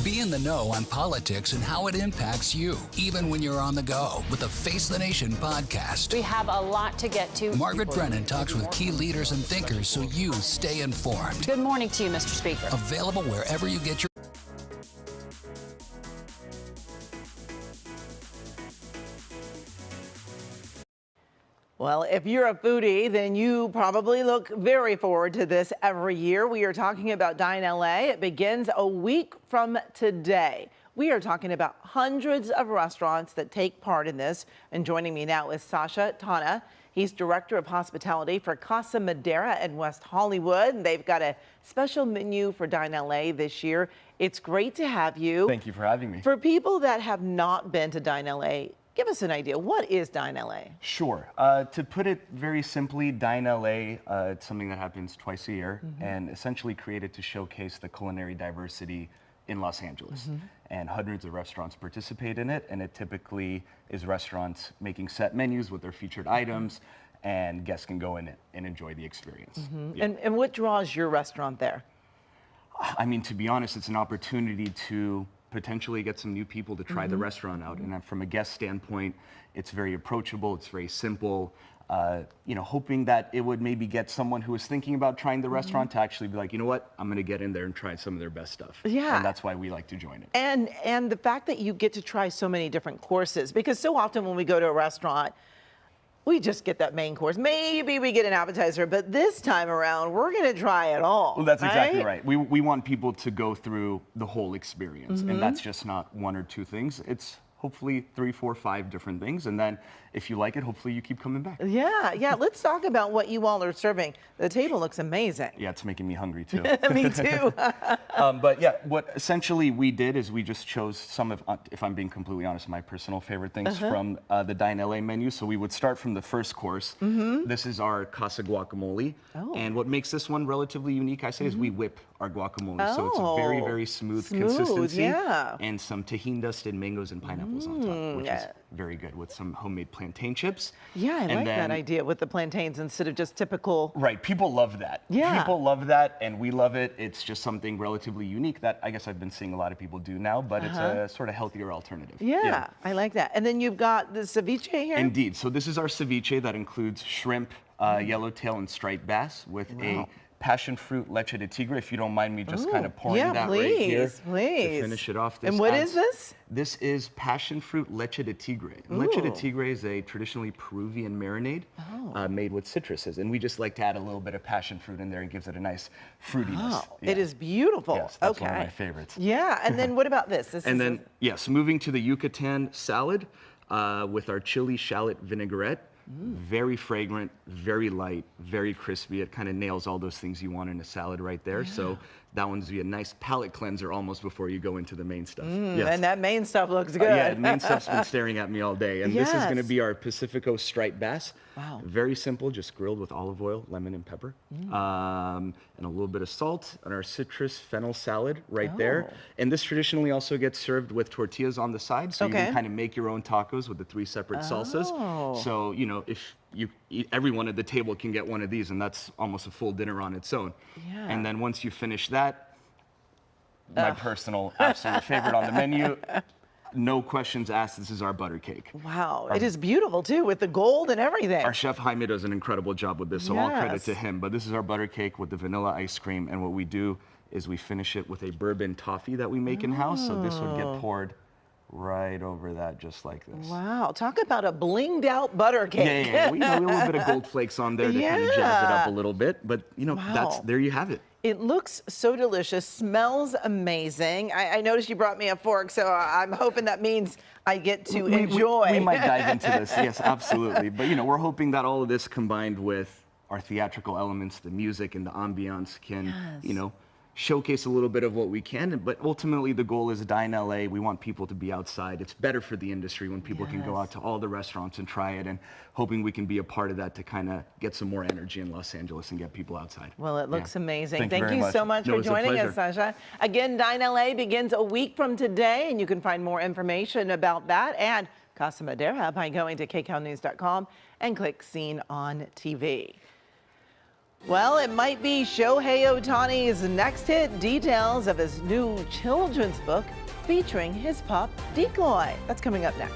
Be in the know on politics and how it impacts you, even when you're on the go, with the Face the Nation podcast. We have a lot to get to. Margaret Brennan talks with key leaders and thinkers so you stay informed. Good morning to you, Mr. Speaker. Available wherever you get your... Well, if you're a foodie, then you probably look very forward to this every year. We are talking about Dine LA. It begins a week from today. We are talking about hundreds of restaurants that take part in this. And joining me now is Sasha Tana. He's Director of Hospitality for Casa Madera in West Hollywood. And they've got a special menu for Dine LA this year. It's great to have you. Thank you for having me. For people that have not been to Dine LA, give us an idea. What is Dine LA? Sure. To put it very simply, Dine LA, it's something that happens twice a year and essentially created to showcase the culinary diversity in Los Angeles. And hundreds of restaurants participate in it, and it typically is restaurants making set menus with their featured items, and guests can go in it and enjoy the experience. Yeah. And what draws your restaurant there? I mean, to be honest, it's an opportunity to potentially get some new people to try the restaurant out. And from a guest standpoint, it's very approachable, it's very simple. You know, hoping that it would maybe get someone who is thinking about trying the restaurant to actually be like, you know what, I'm gonna get in there and try some of their best stuff. Yeah. And that's why we like to join it. And the fact that you get to try so many different courses, because so often when we go to a restaurant, we just get that main course. Maybe we get an appetizer, but this time around, we're gonna try it all. Well, that's exactly right. We want people to go through the whole experience, and that's just not one or two things. It's hopefully 3, 4, 5 different things, and then if you like it, hopefully you keep coming back. Yeah. Let's talk about what you all are serving. The table looks amazing. Yeah, it's making me hungry too. Me too. But yeah, what essentially we did is we just chose some of, if I'm being completely honest, my personal favorite things from the Dine LA menu. So we would start from the first course. This is our Casa Guacamole. And what makes this one relatively unique, I say, is we whip our guacamole. So it's a very, very smooth consistency. Yeah. And some tahini dusted mangoes and pineapples on top, which is very good with some homemade plantain chips. Yeah, I like that idea with the plantains instead of just typical. Right, people love that. Yeah. People love that, and we love it. It's just something relatively unique that I guess I've been seeing a lot of people do now, but it's a sort of healthier alternative. Yeah, I like that. And then you've got the ceviche here? Indeed. So this is our ceviche that includes shrimp, yellowtail, and striped bass with a passion fruit leche de tigre, if you don't mind me just kind of pouring that right here to finish it off. And what is this? This is passion fruit leche de tigre. And leche de tigre is a traditionally Peruvian marinade made with citruses, and we just like to add a little bit of passion fruit in there and gives it a nice fruitiness. It is beautiful. Yes, that's one of my favorites. Yeah, and then what about this? And then, yes, moving to the Yucatan salad with our chili shallot vinaigrette. Very fragrant, very light, very crispy. It kind of nails all those things you want in a salad right there. So that one's be a nice palate cleanser almost before you go into the main stuff. And that main stuff looks good. Yeah, the main stuff's been staring at me all day. And this is going to Yes. be our Pacifico striped bass. Wow. Very simple, just grilled with olive oil, lemon, and pepper. And a little bit of salt and our citrus fennel salad right there. And this traditionally also gets served with tortillas on the side. So you can kind of make your own tacos with the 3 separate salsas. So, you know, if you everyone at the table can get one of these, and that's almost a full dinner on its own. And then once you finish that, my personal absolute favorite on the menu, no questions asked, this is our butter cake. Wow, it is beautiful too with the gold and everything. Our chef Jaime does an incredible job with this, so all credit Yes. to him. But this is our butter cake with the vanilla ice cream, and what we do is we finish it with a bourbon toffee that we make in-house, so this would get poured right over that just like this. Wow, talk about a blinged out butter cake. Yeah. We know a little bit of gold flakes on there to kind of jazz it up a little bit, but you know, there you have it. It looks so delicious, smells amazing. I noticed you brought me a fork, so I'm hoping that means I get to enjoy. We might dive into this, yes, absolutely. But you know, we're hoping that all of this combined with our theatrical elements, the music and the ambiance can, you know, showcase a little bit of what we can, but ultimately the goal is Dine LA. We want people to be outside. It's better for the industry when people can go out to all the restaurants and try it, and hoping we can be a part of that to kind of get some more energy in Los Angeles and get people outside. Well, it looks amazing. Thank you so much for joining us, Sasha. Again, Dine LA begins a week from today, and you can find more information about that and Casa Madera by going to KCALnews.com and click Scene on TV. Well, it might be Shohei Ohtani's next hit. Details of his new children's book featuring his pup, Decoy. That's coming up next.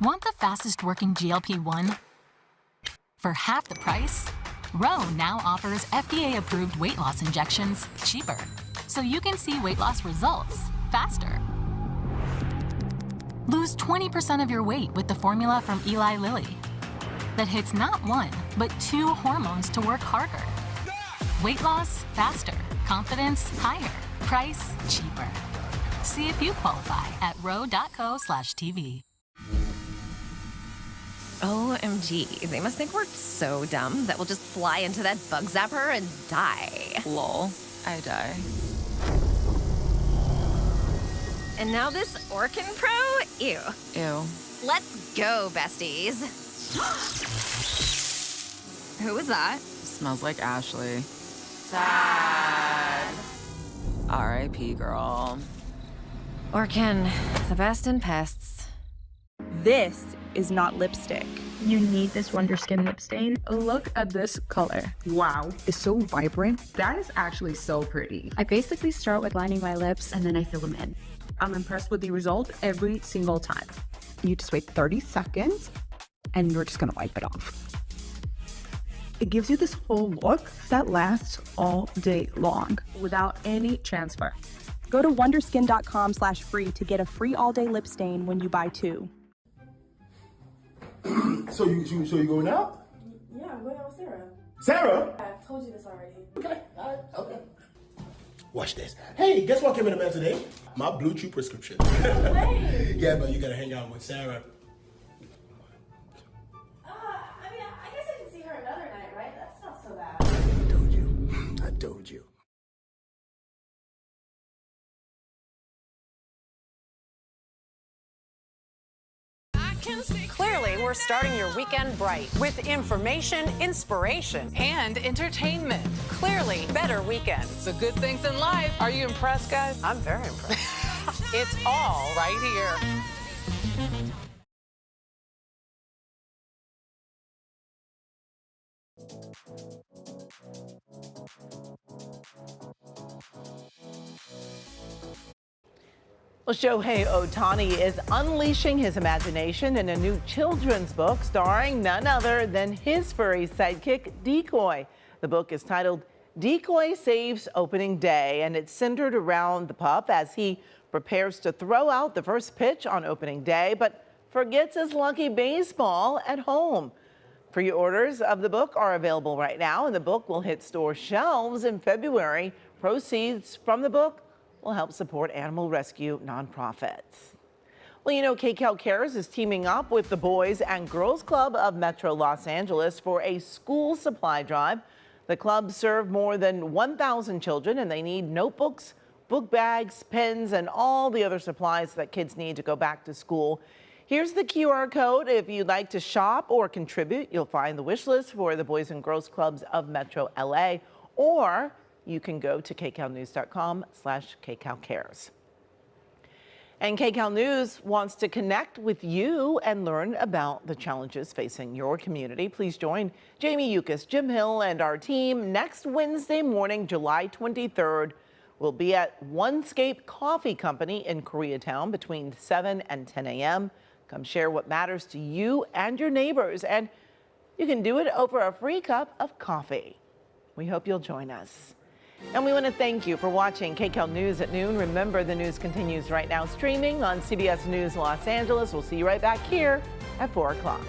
Want the fastest working GLP-1? For half the price, Ro now offers FDA-approved weight loss injections cheaper, so you can see weight loss results faster. Lose 20% of your weight with the formula from Eli Lilly that hits not 1, but 2 hormones to work harder. Weight loss faster, confidence higher, price cheaper. See if you qualify at ro.co/TV. OMG, they must think we're so dumb that we'll just fly into that bug zapper and die. Lol, I die. And now this Orkin Pro? Ew. Ew. Let's go, besties. Who was that? Smells like Ashley. Sad. R.I.P. girl. Orkin, the best in pests. This is not lipstick. You need this Wonder Skin lip stain. Look at this color. Wow, it's so vibrant. That is actually so pretty. I basically start with lining my lips and then I fill them in. I'm impressed with the result every single time. You just wait 30 seconds and you're just gonna wipe it off. It gives you this whole look that lasts all day long without any transfer. Go to wonderskin.com/free to get a free all-day lip stain when you buy 2. So you going out? Yeah, I'm going out with Sarah. Sarah? I've told you this already. Okay, all right, okay. Watch this. Hey, guess what came in the mail today? My Blue Chew prescription. No way. Yeah, but you gotta hang out with Sarah. I guess I can see her another night, right? That's not so bad. I told you. Clearly, we're starting your weekend bright with information, inspiration, and entertainment. Clearly, better weekends. The good things in life. Are you impressed, guys? I'm very impressed. It's all right here. Well, Shohei Ohtani is unleashing his imagination in a new children's book starring none other than his furry sidekick, Decoy. The book is titled Decoy Saves Opening Day, and it's centered around the pup as he prepares to throw out the first pitch on opening day, but forgets his lucky baseball at home. Pre-orders of the book are available right now, and the book will hit store shelves in February. Proceeds from the book will help support animal rescue nonprofits. Well, you know, KCAL Cares is teaming up with the Boys and Girls Club of Metro Los Angeles for a school supply drive. The club serve more than 1,000 children, and they need notebooks, book bags, pens, and all the other supplies that kids need to go back to school. Here's the QR code. If you'd like to shop or contribute, you'll find the wish list for the Boys and Girls Clubs of Metro LA, or you can go to kcalnews.com/KCALCares. And KCAL News wants to connect with you and learn about the challenges facing your community. Please join Jamie Yukas, Jim Hill, and our team next Wednesday morning, July 23rd. We'll be at Onescape Coffee Company in Koreatown between 7 and 10 a.m. Come share what matters to you and your neighbors, and you can do it over a free cup of coffee. We hope you'll join us. And we want to thank you for watching KCAL News at noon. Remember, the news continues right now streaming on CBS News Los Angeles. We'll see you right back here at 4 o'clock.